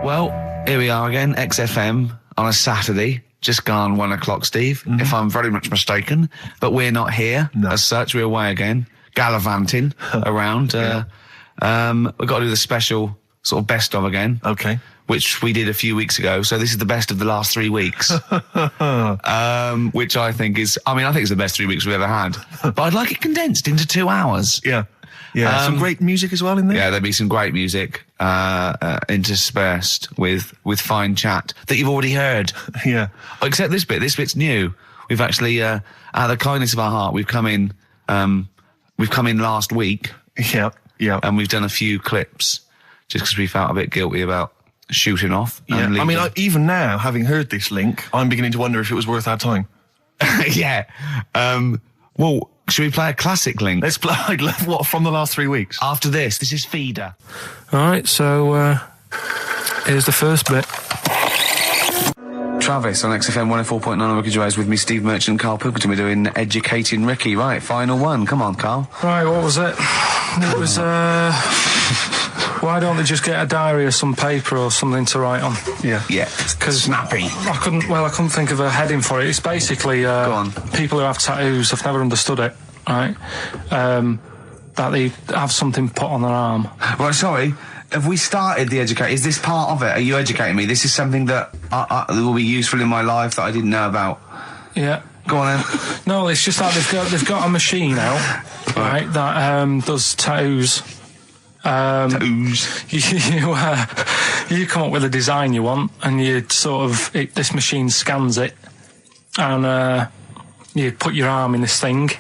Well, here we are again, XFM on a Saturday, just gone 1 o'clock, Steve, if I'm very much mistaken. But we're not here as such, we're away again, gallivanting around. We've got to do the special sort of best of again. Okay. Which we did a few weeks ago. So this is the best of the last 3 weeks. Which I think is, I think it's the best 3 weeks we've ever had. But I'd like it condensed into 2 hours. Yeah. Yeah, some great music as well in there. Yeah, there'll be some great music interspersed with fine chat that you've already heard. Yeah. Except this bit. This bit's new. We've actually, out of the kindness of our heart, we've come in last week. Yeah, yeah. And we've done a few clips just because we felt a bit guilty about shooting off. Yeah. Even now, having heard this link, I'm beginning to wonder if it was worth our time. Yeah. Well, should we play a classic link? Let's play what from the last 3 weeks. After this is Feeder. All right, so here's the first bit. Travis on XFM 104.9 on Ricky Gervais with me, Steve Merchant and Karl Pilkington. We're doing Educating Ricky. Right, final one. Come on, Karl. Right, what was it? It was, why don't they just get a diary or some paper or something to write on? Yeah. Yeah. Because snappy. I couldn't think of a heading for it. It's basically Go on. people who have tattoos. I've never understood it, right? That they have something put on their arm. Right, sorry. Have we started the educate? Is this part of it? Are you educating me? This is something that will be useful in my life that I didn't know about. Yeah. Go on then. No, it's just that they've got a machine out, right, that does tattoos. Tattoos. You come up with a design you want, and you sort of this machine scans it, and you put your arm in this thing,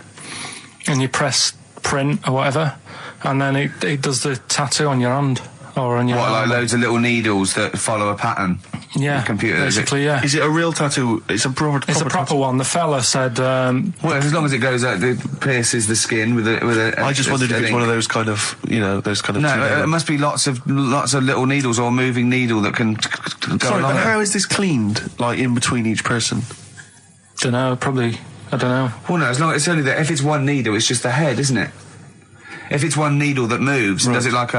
and you press print or whatever, and then it does the tattoo on your hand or on your arm. Like loads of little needles that follow a pattern? Yeah, the computer, basically. Yeah. Is it a real tattoo? It's a proper proper one. The fella said. Well, as long as it goes out, it pierces the skin with a. I just wondered if it's one of those kind of, those kind of. No, it must be lots of little needles or a moving needle that can go Sorry, along. but how is this cleaned? Like in between each person? Don't know. Probably. I don't know. Well, no. As long it's only that if it's one needle, it's just the head, isn't it? If it's one needle that moves, and does it like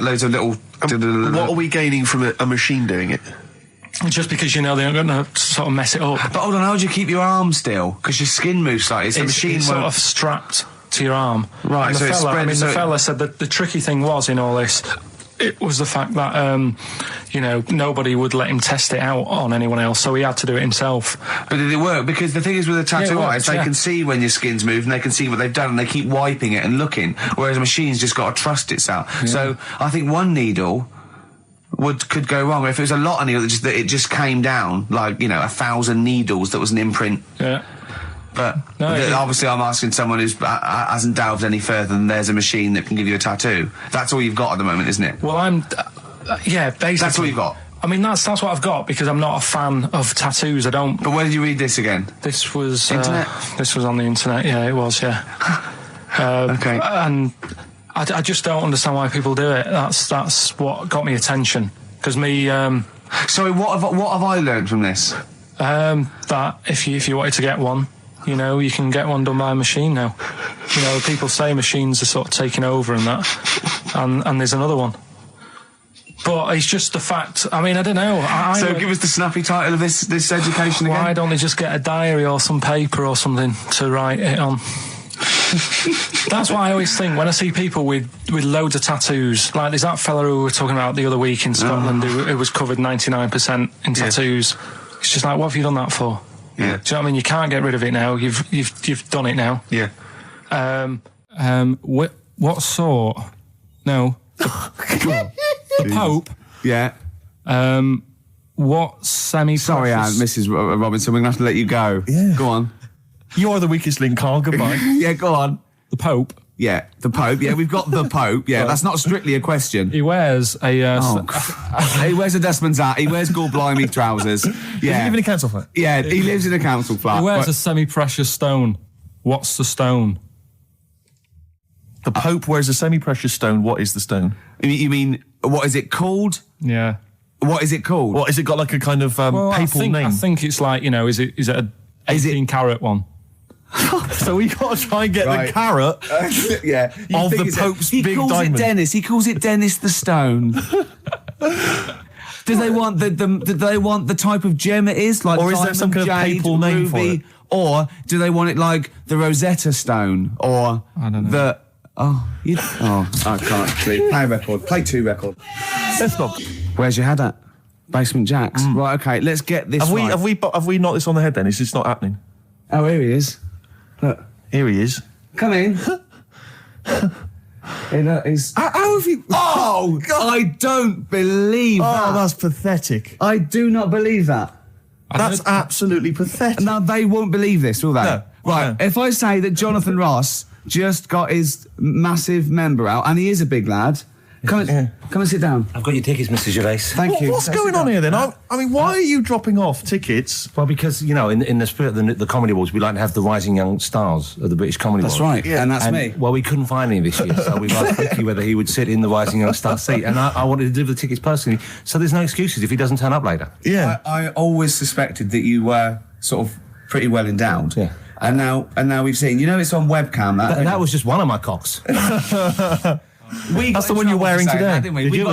loads of little. What are we gaining from a machine doing it? Just because they're not going to sort of mess it up. But hold on, how do you keep your arm still? Because your skin moves slightly. So the machine it's sort of strapped to your arm. Right. And so the fella, it's spread. the fella said that the tricky thing was in all this. It was the fact that nobody would let him test it out on anyone else, so he had to do it himself. But did it work? Because the thing is with a tattoo artist, they can see when your skin's moved and they can see what they've done and they keep wiping it and looking, whereas a machine's just got to trust itself. Yeah. So I think one needle could go wrong. If it was a lot of needles, it just came down, 1,000 needles that was an imprint. Yeah. But obviously I'm asking someone who hasn't delved any further than there's a machine that can give you a tattoo. That's all you've got at the moment, isn't it? Well, basically. That's all you've got? That's what I've got, because I'm not a fan of tattoos. I don't... But where did you read this again? This was... Internet? This was on the internet, yeah, it was, yeah. Okay. And I just don't understand why people do it. That's what got me attention. Because me... Sorry, what have I learned from this? That if you wanted to get one, you can get one done by a machine now. People say machines are sort of taking over and that, and there's another one. But it's just the fact. I don't know. So give us the snappy title of this education again. Why don't they just get a diary or some paper or something to write it on? That's what I always think when I see people with loads of tattoos. Like there's that fella who we were talking about the other week in Scotland who was covered 99% in tattoos. It's just like, what have you done that for? Yeah. Do you know what I mean? You can't get rid of it now. You've done it now. Yeah. What sort? No. The Pope. Yeah. What semi-precious... Sorry, Mrs. Robinson, we're going to have to let you go. Yeah. Go on. You are the weakest link, Karl. Goodbye. Yeah, go on. The Pope. Yeah, the Pope. Yeah, we've got the Pope. Yeah, that's not strictly a question. He wears a... he wears a Desmond's hat. He wears Gorblimey trousers. Yeah. Does he live in a council flat? Yeah, he lives in a council flat. He wears a semi-precious stone. What's the stone? The Pope wears a semi-precious stone. What is the stone? You mean, what is it called? Yeah. What is it called? What, has it got like a kind of papal name? I think it's like, is it a 18-carat one? So we got to try and get the carrot yeah. of the Pope's big diamond. He calls it Dennis the Stone. Do they want do they want the type of gem it is, like, or is there some kind of jade, papal name for ruby, it? or do they want it like the Rosetta Stone, or I don't know. I can't see. Play a record. Play 2 record. Let's not. Where's your head at? Basement Jacks. Right. Okay. Let's get this. Have we knocked this on the head? Then is this not happening? Oh, here he is. Look. Here he is. Come in. How have you... Oh, God. I don't believe that. Oh, that's pathetic. I do not believe that. That's absolutely pathetic. Now, they won't believe this, will they? No. Right, No. if I say that Jonathan Ross just got his massive member out, and he is a big lad, come and sit down. I've got your tickets, Mr. Gervais. Thank you. What's going on here then? I mean, why are you dropping off tickets? Well, because, you know, in the spirit of the Comedy Awards, we like to have the rising young stars of the British Comedy That's Awards. right, and that's me. Well, we couldn't find any this year, so we've asked Ricky whether he would sit in the rising young star seat, and I wanted to deliver the tickets personally, so there's no excuses if he doesn't turn up later. Yeah. I always suspected that you were sort of pretty well endowed. Yeah. And now we've seen, it's on webcam. That was just one of my cocks. That's the one you're wearing today.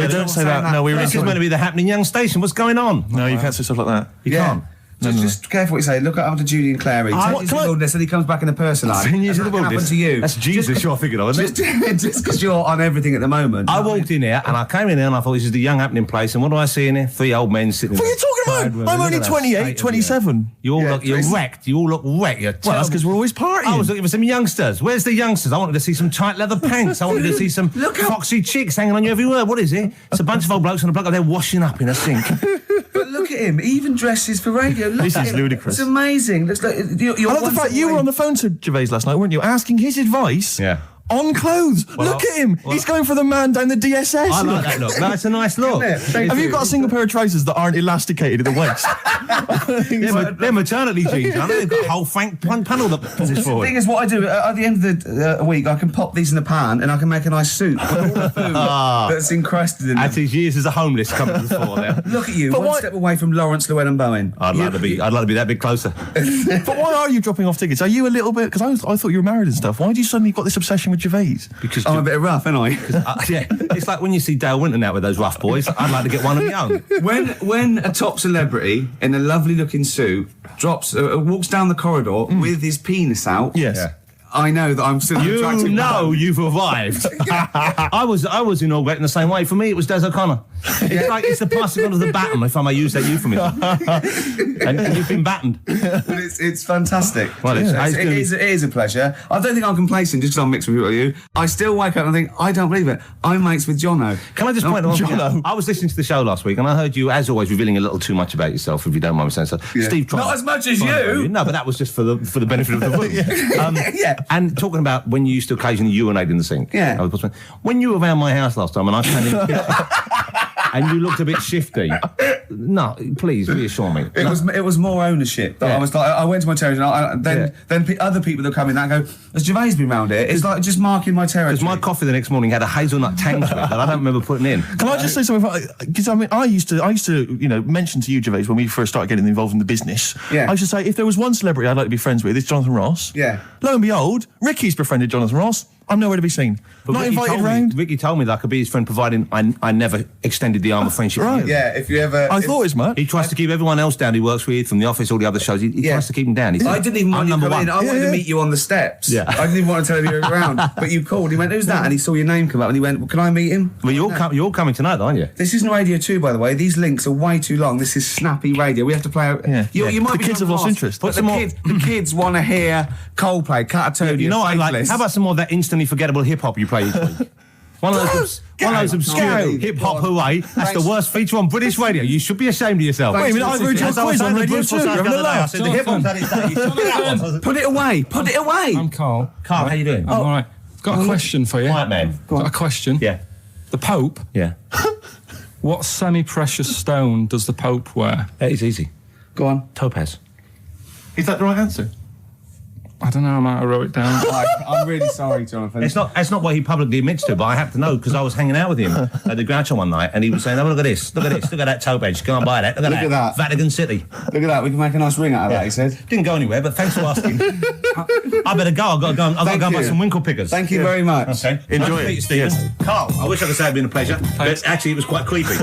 Don't say that. No, we were. This is meant to be the happening young station. What's going on? No, you can't say stuff like that. You can't. Just careful what you say. Look after Julian Clary. What, 10 years in can I- the wilderness, and he comes back in the person line. 10 years And in the that can wilderness. happen to you. That's Jesus you're thinking of, isn't it? Just because you're on everything at the moment. I walked in here and I came in here and I thought this is the young happening place, and what do I see in here? 3 old men sitting What are you talking about? I'm only 28, 27. You're wrecked. You all look wrecked. You're Well, that's because we're always partying. I was looking for some youngsters. Where's the youngsters? I wanted to see some tight leather pants. I wanted to see some foxy chicks hanging on you everywhere. What is it? It's a bunch of old blokes on a block up there washing up in a sink. But look at him. He even dresses for radio. Look This at is him. ludicrous. It's amazing. Looks like you're I love the fact you were on the phone to Gervais last night, weren't you? Asking his advice Yeah. on clothes. Look at him. He's going for the man down the DSS. I like that look. That's a nice look. Have you got a single pair of trousers that aren't elasticated at the waist? They're maternity jeans, aren't they? They've got a whole frank panel that pushes The forward. thing is, what I do at the end of the week, I can pop these in the pan and I can make a nice soup with all the food that's encrusted in As them. his years as a homeless come to the fore there. Look at you, But one why- step away from Lawrence Llewellyn Bowen. I'd like to be that bit closer. But why are you dropping off tickets? Are you a little bit... Because I thought you were married and stuff. Why do you suddenly got this obsession with Gervais? Because I'm a bit rough, ain't I? yeah, it's like when you see Dale Winton out with those rough boys. I'd like to get one of my own. When a top celebrity in a lovely looking suit walks down the corridor with his penis out, Yes. Yeah. I know that I'm still an You attractive know man. you've arrived. I was inaugurated in the same way. For me, it was Des O'Connor. It's like it's the passing on of the baton, if I may use that euphemism. and you've been battened. But it's fantastic. Well, it is a pleasure. I don't think I'm complacent just because I'm mixed with people like you. I still wake up and think, I don't believe it. I'm mates with Jono. Can I just point out one thing? Jono. I was listening to the show last week and I heard you, as always, revealing a little too much about yourself, if you don't mind me saying so. Yeah. Steve tried. Not as much as you. No, but that was just for the benefit of the room. Yeah. And talking about when you used to occasionally urinate in the sink. Yeah. When you were around my house last time and I came in and you looked a bit shifty. No, please reassure me. It was more ownership. That I was like, I went to my territory, and then other people that come in that go, has Gervais been round here? It's like just marking my territory. Because my coffee the next morning had a hazelnut tang to it that I don't remember putting in. Can I just say something? Because I used to mention to you, Gervais, when we first started getting involved in the business. Yeah. I should say, if there was one celebrity I'd like to be friends with, it's Jonathan Ross. Yeah. Lo and behold, Ricky's befriended Jonathan Ross. I'm nowhere to be seen. But Not Ricky invited round. Ricky told me that I could be his friend, providing I never extended the arm of friendship. Right. with you. Yeah, if you ever... I thought as much. He tries to keep everyone else down he works with, from the office, all the other shows. He tries to keep them down. He said, I didn't even want I'm you to number come in. one. I wanted to meet you on the steps. Yeah. I didn't even want to tell you you were around. But you called. He went, who's that? And he saw your name come up and he went, well, can I meet him? Well, you're coming tonight, aren't you? This isn't Radio 2, by the way. These links are way too long. This is snappy radio. We have to play out... Yeah. You might The be kids have lost lost, interest. But the kids want to hear Coldplay, Catatonia, You know what I like? Faithless. How about some more of that instantly forgettable hip hop you play each week? One of those obscure hip hop hooray. That's the worst feature on British radio. You should be ashamed of yourself. Wait a minute, I've heard your As I was quiz on saying to Radio Bruce 2. Forsyth You're the having other a day, I laugh. said the hip hop's had its day. You saw that one. Put it away. Put it away. I'm Carl. Carl, how you doing? I'm all right. Got a question for you. Quiet man. Got a question. Yeah. The Pope. Yeah. What semi-precious stone does the Pope wear? It's easy. Go on. Topaz. Is that the right answer? I don't know. I might have wrote it down. I'm really sorry, Jonathan. It's not what he publicly admits to, but I have to know because I was hanging out with him at the Groucho one night and he was saying, oh, look at this, look at that topaz, go and buy that, look at that. Vatican City. Look at that. We can make a nice ring out of that, he said. Didn't go anywhere, but thanks for asking. I better go. I've got to go and buy some winkle pickers. Thank you very much. Okay. Enjoy Nice to meet it. you, Stephen. Yes. Carl, I wish I could say it'd been a pleasure, but actually it was quite creepy.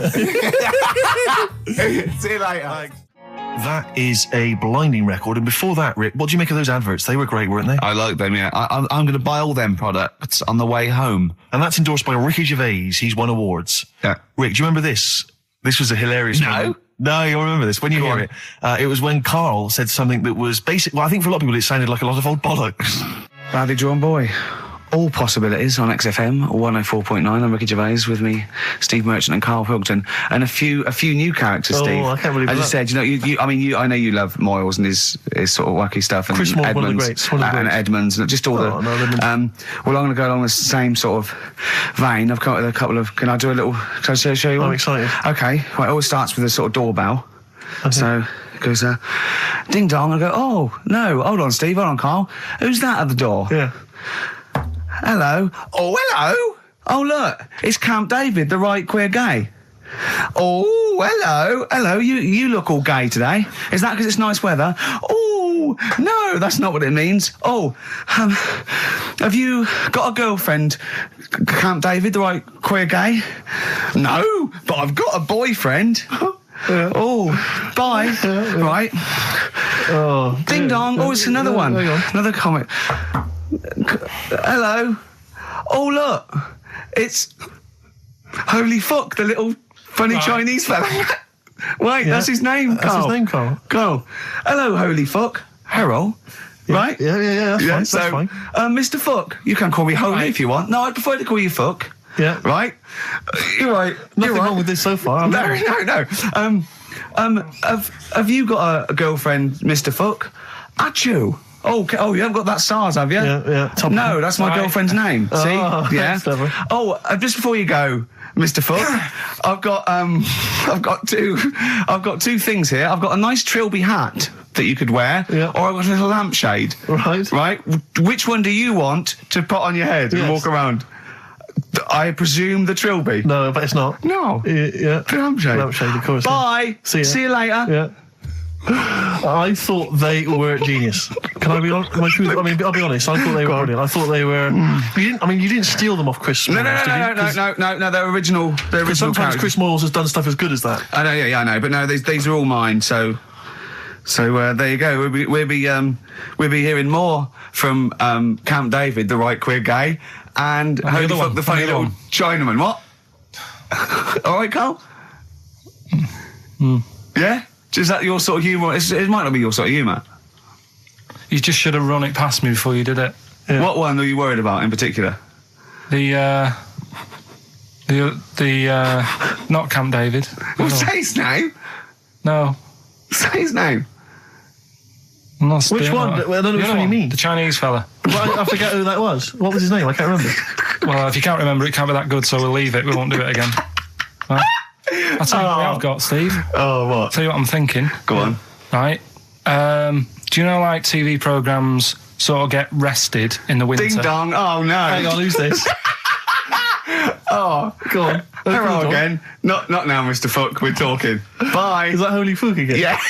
See you later. Thanks. That is a blinding record. And before that, Rick, what do you make of those adverts? They were great, weren't they? I like them, yeah. I'm going to buy all them products on the way home. And that's endorsed by Ricky Gervais. He's won awards. Yeah. Rick, do you remember this? This was a hilarious moment. No, you'll remember this when you hear it. It was when Karl said something that was basic. Well, I think for a lot of people it sounded like a lot of old bollocks. Badly drawn boy. All possibilities on XFM 104.9. I'm Ricky Gervais, with me, Steve Merchant and Karl Pilkington, and a few new characters. Steve, I can't believe as that. you said, I know you love Moyles and his sort of wacky stuff, and Chris Moore, Edmonds, one of the greats, and Edmonds, and just all Edmonds. well, I'm going to go along the same sort of vein. I've come up with a couple of. Can I do a little? Can I show you one? I'm excited. Okay, well, it always starts with a sort of doorbell. Okay. So it goes, ding dong. I go, oh no, hold on, Steve, hold on, Karl. Who's that at the door? Yeah. Hello. Oh, hello. Oh, look, it's Camp David, the right queer gay. Oh, hello. Hello, you look all gay today. Is that because it's nice weather? Oh, no, that's not what it means. Oh, have you got a girlfriend, Camp David, the right queer gay? No, but I've got a boyfriend. Yeah. Oh, bye. Right. Oh, ding dong. Oh, it's another one. Hang on. Another comment. Hello. Oh, look. It's Holy Fuck, the little funny Chinese fella. Wait, that's his name, Karl. That's his name, Karl. Karl. Hello, Holy Fuck. Harold. Yeah. Right? Yeah, that's fine. Mr. Fuck. You can call me Holy if you want. No, I'd prefer to call you Fuck. Yeah. Right? You're right. Nothing wrong with this so far. No. Have you got a girlfriend, Mr. Fuck? Achoo. Oh, you haven't got that SARS, have you? Yeah. No, that's my girlfriend's name. See? Yeah. Clever. Oh, just before you go, Mr. Fuck, I've got two things here. I've got a nice Trilby hat that you could wear, or I've got a little lampshade. Right. Which one do you want to put on your head and walk around? I presume the Trilby. No, but it's not. No. Yeah. The lampshade. Lampshade, of course. Bye. See you later. Yeah. I thought they were genius. Can I be honest? I'll be honest. I thought they were brilliant. I thought they were. You didn't steal them off Chris. No. They're original. They're original. Sometimes characters. Chris Moyles has done stuff as good as that. I know. Yeah, I know. But no, these are all mine. So there you go. We'll be hearing more from Camp David, the right queer gay, and Holy Fuck, the funny little Chinaman. What? All right, Karl. Yeah. Is that your sort of humour? It might not be your sort of humour. You just should have run it past me before you did it. Yeah. What one are you worried about in particular? The not Camp David. Well, say his name. No. Say his name. Which one? I don't know which one you mean. The Chinese fella. Well, I forget who that was. What was his name? I can't remember. Well, if you can't remember, it can't be that good, so we'll leave it. We won't do it again. Right? I'll tell you what I've got, Steve. Oh, what? I'll tell you what I'm thinking. Go on. Right. Do you know, like, TV programmes sort of get rested in the winter? Ding dong. Oh, no. Hang on, who's this? Oh, go on. Hello again. Not now, Mr. Fuck. We're talking. Bye. Is that Holy Fuck again? Yeah.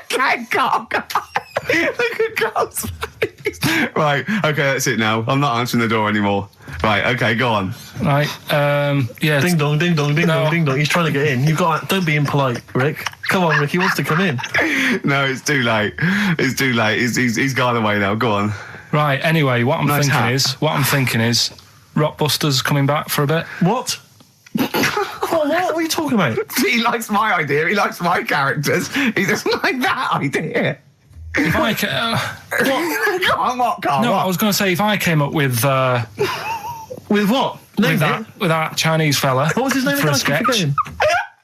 Okay, Karl. Look at Karl's face. Right. Okay, that's it now. I'm not answering the door anymore. Right. Okay, go on. Right. Yeah. Ding dong, ding dong, ding dong, ding dong. He's trying to get in. Don't be impolite, Rick. Come on, Rick. He wants to come in. No, it's too late. It's too late. He's gone away now. Go on. Right. Anyway, what I'm thinking is, Rockbusters coming back for a bit. What? What are you talking about? He likes my idea. He likes my characters. He doesn't like that idea. If I what? Go on, what, Karl? No, what? I was going to say if I came up with with what? With that Chinese fella. What was his name for again? a sketch?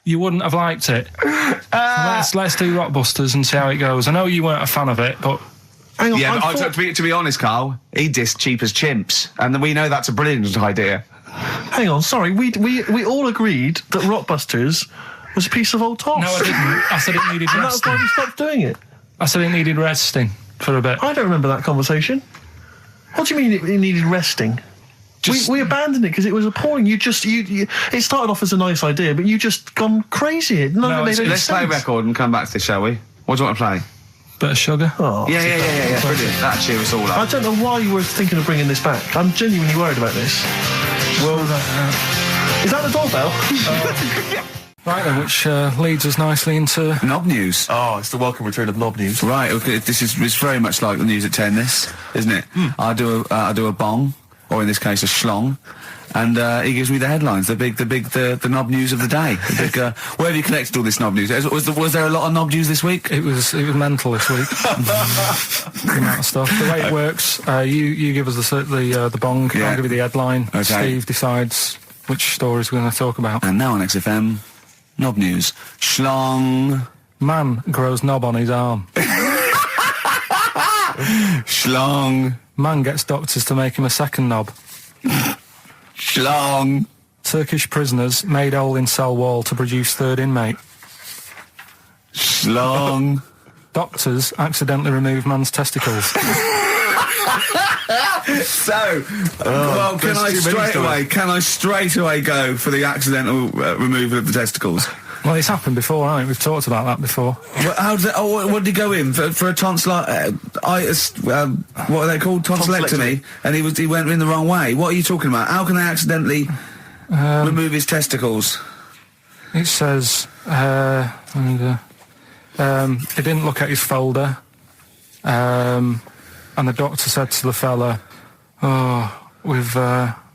You wouldn't have liked it. Let's do Rockbusters and see how it goes. I know you weren't a fan of it, but. Hang on, yeah, but to be honest, Karl, he dissed Cheap as Chimps, and we know that's a brilliant idea. Hang on, sorry, we all agreed that Rockbusters was a piece of old toss. No, I didn't. I said it needed resting. And that's why we stopped doing it. I said it needed resting for a bit. I don't remember that conversation. What do you mean it needed resting? We abandoned it because it was appalling. You it started off as a nice idea, but you just gone crazy. Let's play a record and come back to this, shall we? What do you want to play? Bit of sugar. Oh, yeah. Brilliant. That cheer us all up. I don't know why you were thinking of bringing this back. I'm genuinely worried about this. Well, is that the doorbell? Right then, which leads us nicely into Knob news. Oh, it's the welcome return of knob news. Right, okay, it's very much like the news at 10, this, isn't it? I do a bong, or in this case a schlong, and he gives me the headlines, the knob news of the day. The big, where have you collected all this knob news? Was there a lot of knob news this week? It was mental this week. The amount of stuff. The way it works, you give us the bong, Yeah. I'll give you the headline. Okay. Steve decides which stories we're going to talk about. And now on XFM, knob news. Schlong. Man grows knob on his arm. Schlong. Man gets doctors to make him a second knob. Schlong. Turkish prisoners made hole in cell wall to produce third inmate. Schlong. Doctors accidentally remove man's testicles. So, well, can I straight away go for the accidental removal of the testicles? Well, it's happened before, hasn't it? We've talked about that before. Well, how does it, what did he go in for a tonsillitis? What are they called? Tonsillectomy. And he went in the wrong way. What are you talking about? How can they accidentally remove his testicles? It says, he didn't look at his folder, and the doctor said to the fella, "Oh, we've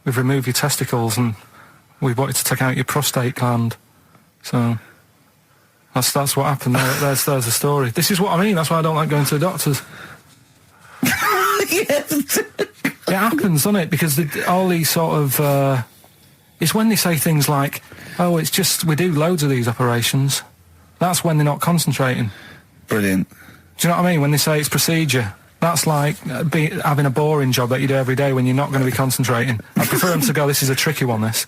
removed your testicles and we wanted to take out your prostate gland." So that's what happened. There's the story. This is what I mean. That's why I don't like going to the doctors. Yes. It happens, doesn't it? Because all these sort of it's when they say things like, "Oh, it's just we do loads of these operations." That's when they're not concentrating. Brilliant. Do you know what I mean? When they say it's procedure, that's like having a boring job that you do every day when you're not going to be concentrating. I prefer them to go, "This is a tricky one, this."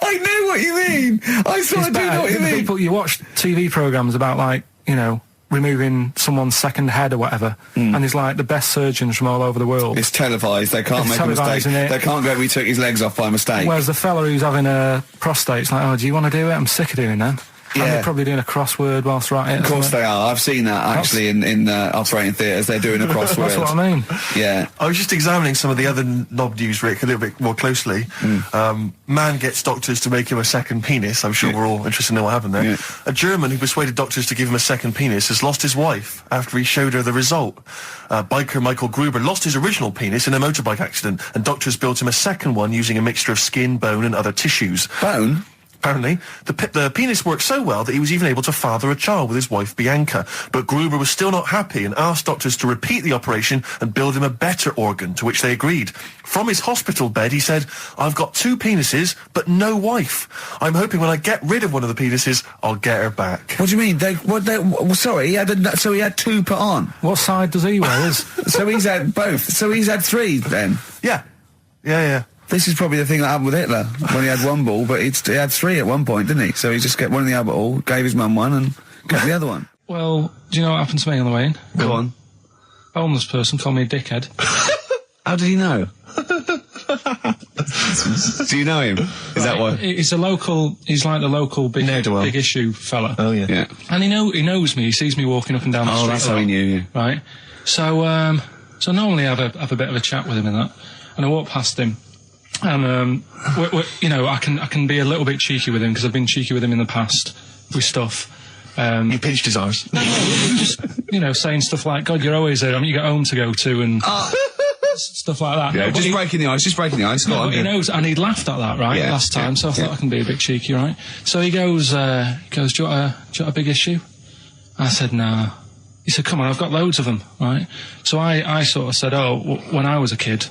I know what you mean. I sort of do know what you mean. People, you watch TV programmes about, like, you know, removing someone's second head or whatever, and there's like the best surgeons from all over the world. It's televised. They can't make a mistake. They can't go, "We took his legs off by mistake." Whereas the fella who's having a prostate's like, "Oh, do you want to do it? I'm sick of doing that." Yeah. And they're probably doing a crossword whilst right at it. Of course they are. I've seen that actually in operating theatres. They're doing a crossword. That's what I mean. Yeah. I was just examining some of the other knob news, Rick, a little bit more closely. Man gets doctors to make him a second penis. I'm sure we're all interested in knowing what happened there. Yeah. A German who persuaded doctors to give him a second penis has lost his wife after he showed her the result. Biker Michael Gruber lost his original penis in a motorbike accident, and doctors built him a second one using a mixture of skin, bone and other tissues. Bone? Apparently, the penis worked so well that he was even able to father a child with his wife Bianca. But Gruber was still not happy and asked doctors to repeat the operation and build him a better organ, to which they agreed. From his hospital bed, he said, "I've got 2 penises, but no wife. I'm hoping when I get rid of one of the penises, I'll get her back." What do you mean? Sorry, he had 2 put on. What side does he wear? So he's had both. So he's had 3 then. Yeah. This is probably the thing that happened with Hitler when he had 1 ball, but he had 3 at one point, didn't he? So he just kept one in the other ball, gave his mum one, and kept the other one. Well, do you know what happened to me on the way in? Go on. A homeless person called me a dickhead. How did he know? Do you know him? Is that why? He's like the local big issue fella. Oh, yeah. Yeah. And he knows me. He sees me walking up and down the street. Oh, that's how he knew you. Right. So normally I have a bit of a chat with him and that. And I walk past him. And, you know, I can be a little bit cheeky with him because I've been cheeky with him in the past with stuff. You pinched his arse. No, just, you know, saying stuff like, "God, you're always there. I mean, you got home to go to," and stuff like that. Yeah, no, just breaking the ice. Go on. But he knows, and he laughed at that, right, last time, so I thought I can be a bit cheeky, right? So he goes, "Do you want a big issue?" I said, "No." He said, "Come on, I've got loads of them," right? So I sort of said, when I was a kid,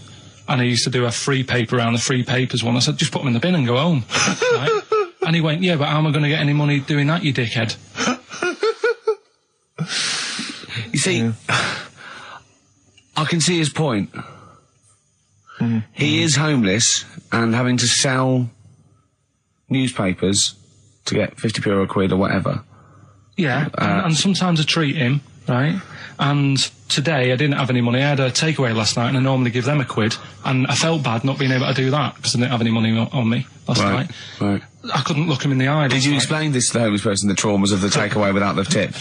and I used to do a free paper around the free papers one. I said, "Just put them in the bin and go home." Right? And he went, "Yeah, but how am I going to get any money doing that, you dickhead?" You see, I can see his point. He is homeless and having to sell newspapers to get 50p or a quid or whatever. Yeah, and sometimes I treat him, right? And today I didn't have any money. I had a takeaway last night, and I normally give them a quid, and I felt bad not being able to do that because I didn't have any money on me last night. Right. I couldn't look him in the eye. Did you explain this to the homeless person, the traumas of the takeaway without the tip?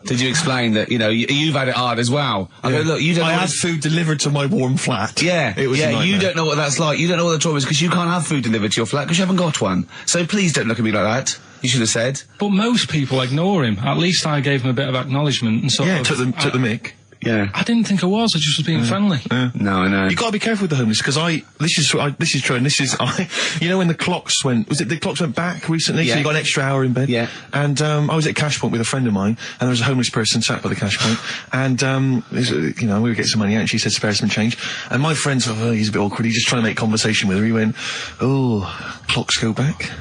Did you explain that, you've had it hard as well? I go, look, you don't know. I had food delivered to my warm flat. Yeah, it was a nightmare. You don't know what that's like. You don't know what the trauma is because you can't have food delivered to your flat because you haven't got one. So please don't look at me like that. You should have said. But most people ignore him. At least I gave him a bit of acknowledgement and sort of... took the mick. Yeah. I didn't think I was. I just was being friendly. Yeah. No, I know. You got to be careful with the homeless because this is true, and this is when the clocks went back recently? Yeah. So you got an extra hour in bed. Yeah. And I was at Cash Point with a friend of mine, and there was a homeless person sat by the Cash Point, and we were getting some money out, and she said spare some change, and my friend thought, he's a bit awkward. He's just trying to make conversation with her. He went, clocks go back.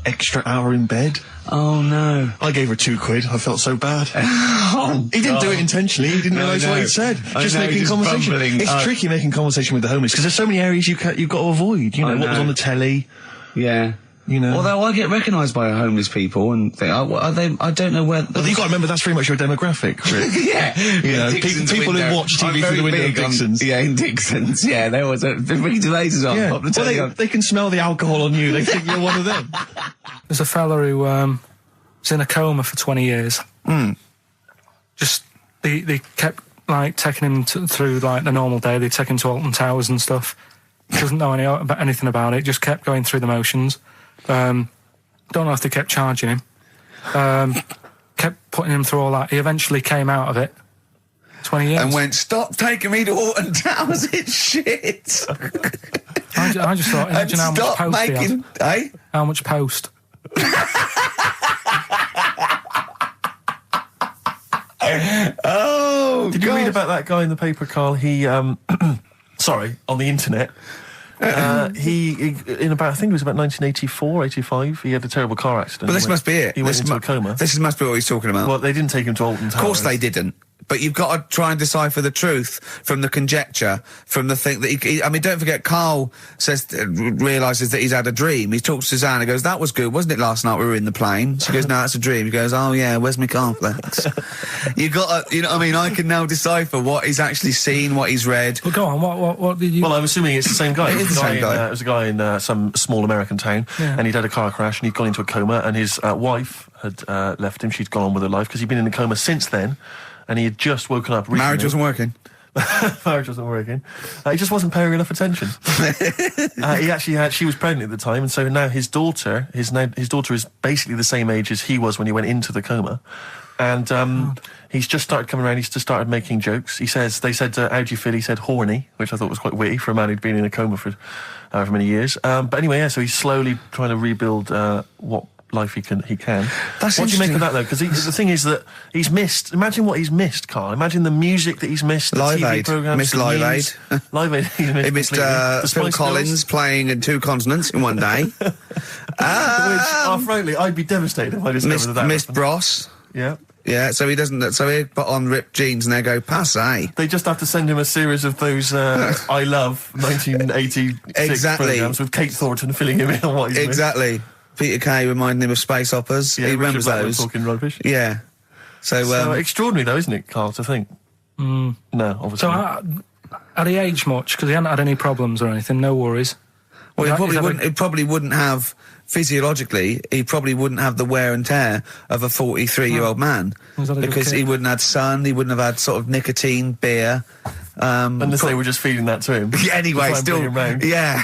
Extra hour in bed. Oh no. I gave her £2. I felt so bad. He didn't do it intentionally. He didn't realise what he'd said. Just making conversation. It's tricky making conversation with the homeless because there's so many areas you've got to avoid. What was on the telly. Yeah. Although I get recognised by homeless people and think, I don't know where... But you've got to remember that's very much your demographic, Rick. Yeah. People who watch TV through the window of Dixon's. In Dixon's, yeah. There was the Ricky Gervais on. Yeah. Well, they can smell the alcohol on you. They think you're one of them. There's a fella who was in a coma for 20 years. Just, they kept, taking him through, the normal day. They take him to Alton Towers and stuff. Doesn't know anything about it. Just kept going through the motions. Don't know if they kept charging him. Kept putting him through all that. He eventually came out of it. 20 years. And went, stop taking me to Alton Towers, it's shit. I just thought, imagine how much post he had. Eh? How much post? Oh, Did you read about that guy in the paper, Carl? He, sorry, on the internet. He in about, I think it was about 1984, 85, he had a terrible car accident. But this must be it. He went into a coma. This must be what he's talking about. Well, they didn't take him to Alton Towers. Of course they didn't. But you've got to try and decipher the truth from the conjecture, from the thing that I mean, don't forget, Karl realises that he's had a dream. He talks to Suzanne and goes, that was good, wasn't it, last night we were in the plane? She goes, no, that's a dream. He goes, oh yeah, where's my cornflakes? You've got to, I can now decipher what he's actually seen, what he's read. Well, go on, what did you... Well, I'm assuming it's the same guy. It is the same guy. It was a guy in some small American town, and he'd had a car crash, and he'd gone into a coma, and his wife had left him. She'd gone on with her life, because he'd been in a coma since then, and he had just woken up recently. Marriage wasn't working. Marriage wasn't working. He just wasn't paying enough attention. She was pregnant at the time, and so now his daughter is basically the same age as he was when he went into the coma. And he's just started coming around. He's just started making jokes. They said, how do you feel? He said horny, which I thought was quite witty for a man who'd been in a coma for however many years. But anyway, so he's slowly trying to rebuild what life he can. That's what do you make of that, though? Because the thing is that he's missed. Imagine what he's missed, Carl. Imagine the music that he's missed. The Live TV Aid. programs. Missed Live Aid. Live Aid. He missed Phil Collins playing in 2 continents in one day. Frankly, I'd be devastated if I discovered that. Missed Bros. Yeah. Yeah, so he doesn't. So he put on ripped jeans and they go passe. They just have to send him a series of those I Love 1986 programs with Kate Thornton filling him in on what he's exactly. missed. Peter Kay reminding him of space operas. Yeah, he remembers those. Talking rubbish. Yeah. So extraordinary, though, isn't it, Carl? To think. No, obviously. So had he aged much? Because he hadn't had any problems or anything. No worries. Well, he probably wouldn't have. Physiologically, he probably wouldn't have the wear and tear of a 43-year-old man because he wouldn't have had sun, he wouldn't have had sort of nicotine, beer. Unless they were just feeding that to him. Anyway, still, yeah.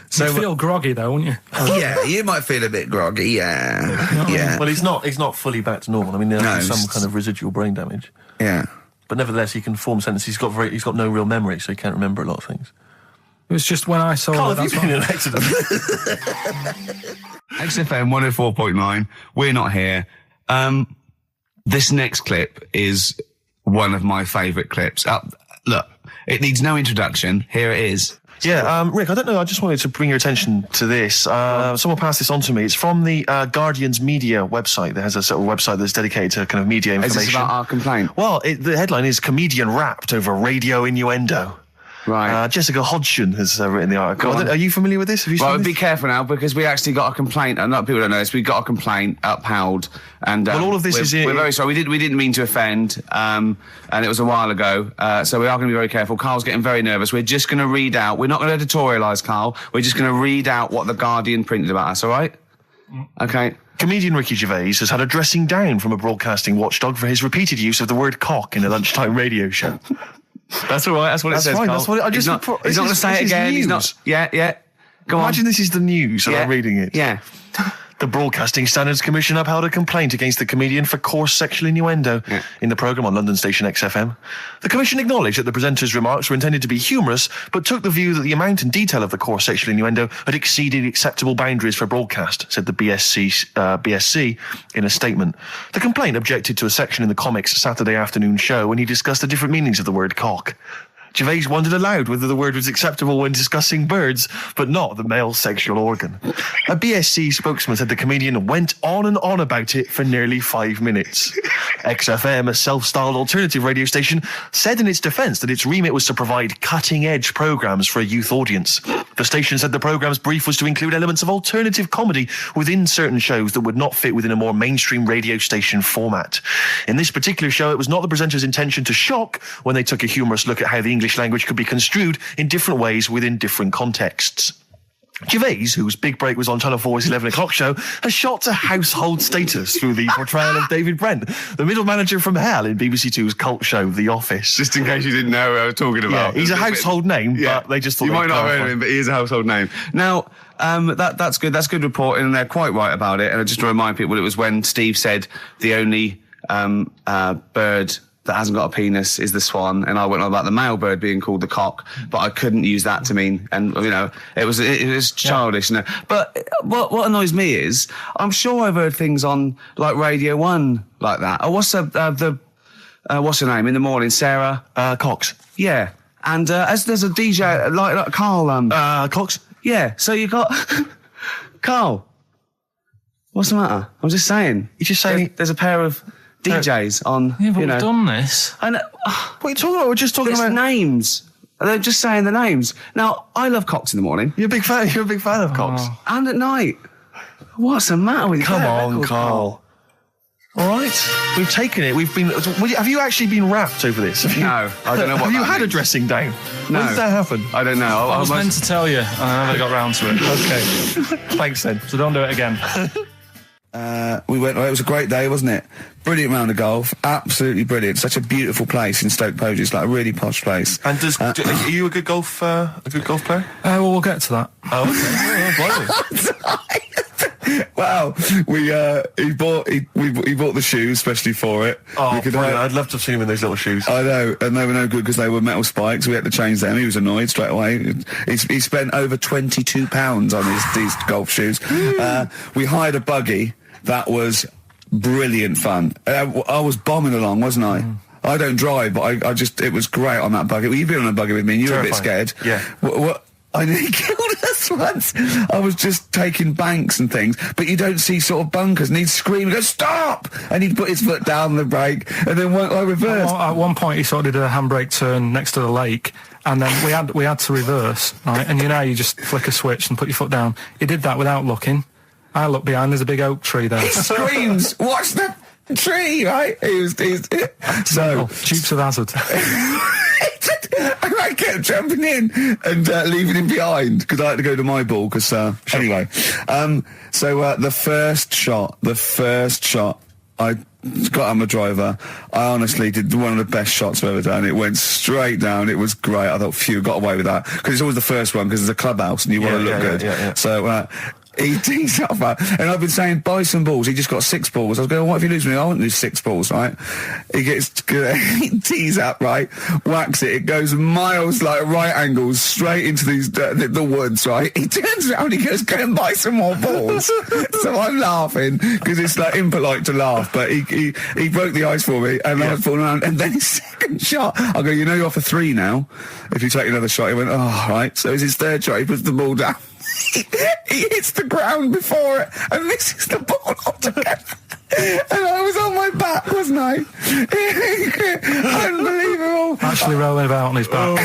So you'd feel groggy though, wouldn't you? Yeah, you might feel a bit groggy. Yeah, yeah. Well, he's not fully back to normal. I mean, there's some kind of residual brain damage. Yeah, but nevertheless, he can form sentences. He's got no real memory, so he can't remember a lot of things. It was just when I saw Carl, have you been in an accident? XFM 104.9, we're not here. This next clip is one of my favourite clips. Look, it needs no introduction. Here it is. Yeah, Rick, I don't know, I just wanted to bring your attention to this. Someone passed this on to me. It's from the Guardian's media website. There has a sort of website that's dedicated to kind of media information. Is this about our complaint? Well, the headline is Comedian Rapped Over Radio Innuendo. Right. Jessica Hodgson has written the article. Are you familiar with this? Have you seen this? Be careful now, because we actually got a complaint. Not people don't know this. We got a complaint upheld, and all of this we're very sorry. We didn't mean to offend, and it was a while ago. So we are going to be very careful. Carl's getting very nervous. We're just going to read out. We're not going to editorialise, Carl. We're just going to read out what the Guardian printed about us. All right? Okay. Comedian Ricky Gervais has had a dressing down from a broadcasting watchdog for his repeated use of the word cock in a lunchtime radio show. That's all right. That's what it says. Fine. Carl. That's what He's not going to say it again. He's not. Yeah. Go Imagine this is the news and I'm reading it. Yeah. The Broadcasting Standards Commission upheld a complaint against the comedian for coarse sexual innuendo in the programme on London station XFM. The Commission acknowledged that the presenter's remarks were intended to be humorous, but took the view that the amount and detail of the coarse sexual innuendo had exceeded acceptable boundaries for broadcast, said the BSC in a statement. The complaint objected to a section in the Comics Saturday afternoon show when he discussed the different meanings of the word cock. Gervais wondered aloud whether the word was acceptable when discussing birds, but not the male sexual organ. A BSC spokesman said the comedian went on and on about it for nearly 5 minutes. XFM, a self-styled alternative radio station, said in its defence that its remit was to provide cutting-edge programmes for a youth audience. The station said the programme's brief was to include elements of alternative comedy within certain shows that would not fit within a more mainstream radio station format. In this particular show, it was not the presenter's intention to shock when they took a humorous look at how the English language could be construed in different ways within different contexts. Gervais, whose big break was on Channel 4's 11 o'clock show, has shot to household status through the portrayal of David Brent, the middle manager from hell in BBC Two's cult show The Office. Just in case you didn't know who I was talking about. Yeah, he's a household name, but they just thought... You might not have heard of him, but he is a household name. Now, that's good. That's good reporting, and they're quite right about it. And just to remind people, it was when Steve said the only bird that hasn't got a penis is the swan, and I went on about the male bird being called the cock, but I couldn't use that to mean, and it was childish. Yeah. But what annoys me is, I'm sure I've heard things on like Radio 1 like that. Oh, what's what's her name in the morning? Sarah Cox. Yeah, and as there's a DJ like Karl Cox. Yeah, so you got Karl. What's the matter? I'm just saying. You're just saying there's a pair of DJs on, yeah, but we've done this. And what are you talking about? We're just talking about names. They're just saying the names. Now, I love cocks in the morning. You're a big fan of cocks. And at night. What's the matter with you? Come on, Karl. All right, we've taken it. We've been. Have you actually been rapped over this? No, I don't know what. Have you that had means. a dressing down? No. When did that happen? I don't know. I was meant to tell you, and I never got round to it. Okay, thanks then. So don't do it again. We went. It was a great day, wasn't it? Brilliant round of golf. Absolutely brilliant. Such a beautiful place in Stoke Poges. It's like a really posh place. And are you a good golf player? Well, we'll get to that. Oh, okay. Wow, he bought the shoes especially for it. Oh, I'd love to have seen him in those little shoes. I know, and they were no good because they were metal spikes. We had to change them. He was annoyed straight away. He spent over £22 on these golf shoes. We hired a buggy that was brilliant fun. I was bombing along, wasn't I? I don't drive, but it was great on that buggy. Well, you've been on a buggy with me, and you were a bit scared. Yeah. What? I nearly killed us once. I was just taking banks and things, but you don't see sort of bunkers, and he'd scream, go, stop! And he'd put his foot down the brake, and then I reversed. At one point, he sort of did a handbrake turn next to the lake, and then we had to reverse, right? And you just flick a switch and put your foot down. He did that without looking. I look behind, there's a big oak tree there. He screams, watch the tree, right? So Dukes of Hazzard. And I kept jumping in and leaving him behind because I had to go to my ball. Anyway, so the first shot, I got on the driver. I honestly did one of the best shots I've ever done. It went straight down. It was great. I thought, phew, got away with that because it's always the first one because it's a clubhouse and you want to look good. Yeah. So. He tees up, and I've been saying, buy some balls. He just got 6 balls. I was going, what if you lose me? I won't lose 6 balls, right? He tees up, right? Whacks it. It goes miles, like right angles, straight into these the woods, right? He turns around, he goes, go and buy some more balls. So I'm laughing because it's like impolite to laugh, but he broke the ice for me, and I was falling around. And then his second shot, I go, you're off a 3 now. If you take another shot, he went, oh, right. So it's his third shot. He puts the ball down. He hits the ground before it and misses the ball altogether. And I was on my back, wasn't I? Unbelievable. Actually rolling about on his back.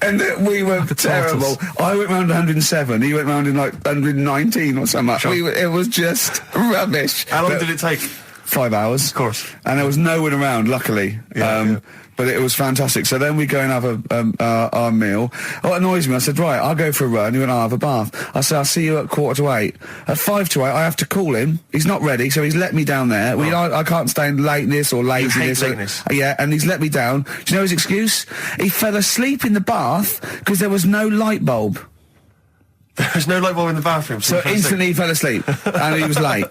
And we were terrible. I went round 107, he went round in like 119 or something. Sure. It was just rubbish. How long did it take? 5 hours. Of course. And there was no one around, luckily. Yeah. But it was fantastic. So then we go and have our meal. What annoys me, I said, right, I'll go for a run. He went, I'll have a bath. I said, I'll see you at 7:45. At 7:55, I have to call him. He's not ready, so he's let me down there. I can't stand lateness or laziness. You hate lateness. Yeah, and he's let me down. Do you know his excuse? He fell asleep in the bath because there was no light bulb. There's no light bulb in the bathroom. So instantly he fell asleep. And he was late.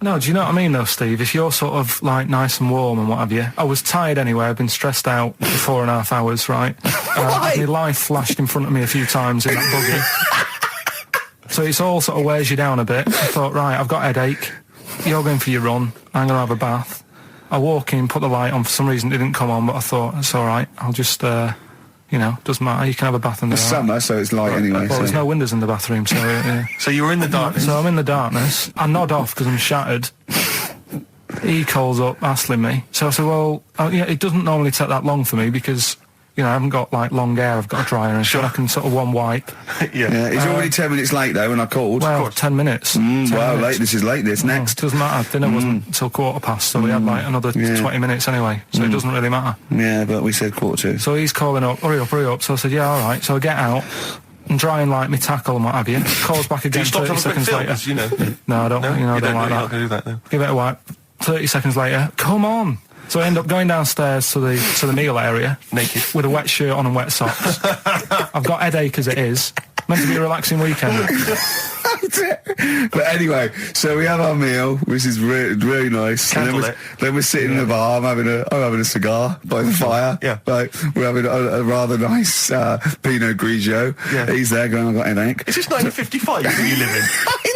No, do you know what I mean though, Steve? If you're sort of like nice and warm and what have you, I was tired anyway, I've been stressed out for 4.5 hours, right? My life flashed in front of me a few times in that buggy. So it's all sort of wears you down a bit. I thought, right, I've got a headache, you're going for your run, I'm going to have a bath. I walk in, put the light on, for some reason it didn't come on, but I thought, it's alright, I'll just, doesn't matter, you can have a bath in the It's summer, so it's light anyway. Well, there's no windows in the bathroom, so... So you were in the darkness? So I'm in the darkness. I nod off because I'm shattered. He calls up, hassling me. So I said, well, it doesn't normally take that long for me because, I haven't got, like, long hair. I've got a dryer and so I can sort of one wipe. Yeah. He's already 10 minutes late, though, when I called. Well, 10 minutes. 10 well, minutes. this is late, next. Doesn't matter. Dinner wasn't until 7:15, so we had, like, another 20 minutes anyway. So it doesn't really matter. Yeah, but we said 7:45. So he's calling up, hurry up. So I said, yeah, all right. So I get out and dry and like my tackle and what have you. Calls back again 30 seconds later. No, I don't, I don't like that. Do that now. Give it a wipe. 30 seconds later, come on. So I end up going downstairs to the meal area. Naked. With a wet shirt on and wet socks. I've got headache as it is. Meant to be a relaxing weekend. But anyway, so we have our meal, which is really nice. And then we're sitting in the bar. I'm having a cigar by the fire. Yeah. Like, we're having a rather nice Pinot Grigio. Yeah. He's there going, I've got headache. Is this 1955 that you live in?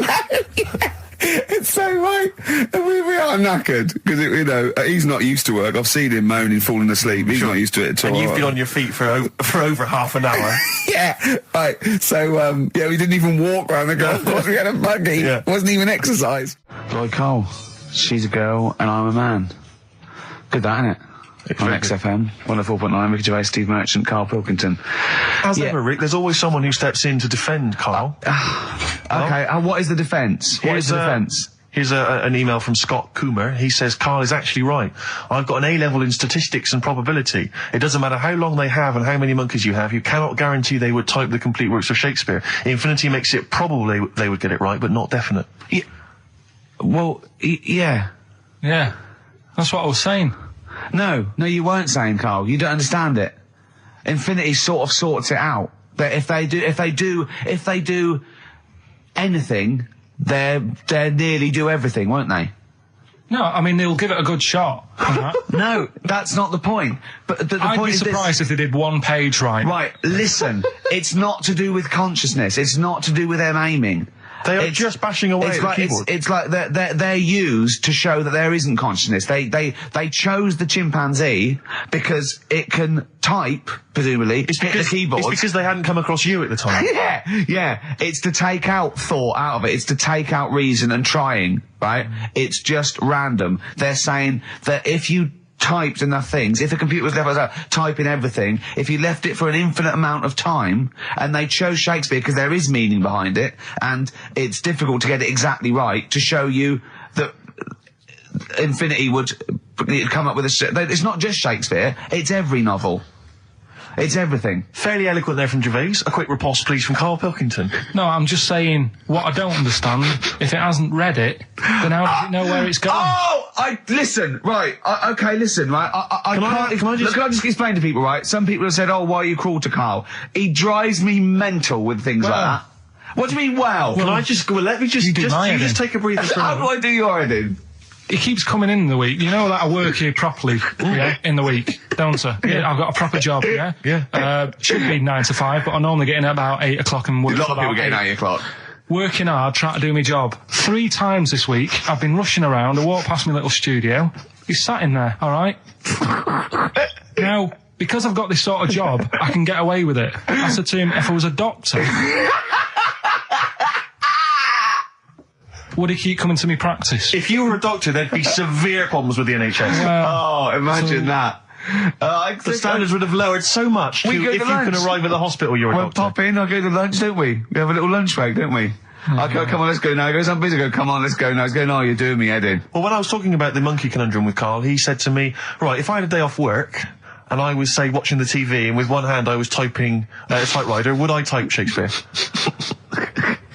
I know. Yeah. It's so right. And we are knackered because he's not used to work. I've seen him moaning, falling asleep. He's not used to it at all. And you've been on your feet for over half an hour. Yeah, right. So we didn't even walk around the golf course. We had a buggy. Yeah. It wasn't even exercise. Like Cole, she's a girl and I'm a man. Good, that, innit? On XFM, 104.9, Ricky Gervais, Steve Merchant, Karl Pilkington. As ever, Rick, there's always someone who steps in to defend Karl. Okay, what is the defence? Here's an email from Scott Coomer. He says, Karl is actually right. I've got an A-level in statistics and probability. It doesn't matter how long they have and how many monkeys you have. You cannot guarantee they would type the complete works of Shakespeare. Infinity makes it probable they would get it right, but not definite. Yeah. Well, yeah. Yeah. That's what I was saying. No, you weren't saying, Karl. You don't understand it. Infinity sort of sorts it out. That if they do anything, they nearly do everything, won't they? No, I mean they'll give it a good shot. No, that's not the point. But the I'd point be is surprised if they did one page right. Right, listen. It's not to do with consciousness. It's not to do with them aiming. They are just bashing away at the keyboard. It's like they're used to show that there isn't consciousness. They chose the chimpanzee because it can type, presumably, hit the keyboard. It's because they hadn't come across you at the time. Yeah. It's to take out thought out of it. It's to take out reason and trying, right? It's just random. They're saying that if you typed enough things, if the computer was left typing everything, if you left it for an infinite amount of time, and they chose Shakespeare because there is meaning behind it, and it's difficult to get it exactly right, to show you that Infinity would come up with it's not just Shakespeare, it's every novel. It's everything. Fairly eloquent there from Gervais. A quick riposte, please, from Karl Pilkington. No, I'm just saying, what I don't understand, if it hasn't read it, then how does it know where it's going? Listen, right, listen, right, Can I just explain to people, right? Some people have said, why are you cruel to Karl? He drives me mental with things like that. What do you mean, well? Let me just take a breather. How do I do your editing? He keeps coming in the week. You know that I work here properly, in the week, don't I? Yeah, I've got a proper job, yeah? Should be 9 to 5, but I'm only getting at about 8 o'clock and work. A lot of people getting 8 o'clock. Working hard, trying to do my job. 3 times this week, I've been rushing around. I walked past my little studio. He's sat in there, all right? Now, because I've got this sort of job, I can get away with it. I said to him, if I was a doctor... would he keep coming to me practice? If you were a doctor, there'd be severe problems with the NHS. Oh, imagine that. The standards would have lowered so much if you can arrive at the hospital you're a doctor. We'll pop in, I'll go to lunch, don't we? We have a little lunch break, don't we? I go, come on, let's go now. He goes, I'm busy. I go, come on, let's go now. He's going, oh, you're doing me head in. Well, when I was talking about the monkey conundrum with Karl, he said to me, right, if I had a day off work and I was, say, watching the TV and with one hand I was typing a typewriter, would I type Shakespeare?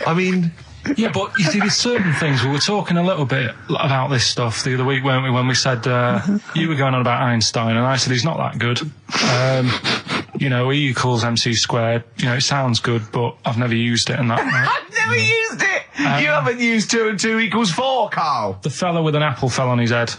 I mean... Yeah, but you see, there's certain things. We were talking a little bit about this stuff the other week, weren't we, when we said, you were going on about Einstein, and I said he's not that good. You know, E equals MC squared. You know, it sounds good, but I've never used it and that. Right? I've never used it! You haven't used 2 and 2 equals 4, Karl! The fella with an apple fell on his head.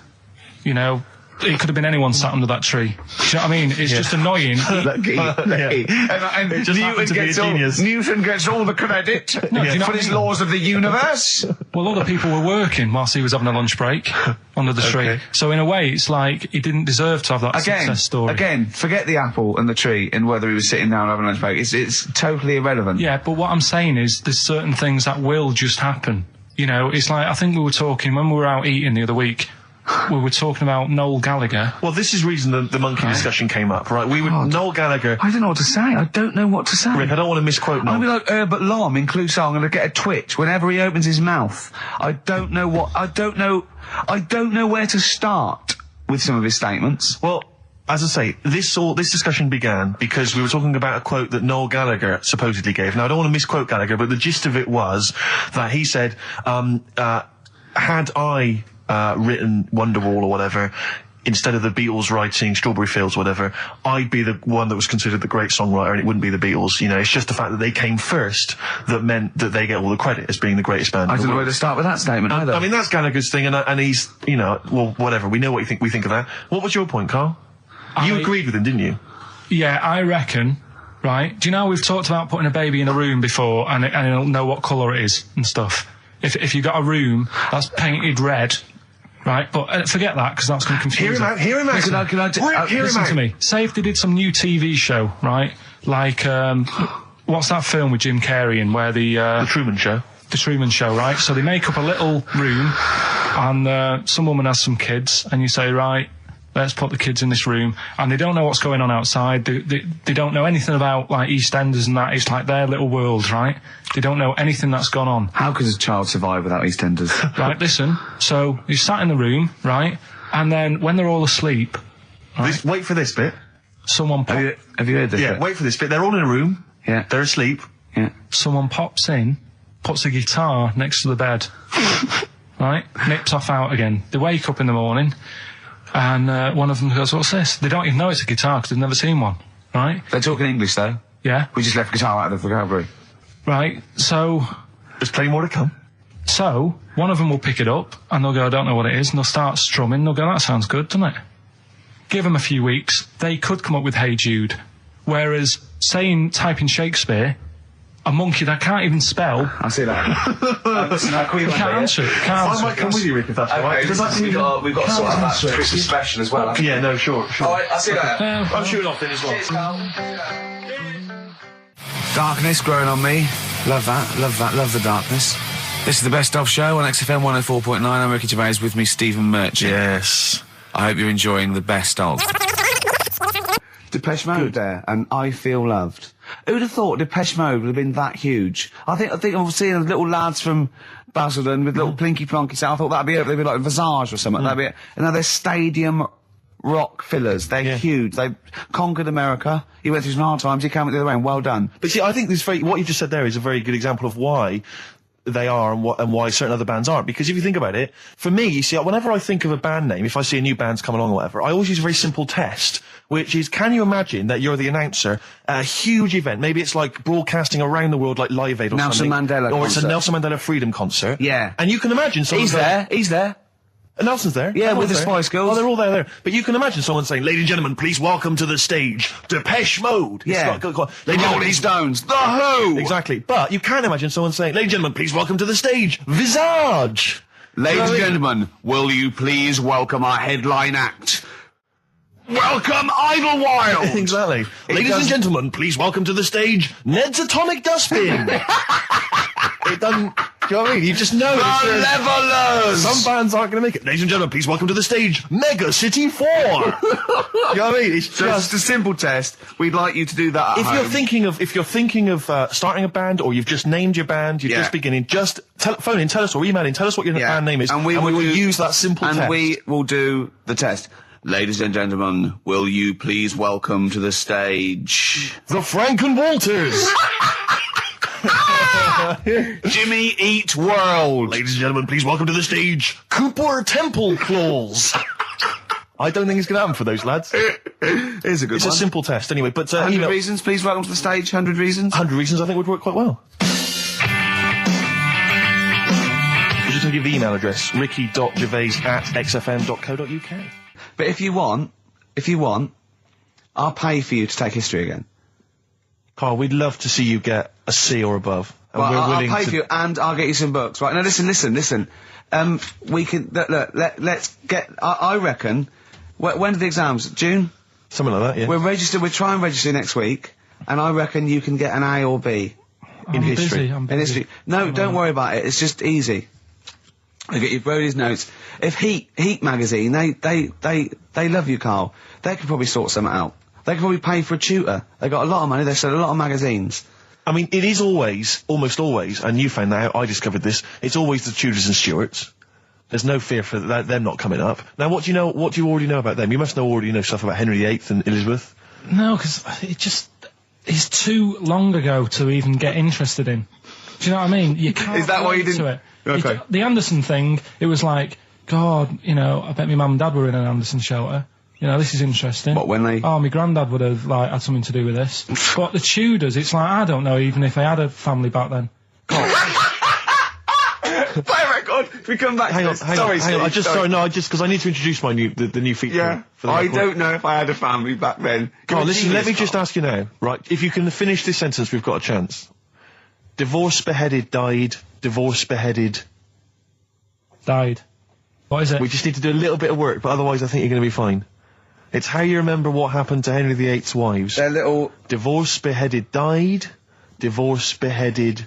You know, it could have been anyone sat under that tree. Do you know what I mean? It's just annoying. Lucky. And Newton gets all the credit for his laws of the universe. Well, other people were working whilst he was having a lunch break under the tree. So in a way, it's like he didn't deserve to have that success story. Again, forget the apple and the tree and whether he was sitting down having a lunch break. It's totally irrelevant. Yeah, but what I'm saying is there's certain things that will just happen. You know, it's like, I think we were talking, when we were out eating the other week, we were talking about Noel Gallagher. Well, this is the reason the monkey discussion came up, right? Noel Gallagher... I don't know what to say. I don't know what to say. Rick, I don't want to misquote Noel. I'll be like Herbert Lom in Clouseau. I'm going to get a twitch whenever he opens his mouth. I don't know where to start with some of his statements. Well, as I say, this discussion began because we were talking about a quote that Noel Gallagher supposedly gave. Now, I don't want to misquote Gallagher, but the gist of it was that he said, had I... written Wonderwall or whatever, instead of the Beatles writing Strawberry Fields or whatever, I'd be the one that was considered the great songwriter and it wouldn't be the Beatles. You know, it's just the fact that they came first that meant that they get all the credit as being the greatest band. I don't know where to start with that statement either. I mean, that's Gallagher's thing and he's, you know, well, whatever. We know what we think of that. What was your point, Karl? You agreed with him, didn't you? Yeah, I reckon, right? Do you know we've talked about putting a baby in a room before and it'll know what colour it is and stuff? If you got a room that's painted red, right, but forget that because that's going to confuse him. Hear him out. Listen to me. Say if they did some new TV show, right? Like, what's that film with Jim Carrey in where the Truman Show? The Truman Show, right? So they make up a little room and some woman has some kids and you say, right, let's put the kids in this room, and they don't know what's going on outside. They don't know anything about, like, EastEnders and that. It's like their little world, right? They don't know anything that's gone on. How could a child survive without EastEnders? Right, listen. So, he's sat in the room, right? And then, when they're all asleep... Right, wait for this bit. Someone... Have you heard this bit? Wait for this bit. They're all in a room. Yeah. They're asleep. Yeah. Someone pops in, puts a guitar next to the bed. Right? Nips off out again. They wake up in the morning... And one of them goes, what's this? They don't even know it's a guitar because they've never seen one, right? They're talking English, though. Yeah. We just left guitar out of the vocabulary. Right, so... There's plenty more to come. So, one of them will pick it up, and they'll go, I don't know what it is, and they'll start strumming, they'll go, that sounds good, doesn't it? Give them a few weeks, they could come up with Hey Jude. Whereas, typing Shakespeare... A monkey that can't even spell. I see that. Listen, I'll call you can't answer it. I might come with you, Rick, if that's all right. We've got to sort out that Christmas special as well. Yeah, no, sure. All right, I'll see you later. I'm shooting off then as well. Cheers, Karl. Darkness growing on me. Love that, love the darkness. This is the Best Of Show on XFM 104.9. I'm Ricky Gervais, with me Stephen Merchant. Yes. I hope you're enjoying the Best Of. Depeche Mode there, and I Feel Loved. Who'd have thought Depeche Mode would have been that huge? I think I've seen little lads from Basildon with little plinky plonky sound. I thought that'd be it. They'd be like Visage or something. That'd be it. And now they're stadium rock fillers. They're huge. They've conquered America. He went through some hard times. He came out the other way, and well done. But see, I think what you just said there is a very good example of why they are and why certain other bands aren't. Because if you think about it, for me, you see, whenever I think of a band name, if I see a new band's come along or whatever, I always use a very simple test, which is, can you imagine that you're the announcer at a huge event? Maybe it's like broadcasting around the world like Live Aid or Nelson something. Mandela or concert. It's a Nelson Mandela Freedom concert. Yeah. And you can imagine someone He's there. Nelson's there. Yeah, with the Spice Girls. Oh, they're all there. But you can imagine someone saying, ladies and gentlemen, please welcome to the stage, Depeche Mode. Yeah. Rolling Stones. The Who. Exactly. But you can imagine someone saying, ladies and gentlemen, please welcome to the stage, Visage. Ladies and gentlemen, will you please welcome our headline act? Welcome Idlewild! Exactly. Ladies and gentlemen, please welcome to the stage, Ned's Atomic Dustbin. It doesn't... you know what I mean? You just know. The Levelers! Some bands aren't going to make it. Ladies and gentlemen, please welcome to the stage, Mega City 4. You know what I mean? It's just a simple test. We'd like you to do that at if home. you're thinking of starting a band, or you've just named your band, you're just beginning, just phone in, tell us, or email in, tell us what your band name is, and we will use that simple test. And we will do the test. Ladies and gentlemen, will you please welcome to the stage the Franken Walters. Jimmy Eat World. Ladies and gentlemen, please welcome to the stage Cooper Temple Claws. I don't think it's going to happen for those lads. Here's a good one. It's a simple test anyway, but 100 reasons, please welcome to the stage. 100 reasons. 100 reasons I think would work quite well. We're just going to give the email address, ricky.gervais@xfm.co.uk. But if you want, I'll pay for you to take history again. Carl, we'd love to see you get a C or above. And Well, we're I'll willing pay to... for you, and I'll get you some books. Right, now listen. We can, let's get, I reckon, when are the exams? June? Something like that, yeah. We'll try and register next week, and I reckon you can get an A or B in history. I'm In busy. history. No, don't worry about it, it's just easy. I get you Brody's notes. If Heat magazine, they love you, Carl. They could probably sort something out. They could probably pay for a tutor. They got a lot of money, they sell a lot of magazines. I mean, it is always, almost always, and you found that out, I discovered this, it's always the Tudors and Stuarts. There's no fear for them not coming up. Now, what do you already know about them? You must already know stuff about Henry VIII and Elizabeth. No, because it's too long ago to even get interested in. Do you know what I mean? You can't. Is that why you relate to didn't? it. Okay. The Anderson thing, it was like, God, you know, I bet my mum and dad were in an Anderson shelter. You know, this is interesting. What, when they... Oh, my granddad would have, like, had something to do with this. But the Tudors, it's like, I don't know even if they had a family back then. Play record. We come back. Hang on. Sorry. Just because I need to introduce the new feature. Yeah. For the I record. don't know if I had a family back then. Carl, listen, let me just ask you now, right? If you can finish this sentence, we've got a chance. Divorced, beheaded, died. Divorced, beheaded. Died. What is it? We just need to do a little bit of work, but otherwise I think you're going to be fine. It's how you remember what happened to Henry VIII's wives. They're little... Divorced, beheaded, died. Divorced, beheaded...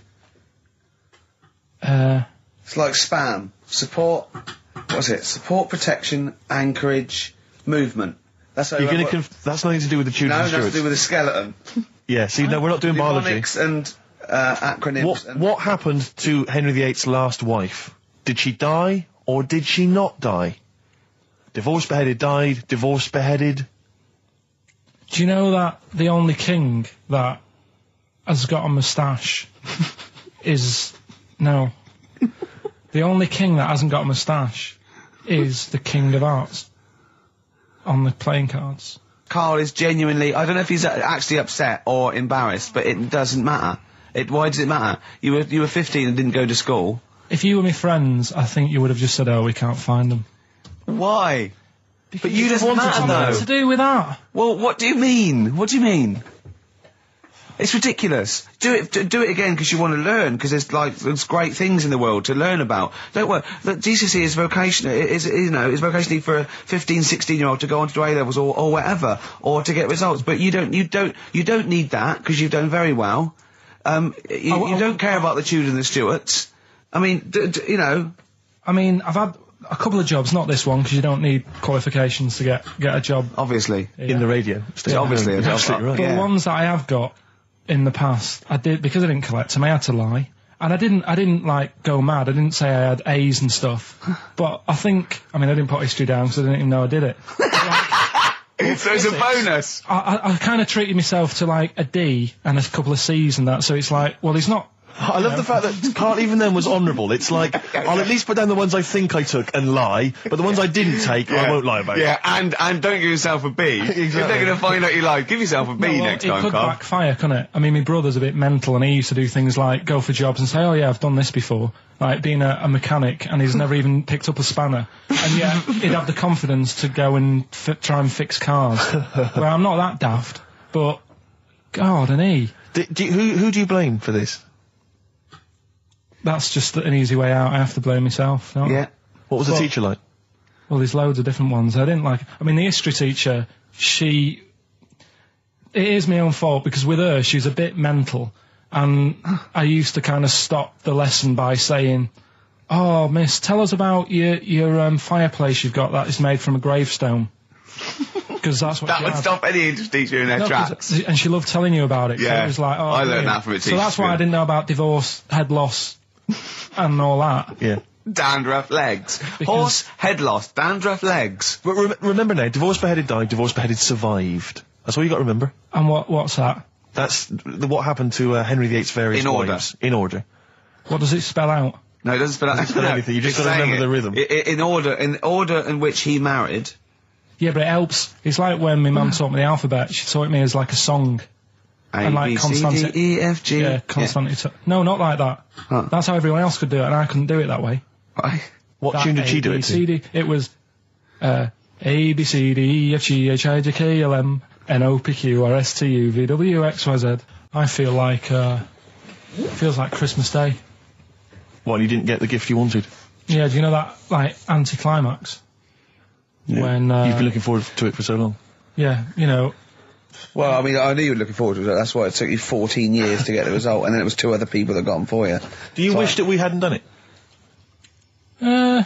It's like spam. Support... What's it? Support, protection, anchorage, movement. That's how You're going to... That's nothing to do with the Tudors and No, Stuarts. nothing to do with the skeleton. Yeah, see, no, we're not doing biology. Mnemonics and acronyms. What happened to Henry VIII's last wife? Did she die, or did she not die? Divorced, beheaded, died. Divorced, beheaded. Do you know that the only king that has got a moustache is... No. The only king that hasn't got a moustache is the King of Hearts on the playing cards. Carl is genuinely... I don't know if he's actually upset or embarrassed, but it doesn't matter. Why does it matter? You were 15 and didn't go to school. If you were my friends, I think you would have just said, oh, we can't find them. Why? But you just wanted to know. What's to do with that? Well, what do you mean? What do you mean? It's ridiculous. Do it again because you want to learn, because there's great things in the world to learn about. Don't worry. The GCSE is vocational. Is vocationally for a 15, 16-year-old to go on to do A-levels or whatever, or to get results. But you don't need that because you've done very well. You don't care about the Tudors and the Stuarts. I mean, you know. I mean, I've had a couple of jobs, not this one, because you don't need qualifications to get a job. Obviously. In the radio. Yeah, obviously. You're absolutely right. But ones that I have got in the past, I did, because I didn't collect them, I had to lie. And I didn't like go mad. I didn't say I had A's and stuff. But I didn't put history down because I didn't even know I did it. So it's a bonus. I kind of treated myself to like a D and a couple of C's and that, so it's like, well, he's not... I love the fact that Carl even then was honourable. It's like, I'll at least put down the ones I think I took and lie, but the ones I didn't take, I won't lie about. Yeah, and don't give yourself a B. Exactly. If they're going to find out you lied, give yourself a B next time, It could Carl. backfire, couldn't it? I mean, my brother's a bit mental, and he used to do things like go for jobs and say, oh yeah, I've done this before, like being a mechanic, and he's never even picked up a spanner. And yet, he'd have the confidence to go and try and fix cars. Well, I'm not that daft, but, God, and he... Who do you blame for this? That's just an easy way out. I have to blame myself. Don't I? Yeah. What was the teacher like? Well, there's loads of different ones. I didn't like... I mean, the history teacher, it is my own fault, because with her, she was a bit mental, And I used to kind of stop the lesson by saying, "Oh, miss, tell us about your fireplace you've got that is made from a gravestone." Because that's what that would stop any English teacher in their tracks. And she loved telling you about it. Yeah, it was like, I learned that from a teacher. So that's why I didn't know about divorce, head loss, and all that. Yeah. Dandruff legs. Horse, head loss, dandruff legs. But remember now, divorced, beheaded, died, divorced, beheaded, survived. That's all you got to remember. And what's that? That's what happened to Henry VIII's various wives. In order. What does it spell out? No, it doesn't spell out. It doesn't spell anything. You just got to remember the rhythm. In order in which he married. Yeah, but it helps. It's like when my mum taught me the alphabet. She taught me as like a song. A, B, C, D, E, F, G. Yeah, constantly. Yeah. No, not like that. Huh. That's how everyone else could do it, and I couldn't do it that way. Why? What tune did she do it to? It was A, B, C, D, E, F, G, H, I, J, K, L, M, N, O, P, Q, R, S, T, U, V, W, X, Y, Z. I feel like, it feels like Christmas Day. What, you didn't get the gift you wanted? Yeah, do you know that, like, anticlimax? Yeah. When, you've been looking forward to it for so long. Yeah, you know. Well, I mean, I knew you were looking forward to it. That's why it took you 14 years to get the result, and then it was 2 other people that got them for you. Do you wish that we hadn't done it? No.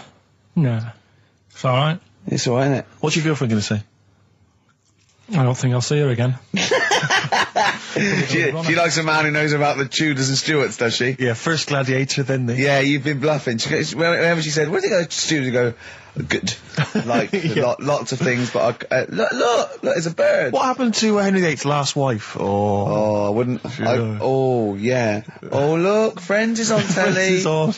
It's alright. It's alright, isn't it? What's your girlfriend going to say? I don't think I'll see her again. She likes a man who knows about the Tudors and Stuarts, does she? Yeah, first gladiator, then the... Yeah, you've been bluffing. Whenever she said, where did you go to Stuarts? You go, good. Like, lots of things, but look, there's a bird. What happened to Henry VIII's last wife? Oh, I wouldn't... oh, yeah. Oh, look, Friends is on telly. Friends is on.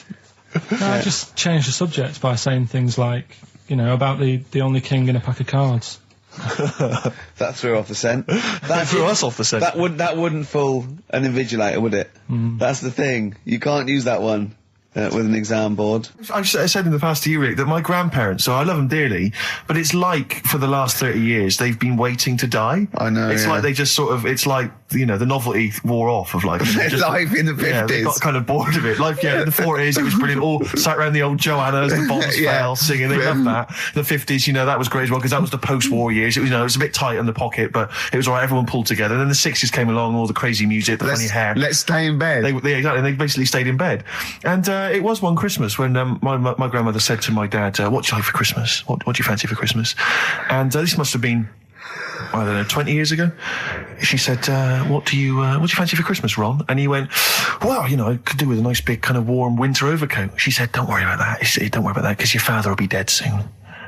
No, I just changed the subject by saying things like, about the only king in a pack of cards. That threw off the scent. That threw us off the scent. That wouldn't fool an invigilator, would it? That's the thing. You can't use that one with an exam board. I've said in the past to you, Rick, that my grandparents, so I love them dearly, but it's like for the last 30 years they've been waiting to die. I know. It's like they just sort of, it's like, the novelty wore off of life. Life in the 50s. Yeah, they got kind of bored of it. Life, in the 40s, it was brilliant. All sat around the old Joannas, the bombs fell, singing. They loved that. The 50s, that was great as well, because that was the post-war years. It was, it was a bit tight in the pocket, but it was all right. Everyone pulled together. And then the 60s came along, all the crazy music, the funny hair. Let's stay in bed. Exactly. They basically stayed in bed. And it was one Christmas when my grandmother said to my dad, what do you like for Christmas? What do you fancy for Christmas? And this must have been, I don't know, 20 years ago. She said, what do you fancy for Christmas, Ron? And he went, well, I could do with a nice big kind of warm winter overcoat. She said, don't worry about that. Don't worry about that, because your father will be dead soon.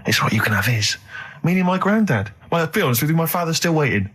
It's what you can have his. Meaning my granddad. Well, to be honest with you, my father's still waiting.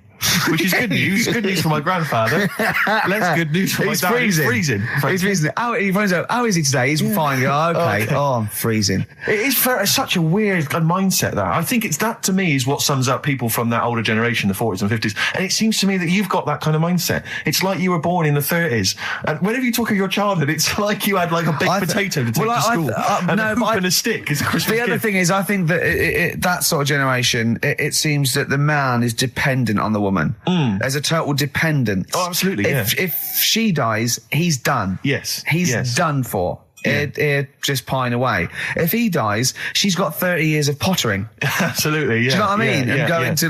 Which is good news. Good news for my grandfather. Less good news for my dad. He's freezing. He's freezing. How is he today? He's fine. Oh, okay. Oh, I'm freezing. It's such a weird mindset, that. I think that, to me, is what sums up people from that older generation, the 40s and 50s. And it seems to me that you've got that kind of mindset. It's like you were born in the 30s. And whenever you talk of your childhood, it's like you had like a baked potato to take to school. And a hoop and a stick is a Christmas gift. The other thing is, I think that that sort of generation, it seems that the man is dependent on the woman. There's a total dependence. Oh, absolutely. If she dies, he's done. Yes. He's done for. He'd just pine away. If he dies, she's got 30 years of pottering. Absolutely, yeah. Do you know what I mean? And going to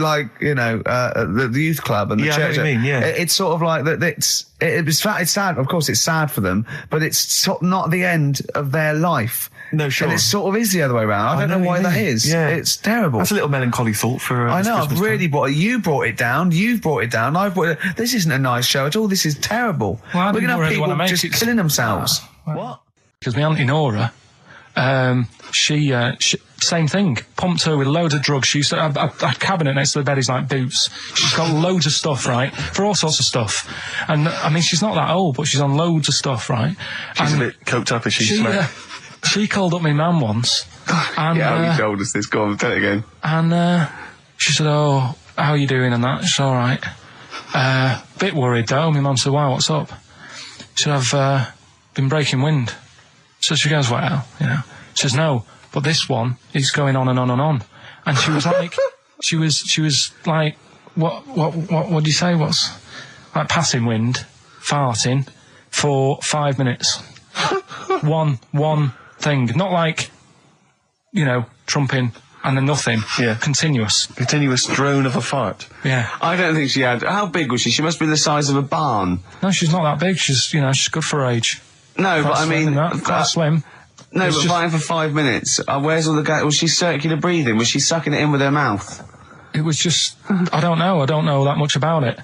the youth club and the church. I know what you mean, yeah. It's sort of like that. It's sad. Of course, it's sad for them, but it's not the end of their life. No, sure. And it sort of is the other way around. I don't know why that is. Yeah. It's terrible. That's a little melancholy thought for I know, Christmas I've really time. you brought it down, you've brought it down, I've brought it. This isn't a nice show at all, this is terrible. Well, we're going to have really people just killing themselves. What? Because my auntie Nora, she same thing, pumped her with loads of drugs. She used to have a cabinet next to the bed is like boots. She's got loads of stuff, right, for all sorts of stuff. And I mean, she's not that old, but she's on loads of stuff, right? She's a bit coked up, is she? She called up my mum once. And, you told us this, go on, tell it again. And she said, oh, how are you doing and that? She's all right. Bit worried though. My mum said, wow, what's up? She said, I've been breaking wind. So she goes, well, She says, no, but this one is going on and on and on. And she was like, she was like, what do you say? What's like passing wind, farting for 5 minutes. one thing, not like, trumping and then nothing. Yeah. Continuous. Continuous drone of a fart. Yeah. I don't think she had... How big was she? She must be the size of a barn. No, she's not that big. She's good for her age. No, but I mean... Quite slim. No, but fine for 5 minutes. Where's all the gas? Was she circular breathing? Was she sucking it in with her mouth? It was just... I don't know that much about it.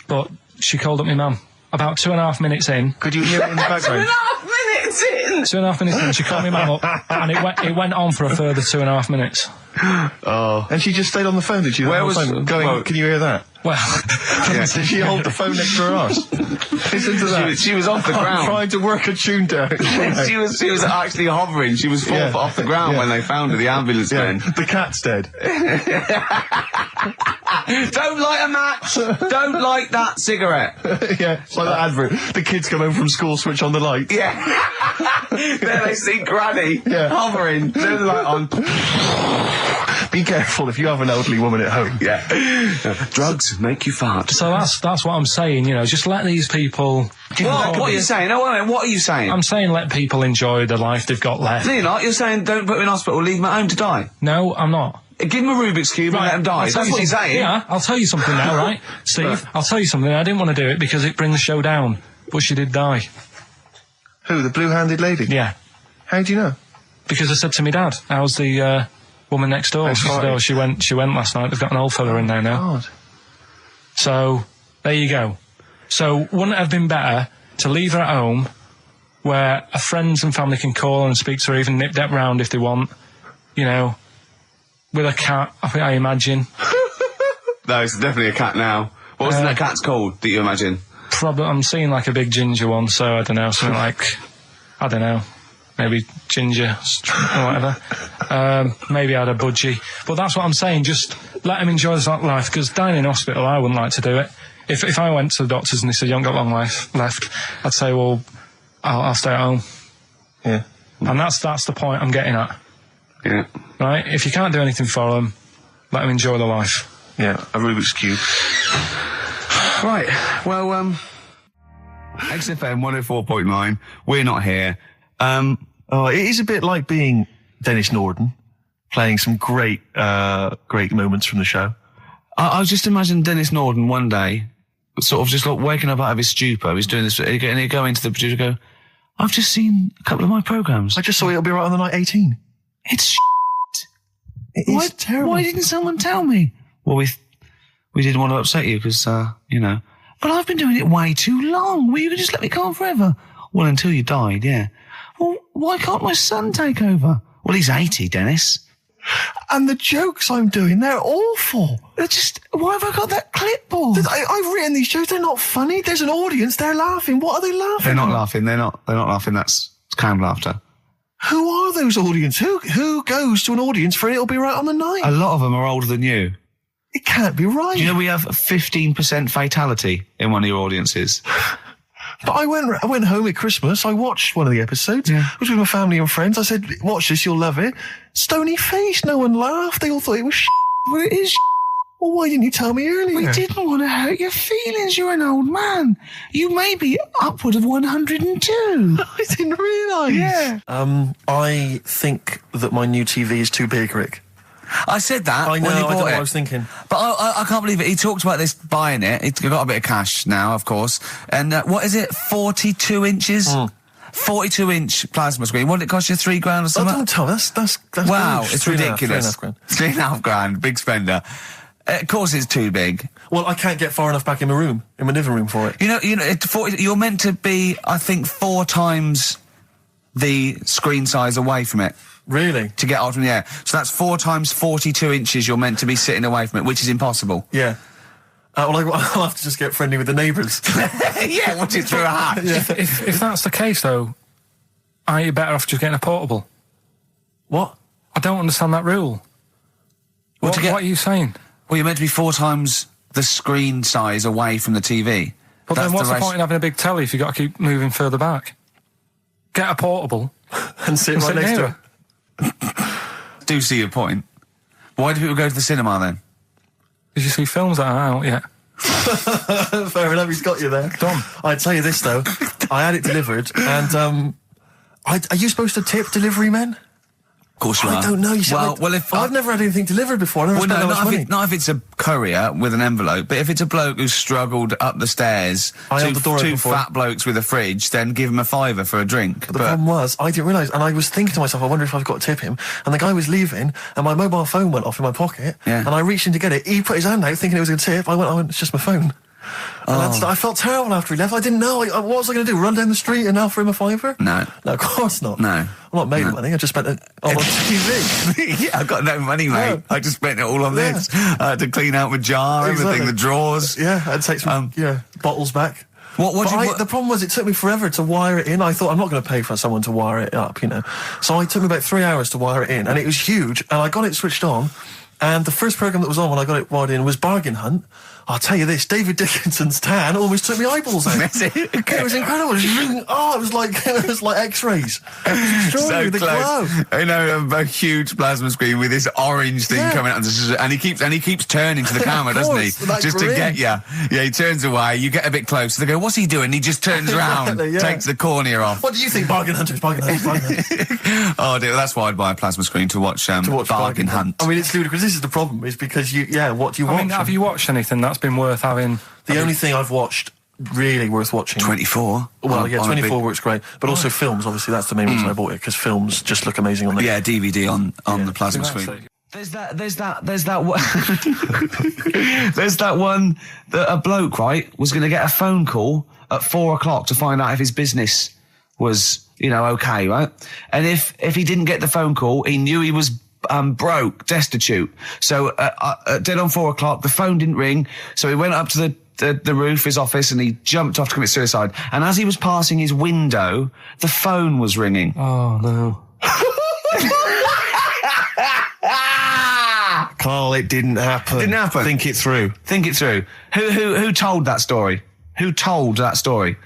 But she called up my mum. About 2.5 minutes in... Could you hear it in the background? 2.5 minutes in! 2.5 minutes in, she called my mum up, and it went on for a further 2.5 minutes. Oh. And she just stayed on the phone, did she? Where was... Going, can you hear that? Well... Did she hold the phone next to her arse? Listen to that. She was off the ground. Trying to work a tune down. she was actually hovering. She was 4 foot off the ground when they found her, the ambulance men. The cat's dead. Don't light a match! Don't light that cigarette! Yeah, it's like that advert. The kids come home from school, switch on the light. Yeah. There they see Granny hovering, turn the light on. Be careful if you have an elderly woman at home. Yeah. Drugs make you fart. So that's what I'm saying, just let these people... What are you saying? No, wait a minute, what are you saying? I'm saying let people enjoy the life they've got left. No, you're not. You're saying don't put them in hospital, leave them at home to die. No, I'm not. Give them a Rubik's Cube and let them die. That's what you're saying. Yeah, I'll tell you something now, right? Steve, I'll tell you something. I didn't want to do it because it brings the show down, but she did die. Who, the blue-handed lady? Yeah. How do you know? Because I said to my dad, how's the woman next door? She said, she went last night. They've got an old fella in there now. God. So, there you go. So, wouldn't it have been better to leave her at home where her friends and family can call and speak to her, even nip that round if they want, with a cat, I imagine. No, it's definitely a cat now. What was that cat's called, that you imagine? Probably, I'm seeing like a big ginger one, so I don't know, something like, I don't know, maybe ginger or whatever. Maybe I had a budgie. But that's what I'm saying, just let him enjoy his life, because dying in hospital, I wouldn't like to do it. If I went to the doctors and they said, you haven't got long life left, I'd say, well, I'll stay at home. Yeah. And that's the point I'm getting at. Yeah. Right? If you can't do anything for them, let them enjoy their life. Yeah, a Rubik's Cube. Right, well, XFM 104.9, we're not here. It is a bit like being Dennis Norden, playing some great moments from the show. I was just imagining Dennis Norden one day, sort of just like waking up out of his stupor, he's doing this, and he'd go into the producer and go, I've just seen a couple of my programmes. I just saw It'll Be Right on the Night 18. It's shit. It is terrible. Why didn't someone tell me? Well, we didn't want to upset you because, but I've been doing it way too long. Well, you could just let me go on forever. Well, until you died, yeah. Well, why can't my son take over? Well, he's 80, Dennis. And the jokes I'm doing, they're awful. Why have I got that clipboard? I've written these jokes, they're not funny. There's an audience, they're laughing. What are they laughing They're not at? laughing, they're not laughing, that's canned laughter. Who are those audience? Who goes to an audience for It'll Be Right on the Night? A lot of them are older than you. It can't be right. Do you know we have 15% fatality in one of your audiences? But I went home at Christmas, I watched one of the episodes. Yeah. I was with my family and friends. I said, watch this, you'll love it. Stony face, no one laughed. They all thought it was Well, it is Well, why didn't you tell me earlier? We didn't want to hurt your feelings. You're an old man. You may be upward of 102. I didn't realise. Yeah. I think that my new TV is too big, Rick. I said that I know, when he bought I know it. what I was thinking. But I can't believe it. He talked about this buying it. He's got a bit of cash now, of course. And what is it? 42 inches? 42-inch plasma screen. What did it cost you? $3,000 or something? Oh, don't tell. That's wow, huge. it's ridiculous. $3,500. Big spender. Of course it's too big. Well, I can't get far enough back in my room, in my living room for it. You know, you're meant to be, I think, 4 times the screen size away from it. Really? To get out from the air. So that's 4 times 42 inches you're meant to be sitting away from it, which is impossible. Yeah. Well, I'll have to just get friendly with the neighbours. Yeah, watch it through a hat. Yeah. If that's the case, though, are you better off just getting a portable? What? I don't understand that rule. What are you saying? Well, you're meant to be 4 times the screen size away from the TV. But then what's the point in having a big telly if you've got to keep moving further back? Get a portable. and sit right next to it. Do see your point. Why do people go to the cinema then? Did you see films that are out yet? Fair enough, he's got you there. Done. I'd tell you this, though. I had it delivered, and are you supposed to tip delivery men? course you I are. don't know. You see, I've never had anything delivered before. I never spent that much money. Not if it's a courier with an envelope, but if it's a bloke who's struggled up the stairs, two fat blokes with a fridge, then give him a £5 for a drink. But the problem was, I didn't realise, and I was thinking to myself, I wonder if I've got to tip him. And the guy was leaving, and my mobile phone went off in my pocket, and I reached in to get it. He put his hand out, thinking it was a tip. I went, it's just my phone. And I felt terrible after he left. I didn't know. What was I going to do? Run down the street and offer him a £5? No, of course not. No, I'm not made of money. I just spent it on TV. Yeah, I've got no money, mate. I just spent it all on this. To clean out my jar, everything, the drawers. Yeah, I'd take some bottles back. The problem was it took me forever to wire it in. I thought I'm not going to pay for someone to wire it up, So it took me about 3 hours to wire it in, and it was huge. And I got it switched on, and the first program that was on when I got it wired in was Bargain Hunt. I'll tell you this, David Dickinson's tan almost took me eyeballs out. It was incredible. It was like X-rays. It was so the glow. A huge plasma screen with this orange thing coming out, and he keeps turning to the camera, doesn't he? Just to get you. Yeah, he turns away. You get a bit closer. They go, "What's he doing?" He just turns around, takes the cornea off. What do you think, Bargain Hunters? Oh dear, that's why I'd buy a plasma screen to watch Bargain Hunt. I mean, it's ludicrous. This is the problem, is because what do you watch? Have you watched anything that's been worth having? The only thing I've watched really worth watching. 24. Well, 24 works great, but also films. Obviously, that's the main reason I bought it, because films just look amazing on the DVD on the plasma screen. There's that one that a bloke, right, was going to get a phone call at 4 o'clock to find out if his business was, okay, right? And if he didn't get the phone call, he knew he was broke, destitute. So dead on 4 o'clock, the phone didn't ring, so he went up to the roof, his office, and he jumped off to commit suicide. And as he was passing his window, the phone was ringing. Oh no. Carl, it didn't happen. Didn't happen. Think it through. Who told that story? Who told that story?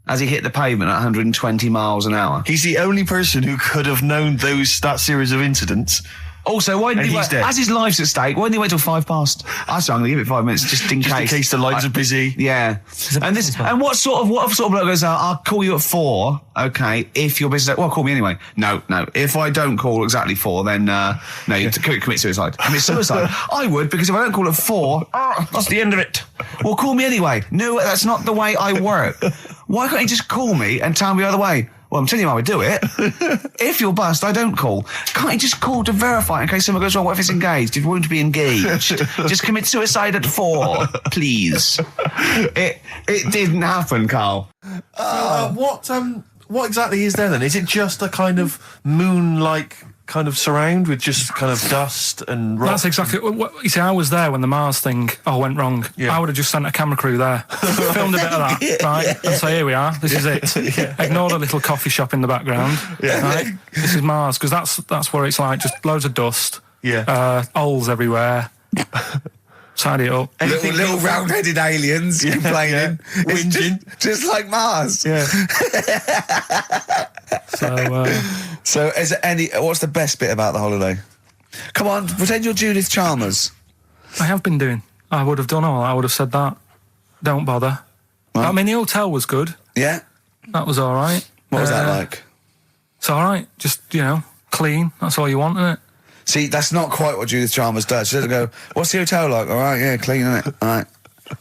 As he hit the pavement at 120 miles an hour. He's the only person who could have known that series of incidents. Also, why didn't he wait? As his life's at stake, why didn't he wait till 5 past? I'm going to give it 5 minutes just in case. Just in case the lines are busy. Yeah. And what sort of bloke goes, I'll call you at 4, okay, if you're busy. Well, call me anyway. No. If I don't call exactly 4, then, you commit suicide. Commit suicide. I would, because if I don't call at 4, that's the end of it. Well, call me anyway. No, that's not the way I work. Why can't you just call me and tell me the other way? Well, I'm telling you how I do it. If you're bust, I don't call. Can't you just call to verify in case something goes wrong? What if it's engaged? If you want to be engaged, just commit suicide at 4, please. It didn't happen, Carl. What exactly is there then? Is it just a kind of moon-like kind of surround with just kind of dust and rock? That's exactly what you see. I was there when the Mars thing went wrong. I would have just sent a camera crew there, filmed a bit of that, right, and say, here we are, this is it. Ignore the little coffee shop in the background. Right? This is Mars, because that's what it's like. Just loads of dust. Holes everywhere. Tidy it up. Little round-headed aliens complaining. Whinging. Just like Mars. So is there what's the best bit about the holiday? Come on, pretend you're Judith Chalmers. I have been doing. I would have done all. I would have said that. Don't bother. Well, I mean, the hotel was good. Yeah. That was all right. What was that like? It's all right. Just, clean. That's all you want, isn't it? See, that's not quite what Judith Chalmers does. She doesn't go, what's the hotel like? All right, yeah, clean, isn't it? All right.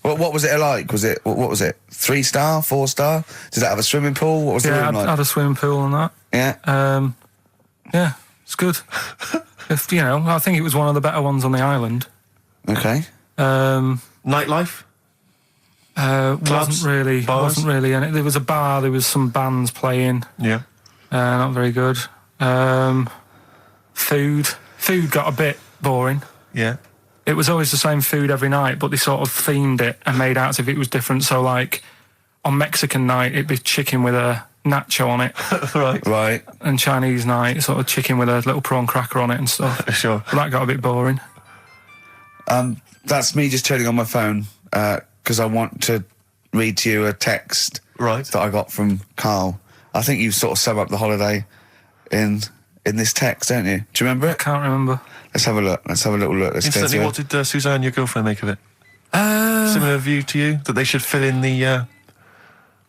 What was it like? What was it? 3-star, 4-star? Did it have a swimming pool? What was the room like? Yeah, had a swimming pool and that. Yeah. Yeah, it's good. I think it was one of the better ones on the island. Okay. Nightlife? Wasn't really. And there was a bar. There was some bands playing. Yeah. Not very good. Food got a bit boring. Yeah. It was always the same food every night, but they sort of themed it and made out as if it was different. So, like, on Mexican night, it'd be chicken with a nacho on it. Right. And Chinese night, sort of chicken with a little prawn cracker on it and stuff. Sure. But that got a bit boring. That's me just turning on my phone, because I want to read to you a text that I got from Carl. I think you sort of sum up the holiday in this text, don't you? Do you remember it? I can't remember. Let's have a look. Let's have a little look. Instantly, what did Suzanne, your girlfriend, make of it? Similar view to you? That they should fill in the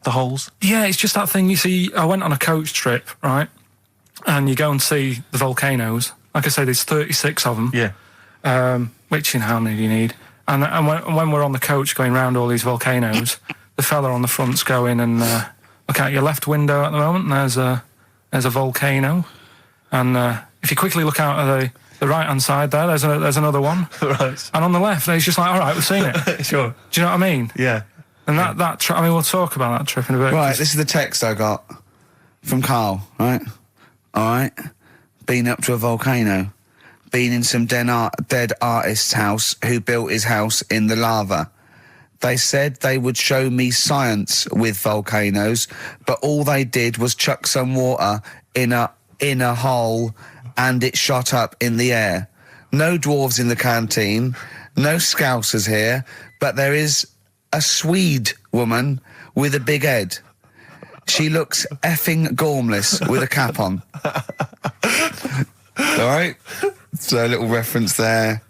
holes? Yeah, it's just that thing, you see, I went on a coach trip, right? and you go and see the volcanoes. Like I say, there's 36 of them. Yeah. Which, how many do you need? And when we're on the coach going round all these volcanoes, the fella on the front's going and look out your left window at the moment, and there's a volcano. And if you quickly look out at the right-hand side there's another one. Right. And on the left, he's just like, all right, we've seen it. Sure. Do you know what I mean? Yeah. And we'll talk about that trip in a bit. Right, this is the text I got from Karl, right? All right. Been up to a volcano. Been in some dead artist's house who built his house in the lava. They said they would show me science with volcanoes, but all they did was chuck some water in a hole and it shot up in the air. No dwarves in the canteen, no scousers here, but there is a Swede woman with a big head. She looks effing gormless with a cap on. All right? So a little reference there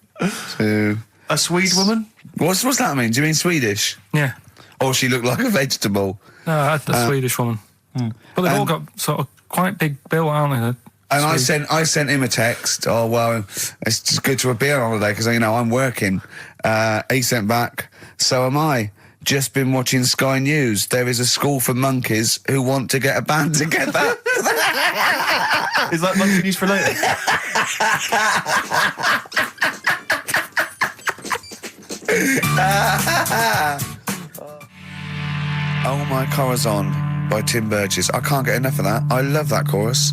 to... A Swede woman? What's that mean? Do you mean Swedish? Yeah. Or she looked like a vegetable? No, the Swedish woman. But they've all got sort of quite big bill, aren't they? And I sent him a text. Oh, well, it's just good to be on holiday because, I'm working. He sent back, so am I. Just been watching Sky News. There is a school for monkeys who want to get a band together. Is that monkey news for later? Oh My Corazon by Tim Burgess. I can't get enough of that. I love that chorus.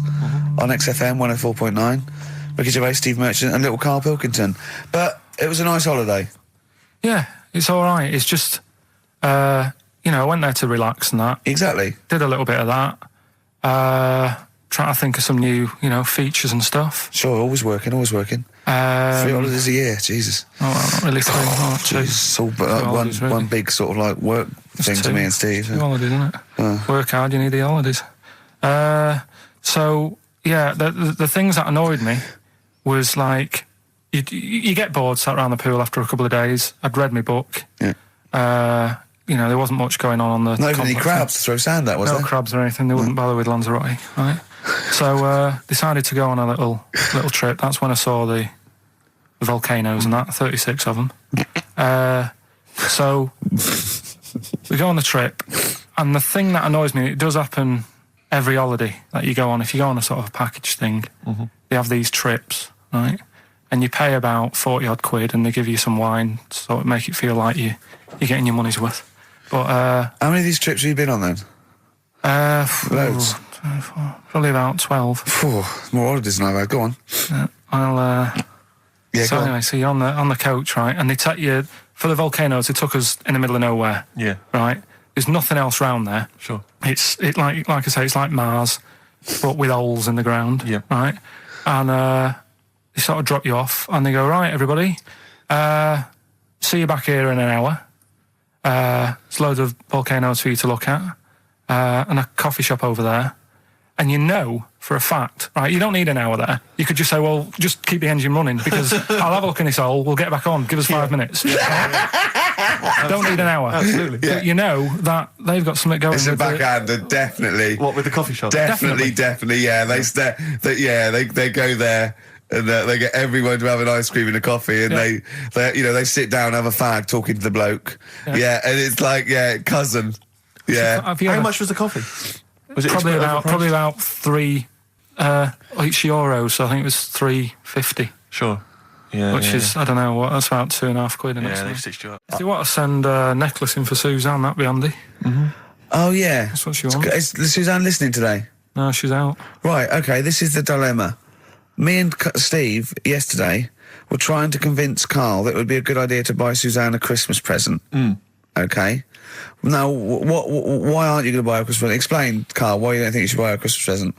On XFM 104.9. Ricky Gervais, Steve Merchant and little Karl Pilkington. But it was a nice holiday. Yeah, it's all right. It's just, I went there to relax and that. Exactly. Did a little bit of that. Trying to think of some new, features and stuff. Sure, always working. 3 holidays a year, Jesus. Oh, well, not really 3, not 2. It's all one big sort of like work thing to me and Steve. 2 holidays, isn't it? Work hard, you need the holidays. So, yeah, the things that annoyed me was like, you get bored sat around the pool after a couple of days. I'd read my book. Yeah. There wasn't much going on the... Not even any crabs to throw sand at, was there? No crabs or anything. They wouldn't bother with Lanzarote, right? So, decided to go on a little trip. That's when I saw the volcanoes and that, 36 of them. So, we go on the trip, and the thing that annoys me, it does happen every holiday that you go on. If you go on a sort of a package thing, they have these trips, right? And you pay about 40-odd quid, and they give you some wine, to sort of make it feel like you're getting your money's worth. But how many of these trips have you been on then? Loads. Probably about 12. More holidays than I've had. Go on. Yeah, so anyway, so you're on the coach, right? And they take you for the volcanoes. They took us in the middle of nowhere. Yeah. Right. There's nothing else round there. Sure. It's like I say, it's like Mars, but with holes in the ground. Yeah. Right. And they sort of drop you off, and they go, right, everybody, see you back here in an hour. There's loads of volcanoes for you to look at, and a coffee shop over there. And for a fact, right, you don't need an hour there. You could just say, well, just keep the engine running because I'll have a look in this hole, we'll get back on, give us 5 minutes. Don't need an hour. Absolutely. But that they've got something going. It's a backhander, definitely. What, with the coffee shop? Definitely, yeah. They go there and they get everyone to have an ice cream and a coffee, and they sit down, have a fag, talking to the bloke. Yeah, and it's like, cousin. Yeah. How much was the coffee? Was it probably about 3 each euros, so I think it was 3.50. Sure. Yeah. Which is, I don't know, that's about 2.5 quid. Yeah, they've stitched you up. If you want to send a necklace in for Suzanne, that'd be handy. Mm-hmm. Oh, yeah. That's what she wants. Is Suzanne listening today? No, she's out. Right, okay, this is the dilemma. Me and Steve, yesterday, were trying to convince Karl that it would be a good idea to buy Suzanne a Christmas present. Okay? Now, why aren't you going to buy her a Christmas present? Explain, Karl, why you don't think you should buy her a Christmas present.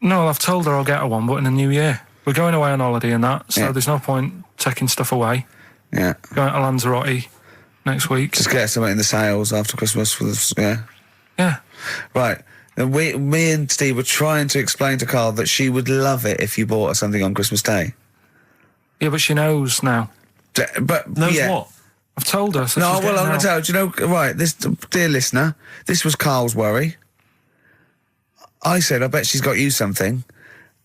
No, I've told her I'll get her one, but in the new year. We're going away on holiday and that, so there's no point taking stuff away. Yeah. Going to Lanzarote next week. Just get something in the sales after Christmas for the, Yeah. Right. And me and Steve were trying to explain to Karl that she would love it if you bought her something on Christmas Day. Yeah, but she knows now. Knows what? I've told her. So no, well, I'm going to tell you. Do you know, right, this, dear listener, this was Karl's worry. I said, I bet she's got you something.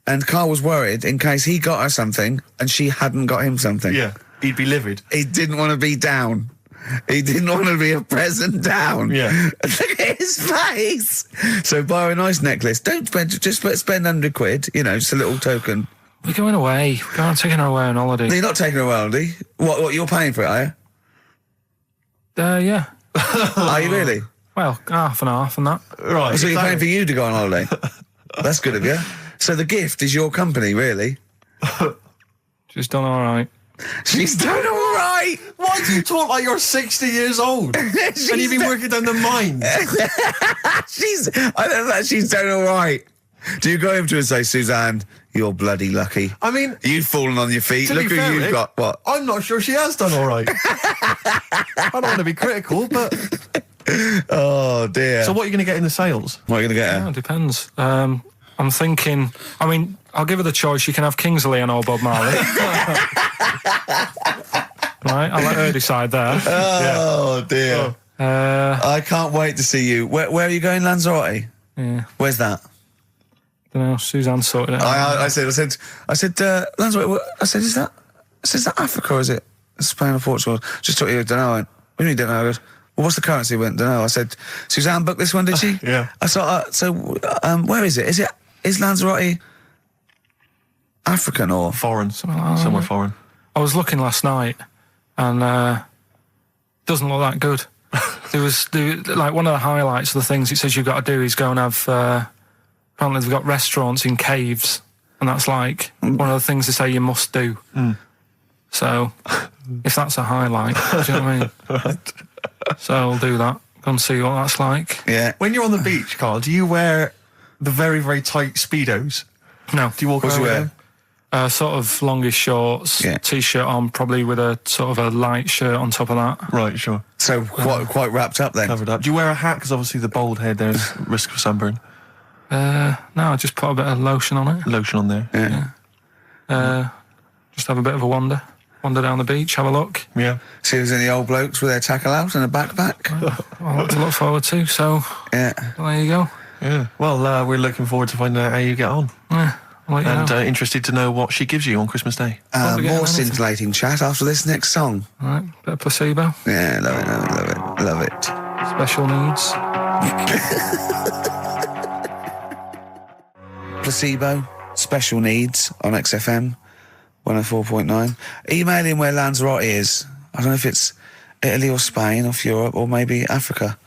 and Karl was worried in case he got her something and she hadn't got him something. Yeah, he'd be livid. He didn't want to be down. He didn't want to be a present down. Yeah. Look at his face. So buy her a nice necklace. Don't spend, just spend £100, you know, just a little token. We're going away. We're going taking her away on holiday. No, you're not taking her away, are you? What, you're paying for it, are you? Yeah. Are you really? Well, half and half and that. Right. So you're paying for you to go on holiday? That's good of you. So the gift is your company, really? She's done all right. She's done all right. Why do you talk like you're 60 years old? And you've been working down the mines? I don't know, she's done all right. Do you go over to her and say, Suzanne, you're bloody lucky? I mean... You've fallen on your feet. Look who fair, you've Rick, got. What? I'm not sure she has done all right. I don't want to be critical, but... Oh, dear. So what are you going to get in the sales? What are you going to get her? Yeah, it depends. I'm thinking... I mean, I'll give her the choice. You can have Kingsley and old Bob Marley. Right, I'll let her decide there. Oh, dear. I can't wait to see you. Where are you going, Lanzarote? Yeah. Where's that? Don't know. Suzanne sorted it out. I said, Lanzarote. I said, is that Africa or is it Spain or Portugal? Just thought you don't know. I went, what do you mean don't know? I goes, well, what's the currency? I went, don't know. I said, Suzanne booked this one, did she? Yeah. I thought, where is it? Is Lanzarote African or Foreign. Somewhere foreign. I was looking last night, and doesn't look that good. There was like one of the highlights of the things it says you've got to do is go and have. Apparently they've got restaurants in caves, and that's like one of the things they say you must do. So, if that's a highlight, do you know what I mean? Right. So I'll do that. Go and see what that's like. Yeah. When you're on the beach, Karl, do you wear the very, very tight Speedos? No. Do you walk around with them? Sort of longish shorts, t-shirt on, probably with a sort of a light shirt on top of that. Right, sure. So quite wrapped up then. Covered up. Do you wear a hat? Because obviously the bald head, there's risk of sunburn. No, I just put a bit of lotion on it. Lotion on there. Yeah. Just have a bit of a wander down the beach, have a look. Yeah. See if there's any old blokes with their tackle out and a backpack. A lot to look forward to, so Yeah. there you go. Yeah. Well, we're looking forward to finding out how you get on. Yeah, I'll let you And know. Interested to know what she gives you on Christmas Day. Won't be getting More anything. scintillating chat after this next song. All right, bit of placebo, Yeah, love it. special needs. Placebo, special needs on XFM 104.9. Email in where Lanzarote is. I don't know if it's Italy or Spain or Europe or maybe Africa.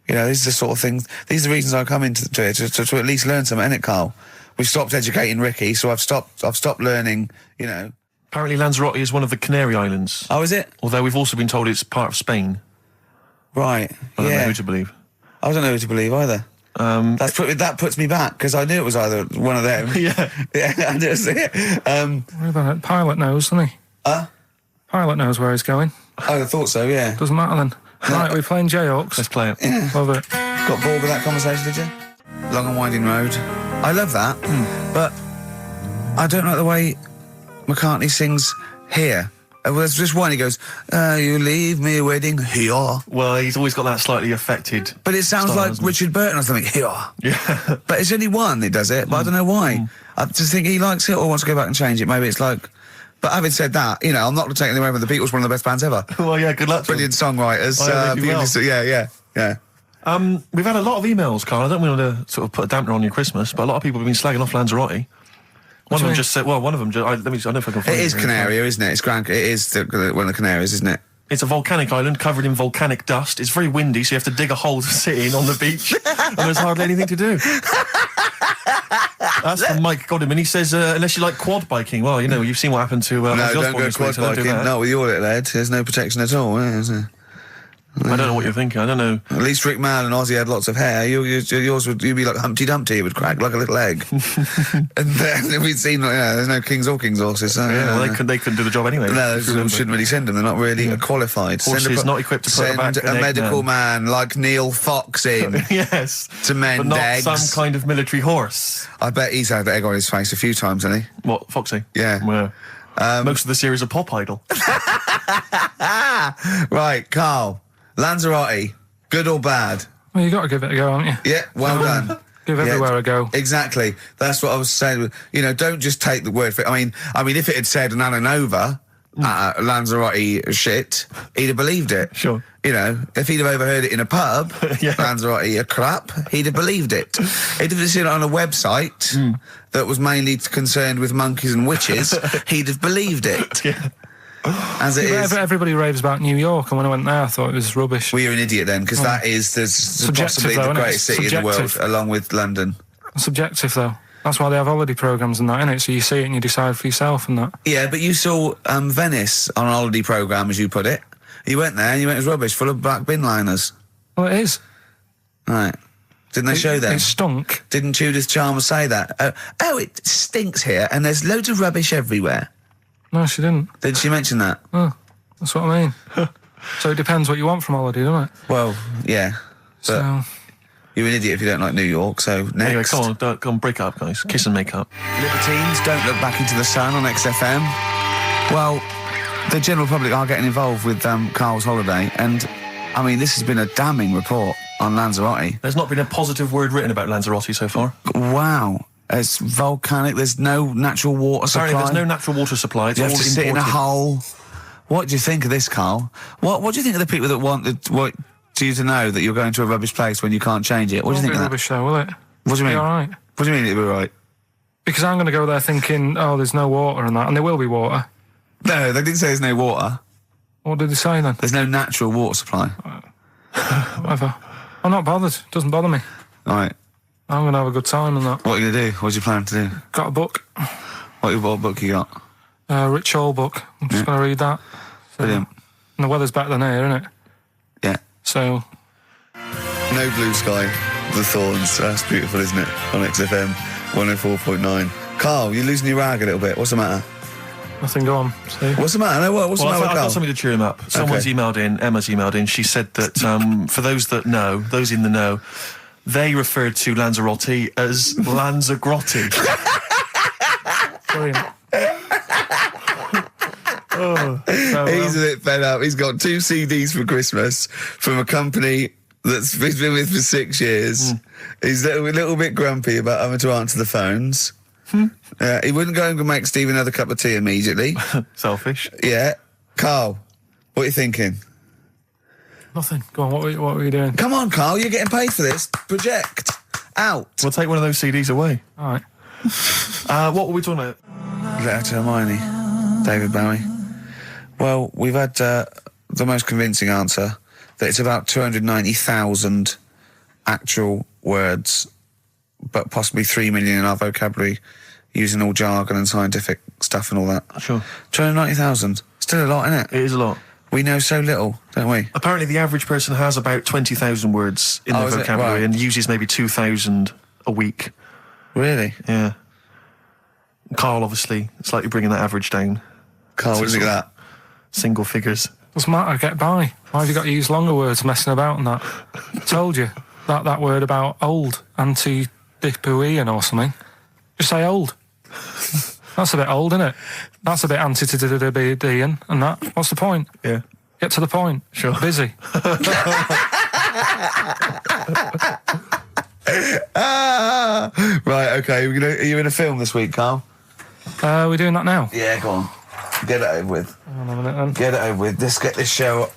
You know, these are the sort of things, these are the reasons I come into it, to at least learn something, innit, Karl? We've stopped educating Ricky, so I've stopped learning, you know. Apparently Lanzarote is one of the Canary Islands. Oh, is it? Although we've also been told it's part of Spain. Right, I don't know yeah. who to believe. I don't know who to believe either. That puts me back, because I knew it was either one of them. Yeah. Yeah, I just, What about it? Pilot knows, doesn't he? Pilot knows where he's going. I thought so, yeah. Doesn't matter then. Right, we're playing J-Hawks. Let's play it. Yeah. Love it. Got bored with that conversation, did you? Long and winding road. I love that, but I don't like the way McCartney sings here. There's just one, he goes, you leave me waiting here. Well, he's always got that slightly affected But it sounds style, like doesn't it? Richard Burton or something, here. Yeah. But it's only one that does it, but I don't know why. I just think he likes it or wants to go back and change it. Maybe it's like... But having said that, you know, I'm not taking away from the Beatles, one of the best bands ever. Well, yeah, good luck to Brilliant songwriters. they do well. Yeah. We've had a lot of emails, Karl. I don't want to sort of put a dampener on your Christmas, but a lot of people have been slagging off Lanzarote. One of them just said, well, one of them just, I don't know if I can find It is Canaria, isn't it? It's It is one of the Canaries, isn't it? It's a volcanic island covered in volcanic dust. It's very windy, so you have to dig a hole to sit in on the beach, and there's hardly anything to do. That's from Mike Godham, he says, unless you like quad biking. Well, you know, you've seen what happened to No, Ozzy don't Osbourne go this week, quad so don't do biking. that. Not with your little head. There's no protection at all, is there? I don't know what you're thinking. I don't know. At least Rick Mann and Ozzy had lots of hair. Yours would be like Humpty Dumpty. It would crack like a little egg. And then we'd seen, there's no kings or kings horses. So, Yeah, well, they couldn't do the job anyway. No, if you remember. shouldn't really send them. They're not really qualified. Horses not equipped to put send back an a egg medical man. man like Neil Fox in Yes. to mend But not eggs. some kind of military horse. I bet he's had egg on his face a few times, hasn't he? What, Foxy? Yeah. Most of the series are Pop Idol. Right, Karl. Lanzarote. Good or bad? Well, you got to give it a go, haven't you? Yeah, well done. Give everywhere a go. Exactly. That's what I was saying. You know, don't just take the word for it. I mean, if it had said an Ananova, Lanzarote shit, he'd have believed it. Sure. You know, if he'd have overheard it in a pub, Lanzarote a crap, he'd have believed it. He'd have seen it on a website that was mainly concerned with monkeys and witches, he'd have believed it. Yeah. As it is. Everybody raves about New York, and when I went there, I thought it was rubbish. Well, you're an idiot then, because that is possibly the greatest city in the world, along with London. Subjective, though. That's why they have holiday programmes and that, innit? So you see it and you decide for yourself and that. Yeah, but you saw Venice on a holiday programme, as you put it. You went there and you went, it was rubbish, full of black bin liners. Well, it is. Right. Didn't they show them? It stunk. Didn't Judith Chalmers say that? Oh, it stinks here and there's loads of rubbish everywhere. No, she didn't. Did she mention that? Oh, that's what I mean. So it depends what you want from holiday, doesn't it? Well, yeah. But So... you're an idiot if you don't like New York, so next. Anyway, come on, break up, guys. Kiss and make up. Libertines, don't look back into the sun on XFM. Well, the general public are getting involved with Karl's holiday, and, I mean, this has been a damning report on Lanzarote. There's not been a positive word written about Lanzarote so far. Wow. It's volcanic, there's no natural water supply. Apparently there's no natural water supply, it's You all have to imported. sit in a hole. What do you think of this, Karl? What do you think of the people that want you to know that you're going to a rubbish place when you can't change it? What do you think of that? rubbish though, will it? What do you mean? Be all right. What do you mean it'll be right? Because I'm going to go there thinking, oh, there's no water and that, and there will be water. No, they didn't say there's no water. What did they say then? There's no natural water supply. Whatever. I'm not bothered. Doesn't bother me. All right. I'm going to have a good time and that. What are you going to do? What's your plan to do? Got a book. What book you got? Rich Hall book. I'm just going to read that. So, Brilliant. and the weather's better than here, isn't it? Yeah. So... No Blue Sky, The Thorns. That's beautiful, isn't it? On XFM 104.9. Karl, you're losing your rag a little bit. What's the matter? Nothing, go on. See? What's the matter? No, what's the matter with I've Karl? got something to cheer him up. Someone's emailed in, Emma's emailed in, she said that for those that know, those in the know, they referred to Lanzarote as Lanzarote. Brilliant. He's a bit fed up. He's got 2 CDs for Christmas from a company that's he's been with for 6 years. He's a little bit grumpy about having to answer the phones. He wouldn't go and make Steve another cup of tea immediately. Selfish. Yeah. Karl, what are you thinking? Nothing. Go on, what were you doing? Come on, Karl, you're getting paid for this. Project. Out. We'll take one of those CDs away. All right. What were we talking about? Letter to Hermione. David Bowie. Well, we've had the most convincing answer that it's about 290,000 actual words, but possibly 3 million in our vocabulary, using all jargon and scientific stuff and all that. Sure. 290,000. Still a lot, isn't it? It is a lot. We know so little, don't we? Apparently the average person has about 20,000 words in their is it? vocabulary Right. and uses maybe 2,000 a week. Really? Yeah. Karl, obviously, slightly bringing that average down. Karl, what do you think of that? Single figures. Doesn't matter, get by. Why have you got to use longer words messing about and that? Told you. That word about old, anti-dipuian or something. Just say old. That's a bit old, isn't it? That's a bit anti-dipuian and that. What's the point? Yeah. Get to the point. Sure. Busy. Right, okay. Are you in a film this week, Karl? We're doing that now. Yeah, go on. Get it over with. Hang on a minute then. Get it over with. Let's get this show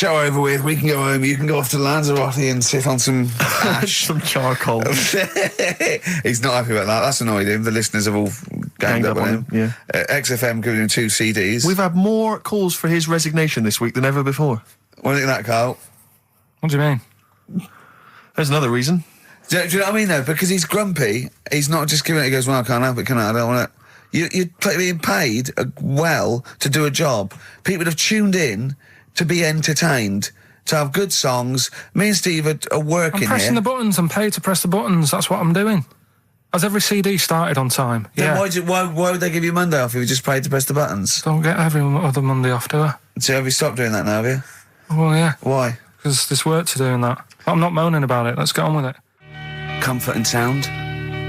over with. We can go home. You can go off to Lanzarote and sit on some ash. Some charcoal. He's not happy about that. That's annoyed him. The listeners have all ganged up on him. Yeah. XFM giving him 2 CDs. We've had more calls for his resignation this week than ever before. What do you think of that, Karl? What do you mean? There's another reason. Do you know what I mean, though? Because he's grumpy. He's not just giving it. He goes, well, I can't help it, can I? I don't want it. You're being paid well to do a job. People have tuned in to be entertained, to have good songs. Me and Steve are working I'm pressing here. the buttons. I'm paid to press the buttons. That's what I'm doing. Has every CD started on time? Then Yeah. why would they give you Monday off if you just paid to press the buttons? Don't get every other Monday off, do I? So have you stopped doing that now, have you? Well, yeah. Why? Because there's work to do in that. I'm not moaning about it. Let's get on with it. Comfort and Sound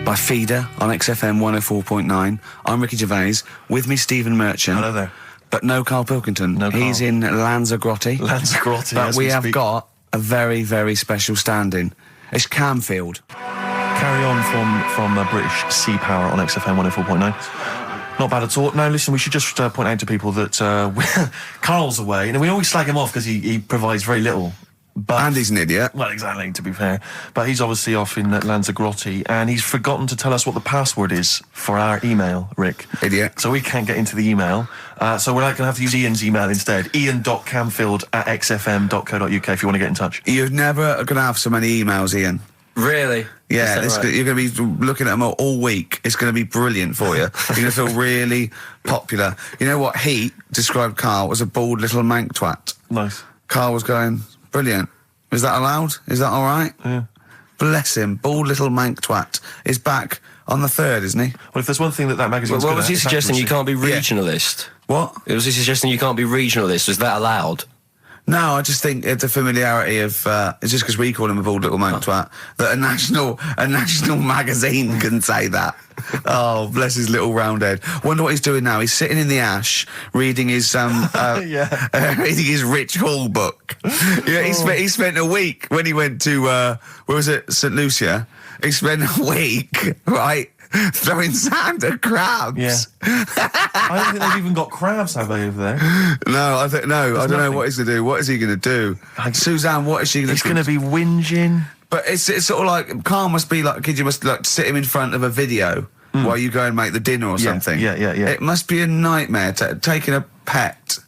by Feeder on XFM 104.9. I'm Ricky Gervais. With me, Stephen Merchant. Hello there. But no Karl Pilkington. No Karl. He's in Lanzarote. Lanzarote, But as we we have speak. got a very, very special stand-in. It's Camfield. Carry On from British Sea Power on XFM 104.9. Not bad at all. Now, listen, we should just point out to people that Karl's away, and we always slag him off because he provides very little. But, and he's an idiot. Well, exactly, to be fair. But he's obviously off in Lanzarote, and he's forgotten to tell us what the password is for our email, Rick. Idiot. So we can't get into the email. So we're going to have to use Ian's email instead. ian.camfield@xfm.co.uk if you want to get in touch. You're never going to have so many emails, Ian. Really? Yeah, right? You're going to be looking at them all week. It's going to be brilliant for you. You're going to feel really popular. You know what? He described Karl as a bald little mank twat. Nice. Karl was going, brilliant. Is that allowed? Is that all right? Yeah. Bless him. Bald little mank twat is back on the 3rd, isn't he? Well, if there's one thing that magazine's Well, good was he at, it's suggesting you accuracy. can't be regionalist? What? Was he suggesting you can't be regionalist? Was that allowed? No, I just think it's a familiarity of, it's just because we call him a bald little mank twat, that a national magazine can say that. Oh, bless his little round head. Wonder what he's doing now. He's sitting in the ash, reading his, reading his Rich Hall book. Yeah, he spent a week when he went to, where was it, St. Lucia? He spent a week, right, throwing sand at crabs. Yeah. I don't think they've even got crabs, have they, over there? No, I don't know nothing. what he's going to do. What is he going to do? Suzanne, what is she going to do? He's going to be whinging. But it's sort of like, Karl must be like a kid, you must like sit him in front of a video while you go and make the dinner or something. Yeah. It must be a nightmare taking a pet.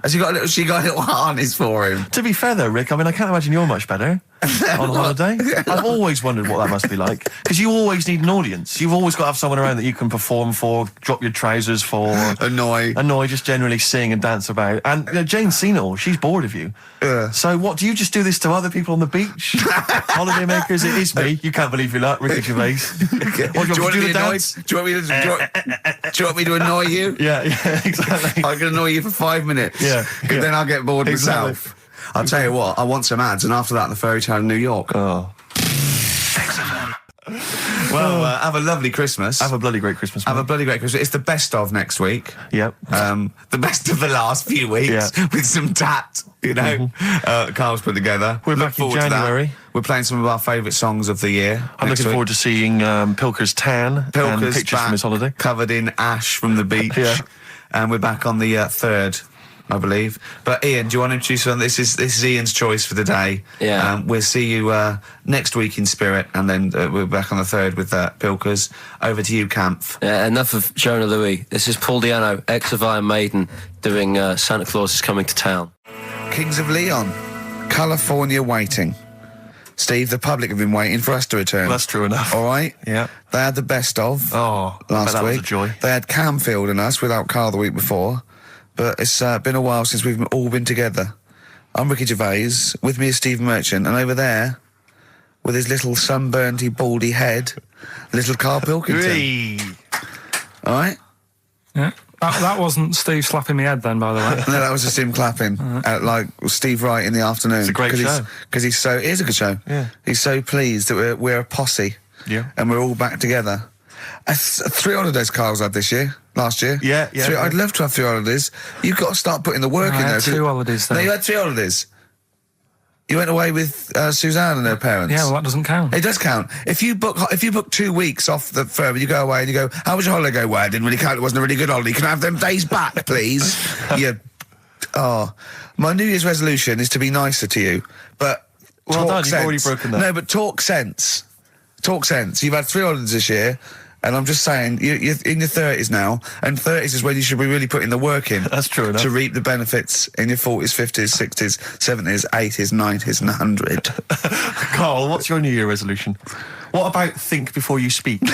Has she got a little harness for him? To be fair though, Rick, I mean, I can't imagine you're much better on holiday. I've always wondered what that must be like. Because you always need an audience. You've always got to have someone around that you can perform for, drop your trousers for. Annoy, just generally sing and dance about. And Jane's seen it all. She's bored of you. So what, do you just do this to other people on the beach? Holiday makers, it is me. You can't believe your luck, Ricky Gervais. Do you want me to annoy you? Yeah, exactly. I can annoy you for 5 minutes. Yeah. Then I'll get bored Exactly. myself. I'll tell you what, I want some ads, and after that, the fairy tale in New York. Oh. Well, have a lovely Christmas. Have a bloody great Christmas, Have mate. a bloody great Christmas. It's the best of next week. Yep. The best of the last few weeks with some tat, you know. Karl's put together. We're Look back in forward to that. January. We're playing some of our favourite songs of the year. I'm looking forward to seeing Pilker's tan and Pilker's pictures from his holiday. covered in ash from the beach. Yeah. And we're back on the 3rd, I believe. But Ian, do you want to introduce something? This is Ian's choice for the day. Yeah. We'll see you next week in spirit, and then we're back on the 3rd with Pilkers. Over to you, Kampf. Enough of Jonah Louis. This is Paul Di'Anno, ex of Iron Maiden, doing Santa Claus is Coming to Town. Kings of Leon, California Waiting. Steve, the public have been waiting for us to return. That's true enough. All right? Yeah. They had the best of Oh, I bet last that week. was a joy. They had Camfield and us without Karl the week before. But it's been a while since we've all been together. I'm Ricky Gervais, with me is Steve Merchant, and over there, with his little sunburnedy, baldy head, little Karl Pilkington. Hey. All right? Yeah. That wasn't Steve slapping me head then, by the way. No, that was just him clapping, like Steve Wright in the afternoon. It's a great show. Because he's so, it is a good show. Yeah. He's so pleased that we're a posse. Yeah. And we're all back together. 3 holidays Karl's had last year. Yeah. I'd love to have 3 holidays. You've got to start putting the work in I there. had 2 holidays then. No, you had 3 holidays. You went away with Suzanne and her parents. Yeah, well, that doesn't count. It does count. If you book 2 weeks off the firm, you go away and you go, how was your holiday go? Well, it didn't really count. It wasn't a really good holiday. Can I have them days back, please? My New Year's resolution is to be nicer to you, but Well talk done, sense. you've already broken that. No, but talk sense. Talk sense. You've had 3 holidays this year, and I'm just saying, you're in your 30s now, and 30s is when you should be really putting the work in. That's true enough. To reap the benefits in your 40s, 50s, 60s, 70s, 80s, 90s, and 100. Karl, what's your New Year resolution? What about think before you speak? It's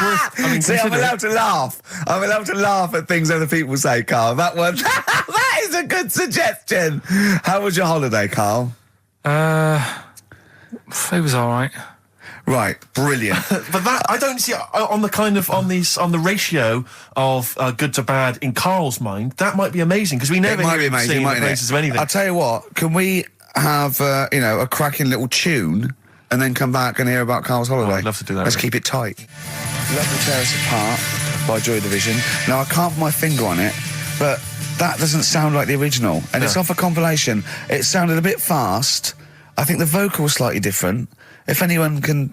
worth. I mean, See, I'm consider- allowed to laugh. I'm allowed to laugh at things other people say, Karl. That one, that is a good suggestion. How was your holiday, Karl? It was all right. Right, brilliant. But that I don't see on the ratio of good to bad in Karl's mind. That might be amazing because we never It might hear be him amazing, sing the mightn't praises it? of anything. I'll tell you what. Can we have a cracking little tune and then come back and hear about Karl's holiday? I'd love to do that, Let's Rick. keep it tight. Love to Tear Us Apart by Joy Division. Now I can't put my finger on it, but that doesn't sound like the original, and it's off a compilation. It sounded a bit fast. I think the vocal was slightly different. if anyone can,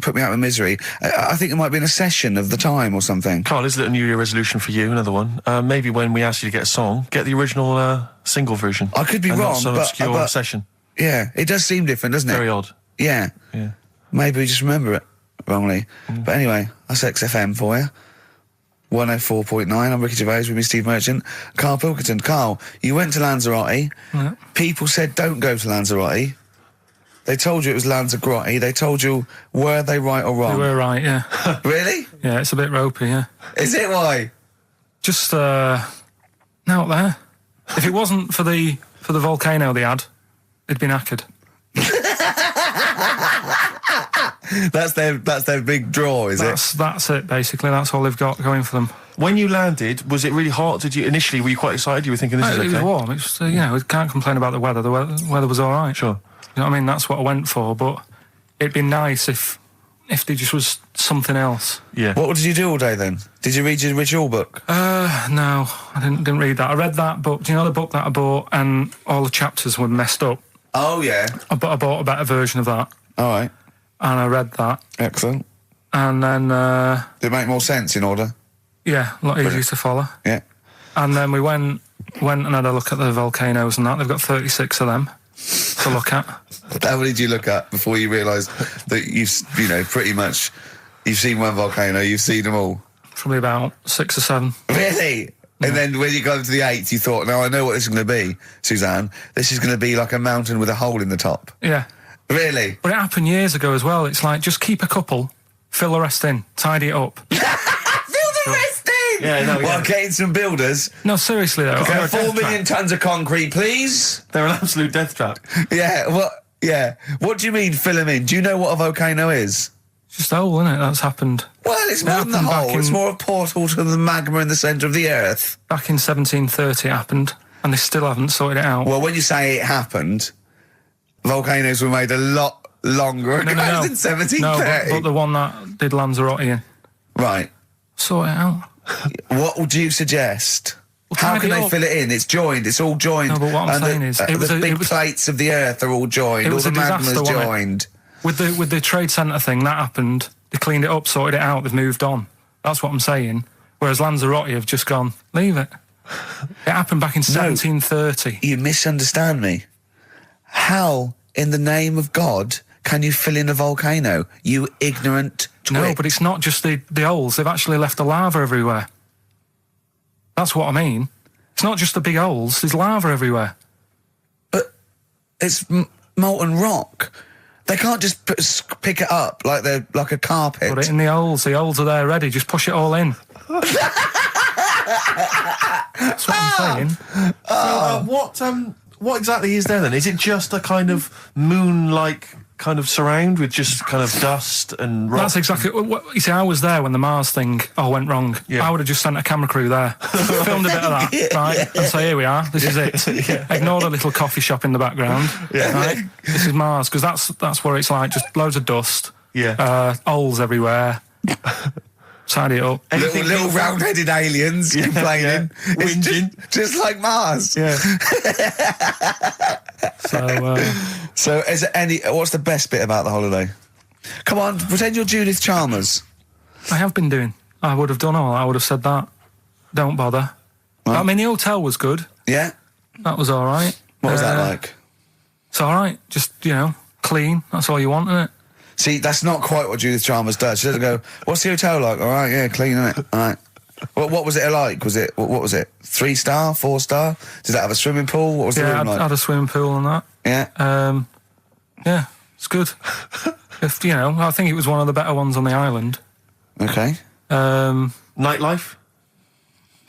put me out of misery, I think it might be in a session of the time or something. Carl, is it a New Year resolution for you? Another one. Maybe when we ask you to get a song, get the original single version. I could be and wrong, not some but obscure session. Yeah, it does seem different, doesn't it? Very odd. Yeah. Yeah. Maybe we just remember it wrongly. But anyway, that's XFM for you. 104.9. I'm Ricky Gervais with me, Steve Merchant. Karl Pilkington. Carl, you went to Lanzarote. Yeah. People said don't go to Lanzarote. They told you it was Lanzarote. They told you, were they right or wrong? You were right, yeah. Really? Yeah, it's a bit ropey, yeah. Is it? Why? Just, out there. If it wasn't for the volcano they had, it'd been knackered. That's their big draw, is it? That's it, basically. That's all they've got going for them. When you landed, was it really hot? Initially, were you quite excited? You were thinking this is okay? It was warm. It's we can't complain about the weather. The weather was all right. Sure. You know what I mean? That's what I went for, but it'd been nice if there just was something else. Yeah. What did you do all day then? Did you read your ritual book? No, I didn't read that. I read that book. Do you know the book that I bought and all the chapters were messed up? Oh, yeah. I bought a better version of that. All right. And I read that. Excellent. And then... Did it make more sense in order? Yeah, a lot easier to follow. Yeah. And then we went and had a look at the volcanoes and that. They've got 36 of them to look at. How many did you look at before you realised that pretty much, you've seen one volcano, you've seen them all? Probably about 6 or 7. Really? And then when you got to the 8th, you thought, now I know what this is going to be, Suzanne. This is going to be like a mountain with a hole in the top. Yeah. Really? But it happened years ago as well. It's like, just keep a couple, fill the rest in, tidy it up. Fill the rest in! Yeah, no, Well, getting some builders. No, seriously though. Okay, 4 million tons of concrete, please. They're an absolute death trap. Yeah, what do you mean fill them in? Do you know what a volcano is? It's just a hole, isn't it? That's happened. Well, it's more than the hole. It's more a portal to the magma in the centre of the earth. Back in 1730 it happened, and they still haven't sorted it out. Well, when you say it happened, volcanoes were made a lot longer ago than 1730. No, but the one that did Lanzarote in. Right. Sort it out. What would you suggest? Well, How tidy can it they up. fill it in? It's joined. It's all joined. No, but what I'm And saying is, the big plates of the earth are all joined. It All was the a disaster, magma's wasn't it? joined. With the trade centre thing, that happened. They cleaned it up, sorted it out, they've moved on. That's what I'm saying. Whereas Lanzarote have just gone, leave it. It happened back in 1730. You misunderstand me. How, in the name of God, can you fill in a volcano? You ignorant twit. No, but it's not just the holes. They've actually left the lava everywhere. That's what I mean. It's not just the big holes. There's lava everywhere. But it's molten rock. They can't just pick it up like they're like a carpet. Put it in the holes. The holes are there ready. Just push it all in. That's what I'm saying. What exactly is there then? Is it just a kind of moon-like kind of surround with just kind of dust and rock? That's exactly what you see. I was there when the Mars thing all went wrong. Yeah. I would have just sent a camera crew there, filmed a bit of that, right, and say, here we are, this is it. Ignore the little coffee shop in the background. Right? This is Mars, because that's what it's like. Just loads of dust. Yeah. Holes everywhere. Tidy it up. Little round-headed aliens complaining. It's Whinging. just like Mars. Yeah. So is there what's the best bit about the holiday? Come on, pretend you're Judith Chalmers. I have been doing. I would have done all. I would have said that. Don't bother. Right. I mean, the hotel was good. Yeah? That was all right. What was that like? It's all right. Just, clean. That's all you want, isn't it? See, that's not quite what Judith Chalmers does. She doesn't go, what's the hotel like? All right, yeah, clean, isn't it? All right. What was it like? What was it? 3-star, 4-star? Did that have a swimming pool? What was the room like? Yeah, had a swimming pool and that. Yeah? Yeah, it's good. I think it was one of the better ones on the island. Okay. Nightlife?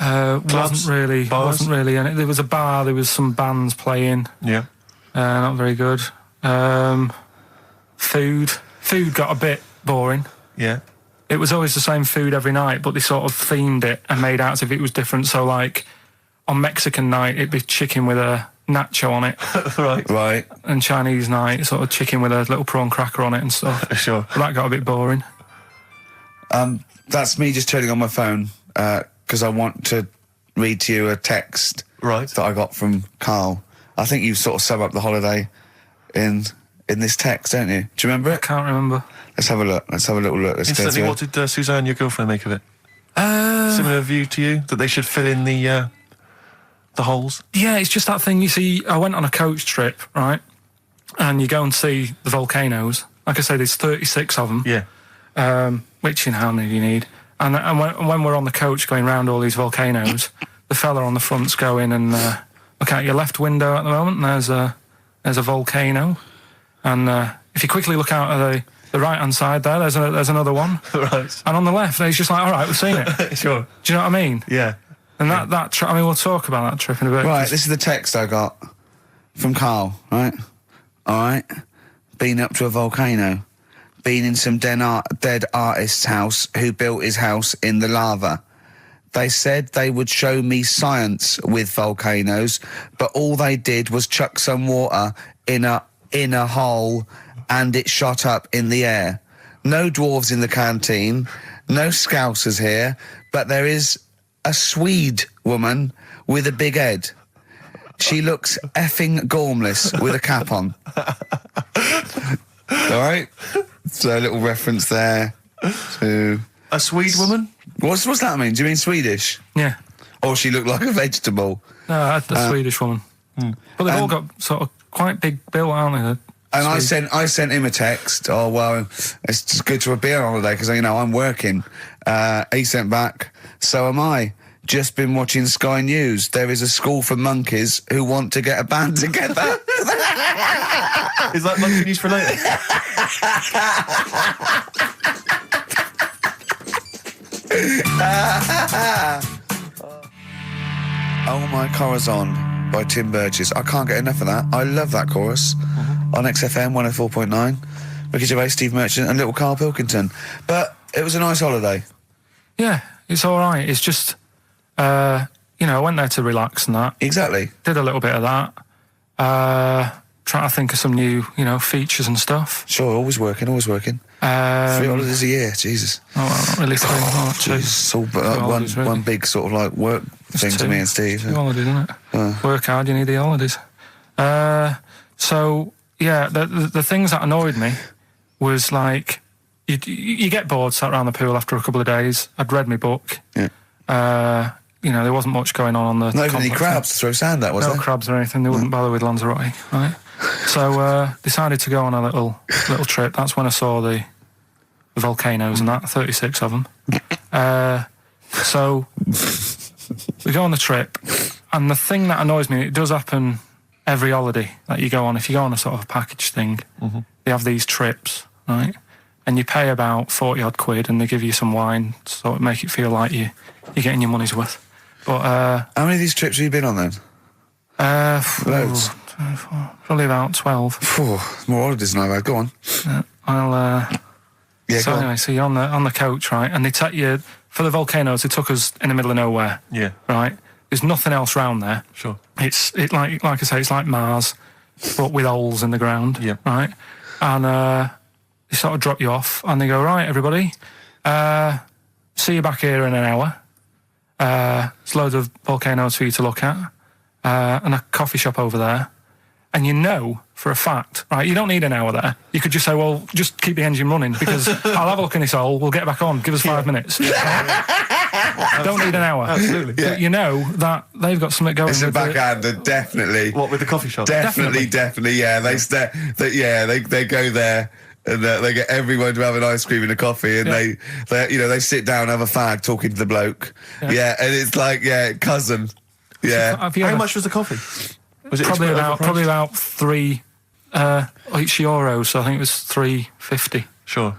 Wasn't really in it. There was a bar, there was some bands playing. Yeah. Not very good. Food got a bit boring. Yeah. It was always the same food every night, but they sort of themed it and made out as if it was different. So, like, on Mexican night, it'd be chicken with a nacho on it. Right. And Chinese night, sort of chicken with a little prawn cracker on it and stuff. Sure. But that got a bit boring. That's me just turning on my phone, because I want to read to you a text Right. that I got from Carl. I think you sort of sum up the holiday in in this text, don't you? Do you remember it? Can't remember. Let's have a look. Let's have a little look. Let's go Instantly, through what did Suzanne, your girlfriend, make of it? Similar view to you, that they should fill in the holes? Yeah, it's just that thing. You see, I went on a coach trip, right? And you go and see the volcanoes. Like I say, there's 36 of them. Yeah. Which, you know, how many do you need? And when we're on the coach going round all these volcanoes, the fella on the front's going and look out your left window at the moment, and there's a volcano. And if you quickly look out at the right-hand side there's another one. Right. And on the left, he's just like, all right, we've seen it. Sure. Do you know what I mean? Yeah. And that trip, I mean, we'll talk about that trip in a bit. Right, this is the text I got from Karl, right? All right. Been up to a volcano. Been in some dead artist's house who built his house in the lava. They said they would show me science with volcanoes, but all they did was chuck some water in a hole and it shot up in the air. No dwarves in the canteen, no scousers here, but there is a Swede woman with a big head. She looks effing gormless with a cap on. All right? So a little reference there to... A Swede woman? What's that mean? Do you mean Swedish? Yeah. Or she looked like a vegetable? No, the Swedish woman. But they've all got sort of quite big bill, aren't they? And I sent him a text. Oh, well, it's just good to be on holiday because, you know, I'm working. He sent back, so am I. Just been watching Sky News. There is a school for monkeys who want to get a band together. Is that monkey news for later? Oh My Corazon by Tim Burgess. I can't get enough of that. I love that chorus. On XFM 104.9. Ricky Gervais, Steve Merchant and little Karl Pilkington. But it was a nice holiday. Yeah, it's all right. It's just, you know, I went there to relax and that. Exactly. Did a little bit of that. Trying to think of some new, you know, features and stuff. Sure, always working. 3 holidays a year, Jesus. Oh, well, not really 3. Oh, 2. It's all holidays, really. one big sort of like work thing to me and Steve. 2 holidays, isn't it? Work hard, you need the holidays. So, yeah, the things that annoyed me was like, you get bored sat around the pool after a couple of days. I'd read my book. Yeah. You know, there wasn't much going on the... Not even any crabs to throw sand at, was there? No crabs or anything. They wouldn't bother with Lanzarote, right? So, decided to go on a little trip. That's when I saw the volcanoes and that, 36 of them. So, we go on the trip, and the thing that annoys me, it does happen every holiday that you go on. If you go on a sort of a package thing, they have these trips, right? And you pay about 40-odd quid, and they give you some wine, so it make it feel like you're getting your money's worth. But how many of these trips have you been on then? Loads. Probably about 12. More holidays than I've had. Go on. Yeah, so anyway, so you're on the coach, right? And they take you for the volcanoes. They took us in the middle of nowhere. Yeah. Right. There's nothing else round there. Sure. It's like I say, it's like Mars, but with holes in the ground. Yeah. Right. And they sort of drop you off, and they go, right, everybody, see you back here in an hour. There's loads of volcanoes for you to look at, and a coffee shop over there. And you know for a fact, right, you don't need an hour there. You could just say, well, just keep the engine running because I'll have a look in this hole, we'll get back on, give us 5 minutes. Don't need an hour. Absolutely. Yeah. But you know that they've got something going. It's a backhander, definitely. What, with the coffee shop? Definitely, yeah. They go there. And they get everyone to have an ice cream and a coffee, and they sit down, have a fag, talking to the bloke. Yeah, and it's like, cousin. Yeah. How much was the coffee? Was it probably about 3 each euros, so I think it was 3.50. Sure.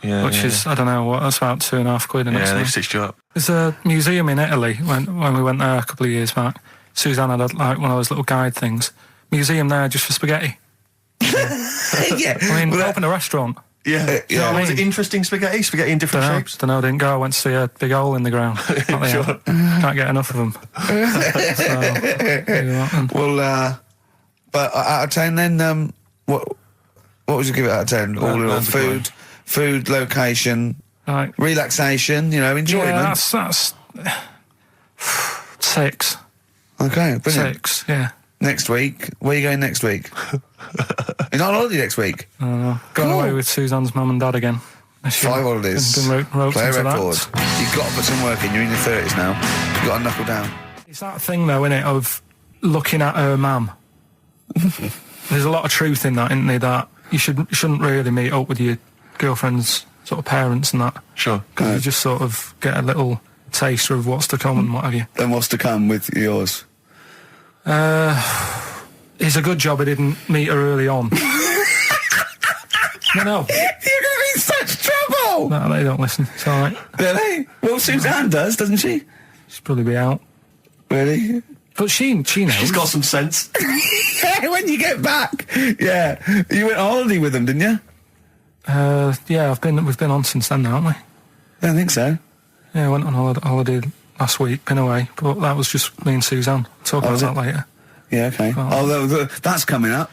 Yeah. Which is, I don't know, that's about 2.5 quid. Yeah, they've stitched you up. There's a museum in Italy when we went there a couple of years back. Suzanne had like one of those little guide things. Museum there just for spaghetti. Yeah. I mean, we opened a restaurant. Yeah. Was it interesting spaghetti? Spaghetti in different shapes? Don't know, didn't go. I went to see a big hole in the ground. Sure. Can't get enough of them. Well, but out of 10 then, what would you give it out of 10? All in all, food, location, right. Relaxation, enjoyment. Yeah, that's 6. Okay, brilliant. 6, yeah. Next week? Where are you going next week? You're not on holiday next week? Going away with Suzanne's mum and dad again. 5 holidays. Been Play a into record. that. You've got to put some work in. You're in your 30s now. You've got to knuckle down. It's that thing, though, innit, of looking at her mum. There's a lot of truth in that, isn't there, that you shouldn't really meet up with your girlfriend's sort of parents and that. Sure. Because you just sort of get a little taster of what's to come and what have you. Then what's to come with yours? It's a good job I didn't meet her early on. No. You're going to be in such trouble! No, they don't listen. It's all right. Really? Well, Suzanne does, doesn't she? She'll probably be out. Really? But she knows. She's got some sense. Yeah, when you get back. Yeah. You went on holiday with them, didn't you? Yeah, we've been on since then, haven't we? I don't think so. Yeah, I went on holiday last week, been away, but that was just me and Suzanne. Talk about that later. Yeah, okay. That's coming up.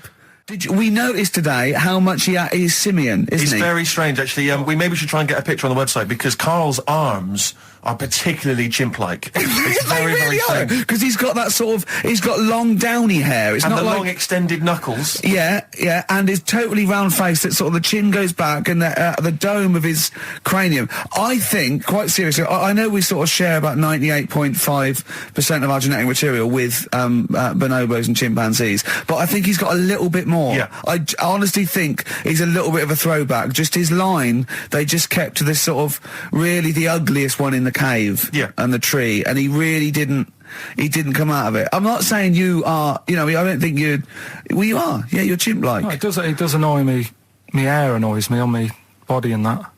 We noticed today how much he's simian, isn't he? He's very strange, actually. We maybe should try and get a picture on the website, because Karl's arms are particularly chimp-like. It's very, very strange. Because he's got that sort of, he's got long downy hair. It's and not the like long extended knuckles. Yeah, and his totally round face that sort of the chin goes back and the dome of his cranium. I think, quite seriously, I know we sort of share about 98.5% of our genetic material with bonobos and chimpanzees, but I think he's got a little bit more. Yeah. I honestly think he's a little bit of a throwback. Just his line, they just kept to this sort of really the ugliest one in the cave and the tree, and he really didn't come out of it. I'm not saying you are, I don't think you are. Yeah, you're chimp-like. No, it does annoy me. My hair annoys me on my body and that.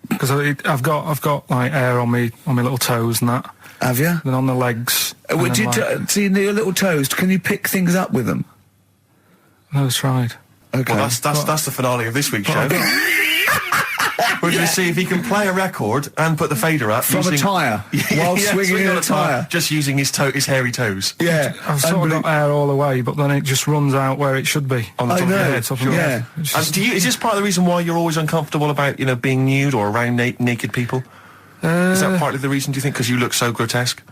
Because I've got like hair on my little toes and that. Have you? Then on the legs. Would you see your little toes? Can you pick things up with them? No, it's tried. Okay. Well, that's the finale of this week's show. We're going to see if he can play a record and put the fader up from a tyre while swinging in a tyre, just using his hairy toes. Yeah, I've sort of got hair all the way, but then it just runs out where it should be on the top of your head. Yeah. And is this part of the reason why you're always uncomfortable about being nude or around naked people? Is that partly the reason, do you think, because you look so grotesque?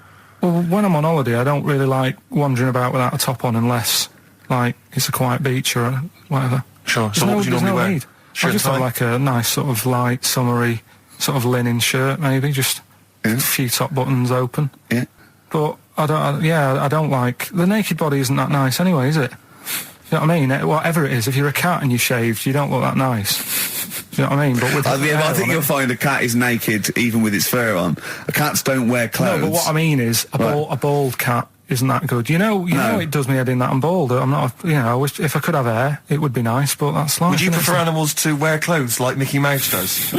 Well, when I'm on holiday, I don't really like wandering about without a top on unless like it's a quiet beach or whatever. Sure. So what would you normally wear? Need. I just have like a nice sort of light, summery, sort of linen shirt, maybe, just a few top buttons open. Yeah. But I don't like... The naked body isn't that nice anyway, is it? You know what I mean? Whatever it is, if you're a cat and you're shaved, you don't look that nice. You know what I mean? But with I think you'll find a cat is naked even with its fur on. Cats don't wear clothes. No, but what I mean is, a bald cat isn't that good. You know, it does me head in that I'm bald. I'm not, I wish if I could have hair, it would be nice, but that's life. Would you prefer animals to wear clothes like Mickey Mouse does?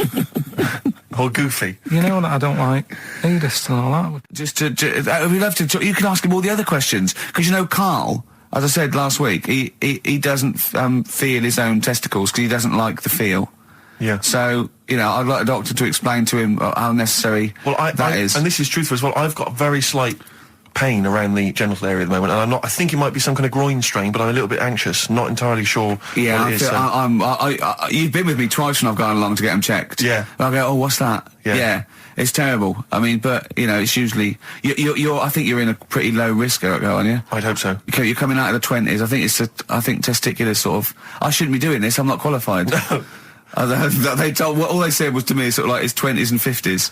Or Goofy? You know that I don't like nudist and all that. We'd love to talk. You can ask him all the other questions, because Karl, as I said last week, he doesn't feel his own testicles because he doesn't like the feel. Yeah. So, I'd like a doctor to explain to him how necessary that is. And this is truthful as well. I've got very slight pain around the genital area at the moment, and I think it might be some kind of groin strain, but I'm a little bit anxious, not entirely sure what it is. You've been with me twice when I've gone along to get them checked. Yeah. And I go, oh, what's that? Yeah. It's terrible. I mean, but, it's usually... I think you're in a pretty low risk, aren't you? I'd hope so. You're coming out of the 20s. I think testicular sort of... I shouldn't be doing this, I'm not qualified. No. All they said was to me sort of like his 20s and 50s.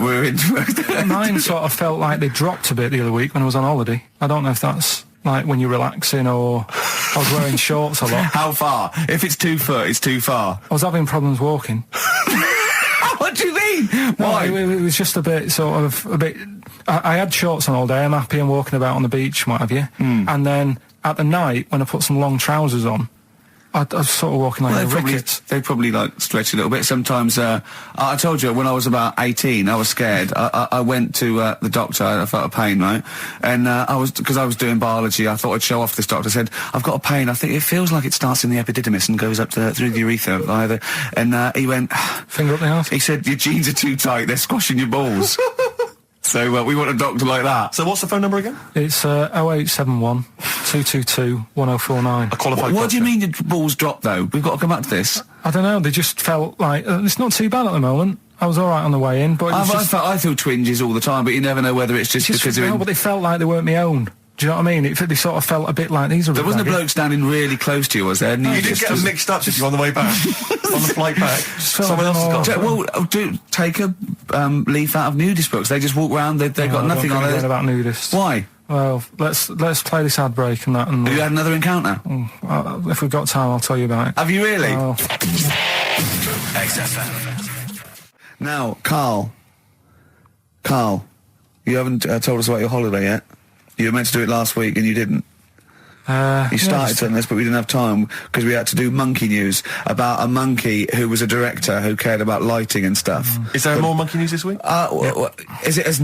We're into mine sort of felt like they dropped a bit the other week when I was on holiday. I don't know if that's like when you're relaxing or I was wearing shorts a lot. How far? If it's 2 foot, it's too far. I was having problems walking. What do you mean? Why? No, it was just a bit. I had shorts on all day. I'm happy and walking about on the beach, what have you. And then at the night when I put some long trousers on, I was sort of walking like a ricket. They probably stretch a little bit. Sometimes, I told you, when I was about 18, I was scared. I went to the doctor, I felt a pain, right? And because I was doing biology, I thought I'd show off this doctor. I said, I've got a pain, I think it feels like it starts in the epididymis and goes up through the urethra either. And he went... Finger up the arse? He said, your jeans are too tight, they're squashing your balls. So we want a doctor like that. So what's the phone number again? It's 0871 222 1049. A qualified What do you mean your balls dropped, though? We've got to come back to this. I don't know, they just felt like... it's not too bad at the moment. I was all right on the way in, but... I feel twinges all the time, but you never know whether it's just because they're... No, but they felt like they weren't my own. Do you know what I mean? They sort of felt a bit like these are. There wasn't a bloke standing really close to you, was there? You didn't get them mixed up, did you, on the way back? On the flight back? Someone else has got Well, take a leaf out of nudist books. They just walk around, they've got nothing on it. About nudists. Why? Well, let's play this ad break and that. And have you had another encounter? If we've got time, I'll tell you about it. Have you really? Oh. XFM. Now, Carl, you haven't told us about your holiday yet. You were meant to do it last week and you didn't. You started telling us, but we didn't have time because we had to do monkey news about a monkey who was a director who cared about lighting and stuff. Is there more monkey news this week? Is it as...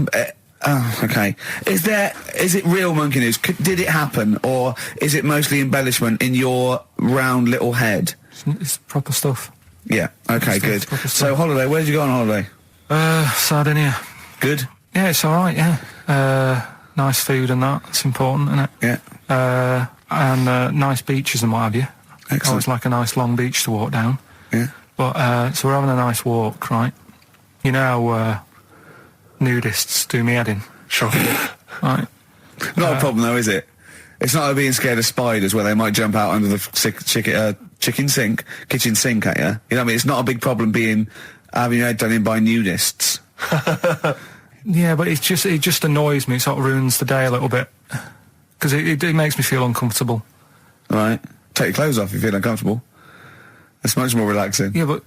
okay. Is it real monkey news? Did it happen, or is it mostly embellishment in your round little head? It's proper stuff. Yeah. Okay. Good. So holiday. Where did you go on holiday? Sardinia. Good. Yeah, it's all right. Yeah. Nice food and that. It's important, isn't it? Yeah. And nice beaches and what have you. Excellent. Always like a nice long beach to walk down. Yeah. But so we're having a nice walk, right? You know how nudists do me head in. Sure. Right. Not a problem though, is it? It's not like being scared of spiders where they might jump out under the kitchen sink at you. You know what I mean? It's not a big problem having your head done in by nudists. Yeah, but it just annoys me. It sort of ruins the day a little bit because it makes me feel uncomfortable. Right. Take your clothes off if you feel uncomfortable. It's much more relaxing. Yeah, but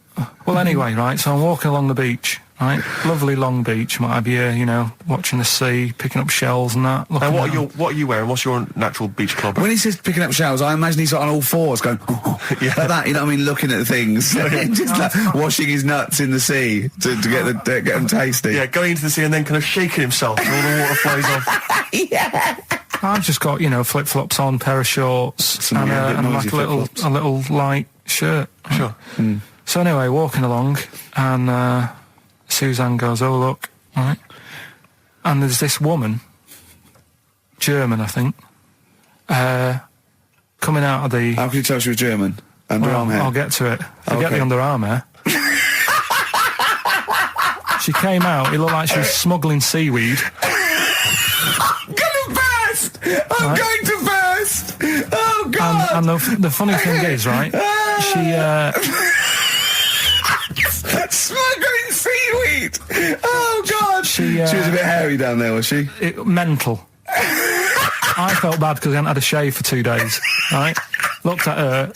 well, anyway, right. So I'm walking along the beach, right? Lovely long beach, what have you? You know, watching the sea, picking up shells and that. And what are you wearing? What's your natural beach club? When he says picking up shells, I imagine he's on all fours going, like that. You know what I mean? Looking at things, just like washing his nuts in the sea to get them tasty. Yeah, going into the sea and then kind of shaking himself and all the water flows off. Yeah. I've just got flip flops on, pair of shorts, and like a little light shirt. Sure. Mm. So anyway, walking along, and Suzanne goes, "Oh look," right? And there's this woman, German, I think, coming out of the. How can you tell she was German? Underarm hair. I'll get to it. Forget the underarm hair. She came out. It looked like she was smuggling seaweed. I'm going to burst! Oh, God! And the funny thing is, right, she... Smuggling seaweed! Oh, God! She was a bit hairy down there, was she? Mental. I felt bad because I hadn't had a shave for 2 days, right? Looked at her,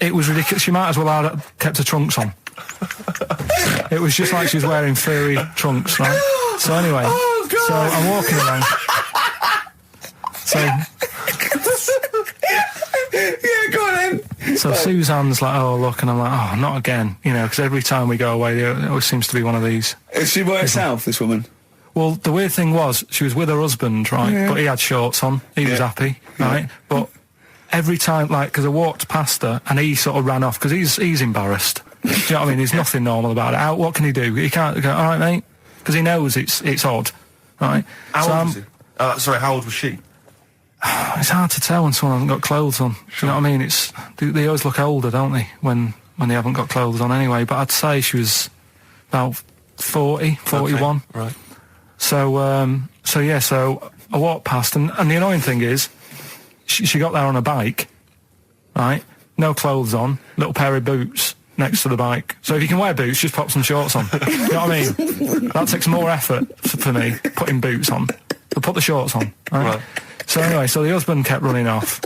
it was ridiculous. She might as well have kept her trunks on. It was just like she was wearing furry trunks, right? So anyway, so I'm walking along... So, yeah, go on then. So Suzanne's like, "Oh, look," and I'm like, "Oh, not again," because every time we go away, there always seems to be one of these. Is she by herself, this woman? Well, the weird thing was, she was with her husband, right? Yeah. But he had shorts on. He was happy, right? But every time, because I walked past her, and he sort of ran off, because he's embarrassed. Do you know what I mean? There's nothing normal about it. What can he do? He can't go, "All right, mate," because he knows it's odd, right? How old was he? Sorry, how old was she? It's hard to tell when someone hasn't got clothes on. Sure. Do you know what I mean? They always look older, don't they, when they haven't got clothes on anyway. But I'd say she was about 40, 41. Okay, right. So I walked past, and the annoying thing is, she got there on a bike, right? No clothes on, little pair of boots next to the bike. So if you can wear boots, just pop some shorts on. You know what I mean? That takes more effort for me, putting boots on. But put the shorts on, right? So anyway, the husband kept running off.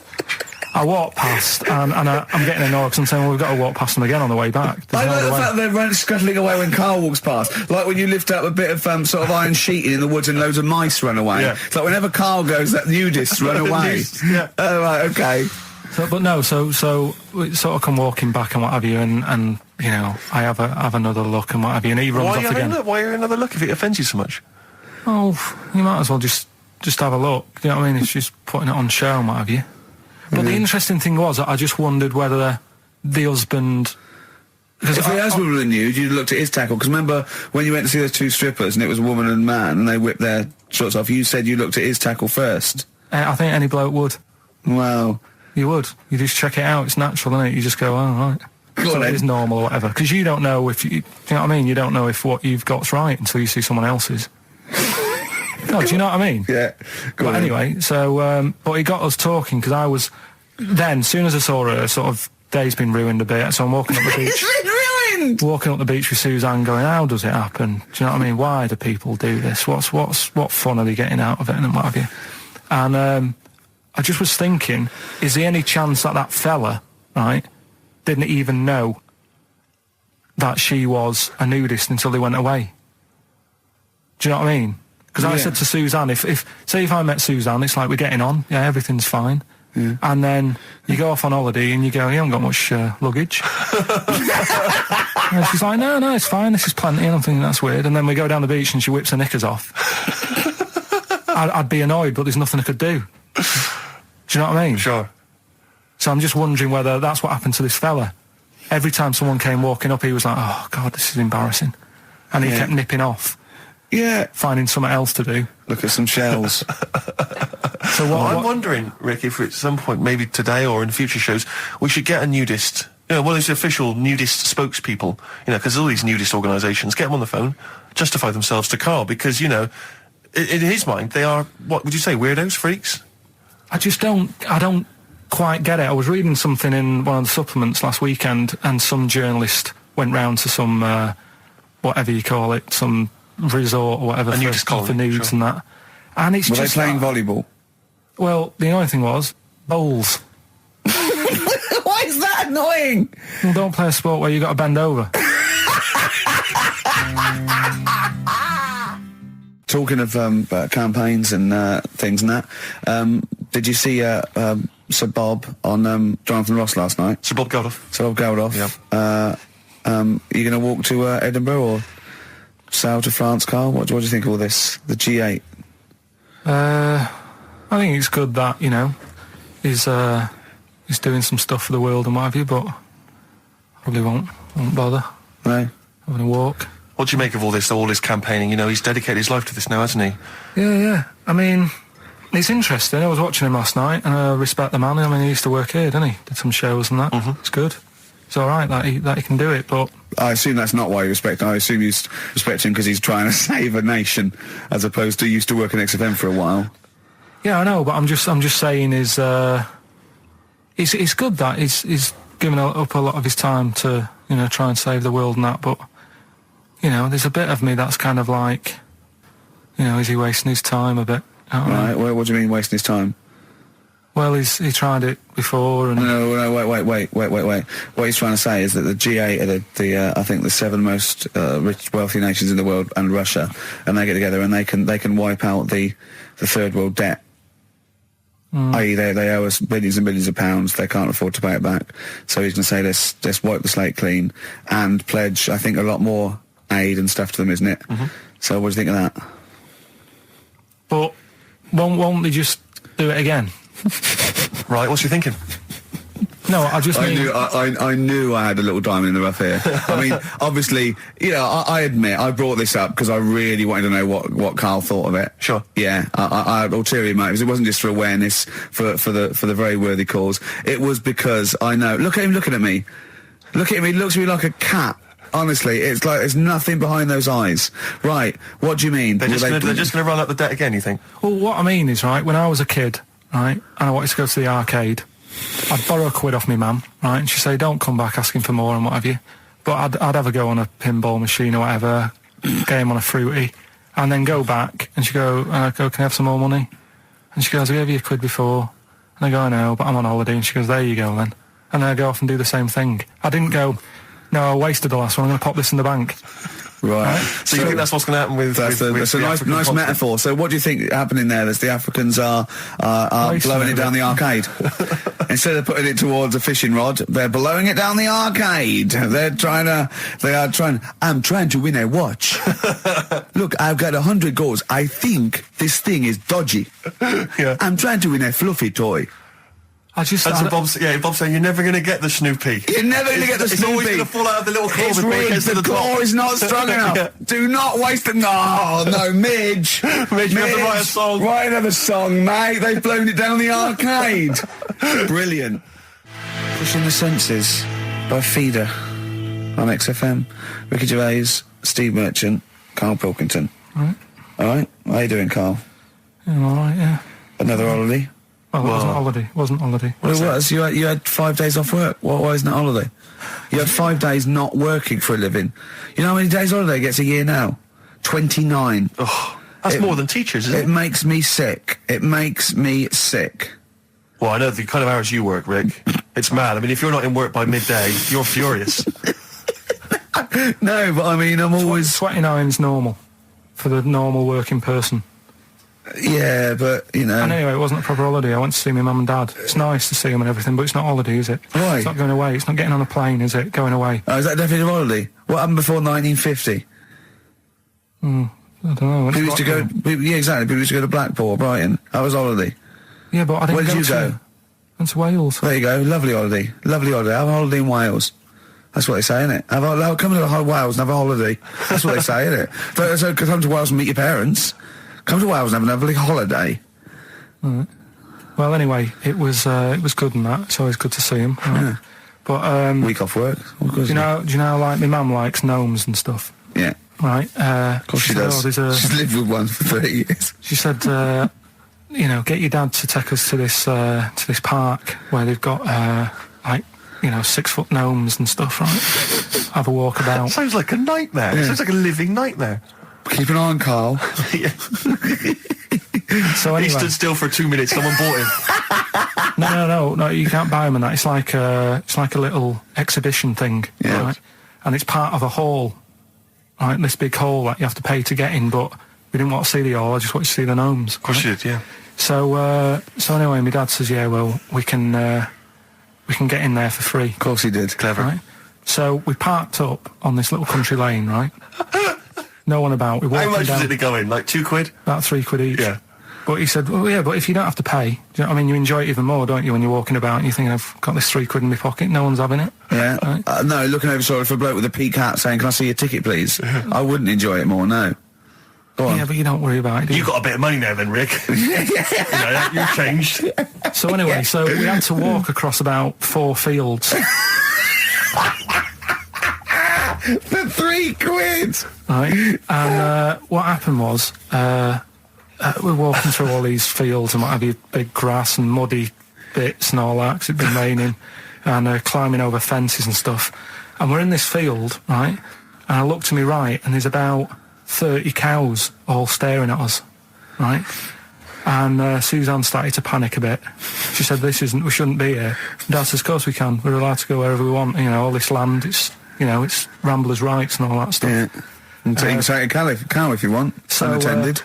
I walked past, and I'm getting annoyed because I'm saying, well, we've got to walk past them again on the way back. I like the fact that they're scuttling away when Carl walks past. Like when you lift up a bit of sort of iron sheeting in the woods and loads of mice run away. Yeah. It's like whenever Carl goes, that nudists run away. Yeah. Oh, right, okay. So we sort of come walking back and what have you, and I have another look and what have you, and he runs off again. Why are you another look if it offends you so much? Oh, you might as well just have a look. You know what I mean? It's just putting it on show and what have you. But the interesting thing was, I just wondered whether the husband... If the husband were nude, you'd looked at his tackle. Because remember, when you went to see those two strippers, and it was a woman and man, and they whipped their shorts off, you said you looked at his tackle first. I think any bloke would. Wow. You would. You just check it out. It's natural, isn't it? You just go, oh, right. So it is normal or whatever. Because you don't know if... you know what I mean? You don't know if what you've got's right until you see someone else's. No, do you know what I mean? Yeah. But anyway, so, but he got us talking, because I was, then, as soon as I saw her, sort of, day's been ruined a bit, so I'm walking up the beach. It's been ruined! Walking up the beach with Suzanne going, how does it happen? Do you know what I mean? Why do people do this? What fun are they getting out of it, and what have you? And, I just was thinking, is there any chance that fella, right, didn't even know that she was a nudist until they went away? Do you know what I mean? Because I said to Suzanne, if I met Suzanne, it's like we're getting on, yeah, everything's fine. Yeah. And then you go off on holiday and you go, you haven't got much luggage. And she's like, no, it's fine, this is plenty. And I'm thinking, that's weird. And then we go down the beach and she whips her knickers off. I'd be annoyed, but there's nothing I could do. Do you know what I mean? Sure. So I'm just wondering whether that's what happened to this fella. Every time someone came walking up, he was like, oh, God, this is embarrassing. And he kept nipping off. Yeah. Finding something else to do. Look at some shells. So I'm wondering, Rick, if at some point, maybe today or in future shows, we should get a nudist, one of these official nudist spokespeople, because all these nudist organisations, get them on the phone, justify themselves to Karl, because, in his mind, they are, what would you say, weirdos, freaks? I don't quite get it. I was reading something in one of the supplements last weekend, and some journalist went round to some, whatever you call it, some resort or whatever for nudes and that. And it's Were just they playing volleyball? Well, the annoying thing was, bowls. Why is that annoying? Well, don't play a sport where you got to bend over. Talking of campaigns and things and that, did you see Sir Bob on Jonathan Ross last night? Sir Bob Geldof. Sir Bob Geldof. Yeah. Are you going to walk to Edinburgh or sail to France, Karl? What do you think of all this? The G8? I think it's good that, he's doing some stuff for the world and what have you, but probably won't bother. No. Having a walk. What do you make of all this campaigning? He's dedicated his life to this now, hasn't he? Yeah. I mean, it's interesting. I was watching him last night, and I respect the man. I mean, he used to work here, didn't he? Did some shows and that. Mm-hmm. It's good. It's all right that he can do it, but... I assume that's not why you respect him. I assume you respect him because he's trying to save a nation, as opposed to he used to work in XFM for a while. Yeah, I know, but I'm just saying it's good that he's given up a lot of his time to, try and save the world and that, but, there's a bit of me that's kind of like, is he wasting his time a bit? Right, well, what do you mean wasting his time? Well, he tried it before and... No, wait. What he's trying to say is that the G8 are I think the 7 most rich, wealthy nations in the world, and Russia, and they get together and they can wipe out the third world debt. I.e. they owe us billions and billions of pounds, they can't afford to pay it back. So he's going to say, let's wipe the slate clean and pledge, I think, a lot more aid and stuff to them, isn't it? Mm-hmm. So what do you think of that? But won't they just do it again? Right, what's you thinking? No, I just mean... I knew I had a little diamond in the rough here. I mean, obviously, I admit, I brought this up because I really wanted to know what Karl thought of it. Sure. Yeah, I had ulterior motives. It wasn't just for awareness, for the very worthy cause. It was because I know... Look at him looking at me. Look at him, he looks at me like a cat. Honestly, it's like there's nothing behind those eyes. Right, what do you mean? They're just going to run up the debt again, you think? Well, what I mean is, right, when I was a kid, right, and I wanted to go to the arcade, I'd borrow a quid off my mum, right, and she'd say, don't come back asking for more and what have you. But I'd have a go on a pinball machine or whatever, game on a fruity, and then go back, and she'd go, can I have some more money? And she goes, I gave you a quid before. And I go, I know, but I'm on holiday. And she goes, there you go then. And then I go off and do the same thing. I didn't go, no, I wasted the last one, I'm going to pop this in the bank. Right. So you think that's what's going to happen with... That's a nice metaphor. So what do you think happening there? Is the Africans are blowing it down the arcade? Instead of putting it towards a fishing rod, they're blowing it down the arcade. I'm trying to win a watch. Look, I've got 100 goals. I think this thing is dodgy. Yeah. I'm trying to win a fluffy toy. That's what Bob's saying, you're never going to get the Snoopy. You're never going to get the Snoopy. It's always going to fall out of the little claw before it gets to the top. The claw is not strong enough. Yeah. Do not waste it. No, Midge. Midge, you have to write a song. Write another song, mate. They've blown it down the arcade. Brilliant. Pushing the Senses by Feeder on XFM. Ricky Gervais, Steve Merchant, Karl Pilkington. All right. All right? How you doing, Carl? I'm all right, yeah. Another holiday? Well, it wasn't holiday. It wasn't holiday. Well, it was. You had 5 days off work. Why isn't it holiday? You had 5 days not working for a living. You know how many days holiday gets a year now? 29. Oh, that's more than teachers, isn't it? It makes me sick. It makes me sick. Well, I know the kind of hours you work, Rick. It's mad. I mean, if you're not in work by midday, you're furious. No, but I mean, I'm always... 29's normal for the normal working person. Yeah, but, you know... And anyway, it wasn't a proper holiday. I went to see my mum and dad. It's nice to see them and everything, but it's not holiday, is it? Why? It's not going away. It's not getting on a plane, is it? Going away. Oh, is that definitely a holiday? What happened before 1950? I don't know. People used to go... Yeah, exactly. People used to go to Blackpool or Brighton. That was holiday. Yeah, but I didn't Where did you go? Went to Wales. There you go. Lovely holiday. Lovely holiday. Have a holiday in Wales. That's what they say, innit? Come to Wales and have a holiday. That's what they say, innit? So come to Wales and meet your parents. Come to Wales and have a lovely holiday. Right. Well, anyway, it was good and that. It's always good to see him. Right? Yeah. But week off work. Do you know like my mum likes gnomes and stuff? Yeah. Right. Of course she does. She's lived with one for 30 years. She said, get your dad to take us to this park where they've got 6-foot gnomes and stuff, right? Have a walk about. Sounds like a nightmare. Yeah. Sounds like a living nightmare. Keep an eye on Carl. Yeah. So anyway, he stood still for 2 minutes. Someone bought him. No. You can't buy them and that. It's like a little exhibition thing, yeah. Right? And it's part of a hall, right? This big hall that you have to pay to get in. But we didn't want to see the hall. I just wanted to see the gnomes. Of course you did, yeah. So anyway, my dad says, yeah, well, we can get in there for free. Of course he did. Clever. Right? So we parked up on this little country lane, right? No one about. We walked How much down, was it to go in? Like £2? about £3 each. Yeah. But he said, well, yeah, but if you don't have to pay, do you know what I mean? You enjoy it even more, don't you, when you're walking about and you think, I've got this £3 in my pocket, no one's having it. Yeah. Right? No, looking over for a bloke with a peak hat saying, can I see your ticket, please? I wouldn't enjoy it more, no. Go on. Yeah, but you don't worry about it, do you? You got a bit of money now then, Rick. You've changed. So anyway, so we had to walk across about 4 fields. For £3! Right? And what happened was, we're walking through all these fields and what have you, big grass and muddy bits and all that, 'cause it'd been raining, and climbing over fences and stuff. And we're in this field, right? And I look to my right, and there's about 30 cows all staring at us, right? And Suzanne started to panic a bit. She said, we shouldn't be here. And Dad says, of course we can. We're allowed to go wherever we want. You know, all this land, it's ramblers' rights and all that stuff. Yeah. And take a cow if you want. So, unattended.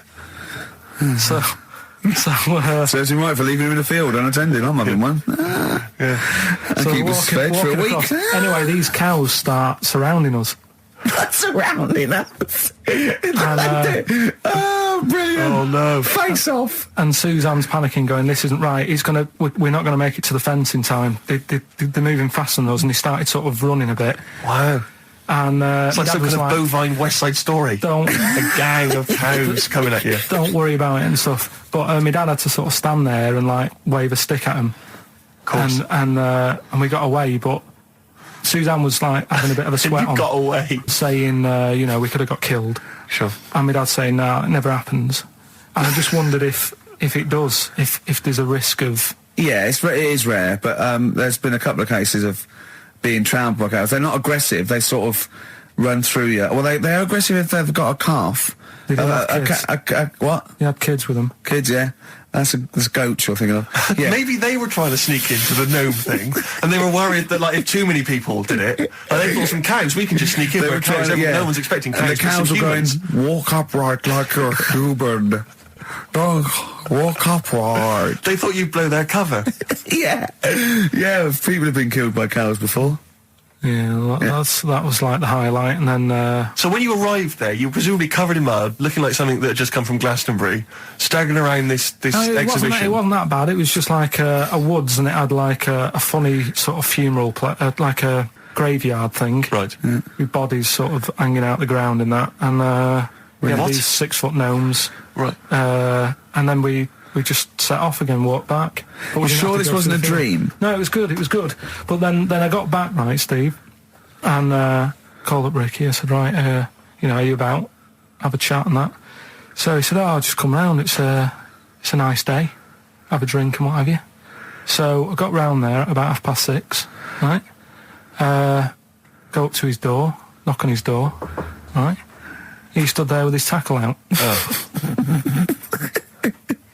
Serves him right for leaving him in the field unattended. I'm having one. Yeah. I'll keep us fed for a week. Across. Anyway, these cows start surrounding us. Surrounding us. Oh, brilliant. Oh, no. Face off. And Suzanne's panicking, going, this isn't right. We're not going to make it to the fence in time. They're moving faster than us, and he started sort of running a bit. Wow. And it's like some kind of bovine West Side Story. A gang of cows coming at you. Don't worry about it and stuff. But my dad had to sort of stand there and wave a stick at him. Of course. And we got away, but Suzanne was having a bit of a sweat on. Got away. Saying, we could have got killed. Sure. And my dad saying, no, it never happens. And I just wondered if it does, if there's a risk of... Yeah, it is rare, but there's been a couple of cases of being trampled by cows. They're not aggressive. They sort of run through you. Well, they're aggressive if they've got a calf. They have kids. What? You had kids with them. Kids, yeah. That's goats you're thinking of. Yeah. Maybe they were trying to sneak into the gnome thing, and they were worried that if too many people did it, they thought some cows, we can just sneak in. They were cows, no one's expecting cows. And the cows were going, walk upright like a human. Don't walk upright. They thought you'd blow their cover. Yeah. Yeah, people have been killed by cows before. Yeah, that was like the highlight, and then... So when you arrived there, you were presumably covered in mud, looking like something that had just come from Glastonbury, staggering around this exhibition. It wasn't that bad. It was just like a woods, and it had like a funny sort of funeral, like a graveyard thing. Right. Yeah. With bodies sort of hanging out the ground and that. And we had these 6-foot gnomes. Right. And then we just set off again, walked back. But You sure this wasn't a dream? No, it was good. But then I got back, right, Steve, and called up Ricky. I said, right, are you about? Have a chat and that. So he said, "Oh, I'll just come round. It's a nice day. Have a drink and what have you." So I got round there at about 6:30, right? Go up to his door, knock on his door, right? He stood there with his tackle out. Oh.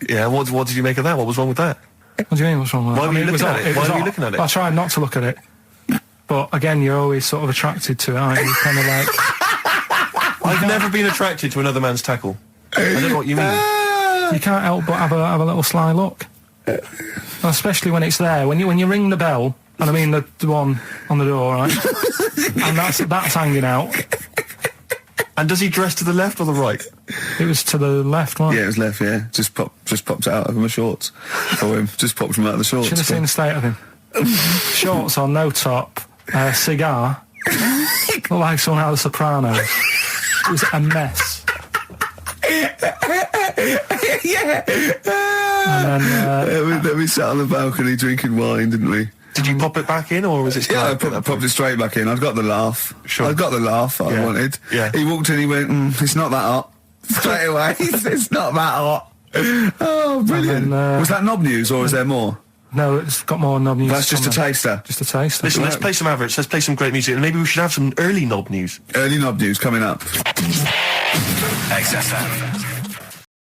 Yeah, what did you make of that? What was wrong with that? What do you mean, what's wrong with that? Why were you looking at it? Why were you looking at it? I tried not to look at it. But again, you're always sort of attracted to it, aren't you? Kind of like... I've never been attracted to another man's tackle. I don't know what you mean. You can't help but have a little sly look. Especially when it's there. When you ring the bell, and I mean the one on the door, right? And that's hanging out. And does he dress to the left or the right? It was to the left, wasn't it? Yeah, it was left, yeah. Just popped it out of my shorts for him. Just popped him out of the shorts. Should have seen the state of him. Shorts on, no top, cigar. Looked like someone out of The Sopranos. It was a mess. Yeah. And then... we sat on the balcony drinking wine, didn't we? Did you pop it back in, or was it... Yeah, I popped it straight back in. I'd got the laugh. Sure. I'd got the laugh I wanted. Yeah. He walked in, he went, it's not that hot. Straight away, it's not that hot. Oh, brilliant. Then, was that knob news, or is there more? No, it's got more knob news. That's just a taster. Just a taster. Listen, let's play some adverts, let's play some great music, and maybe we should have some early knob news. Early knob news coming up. XFM.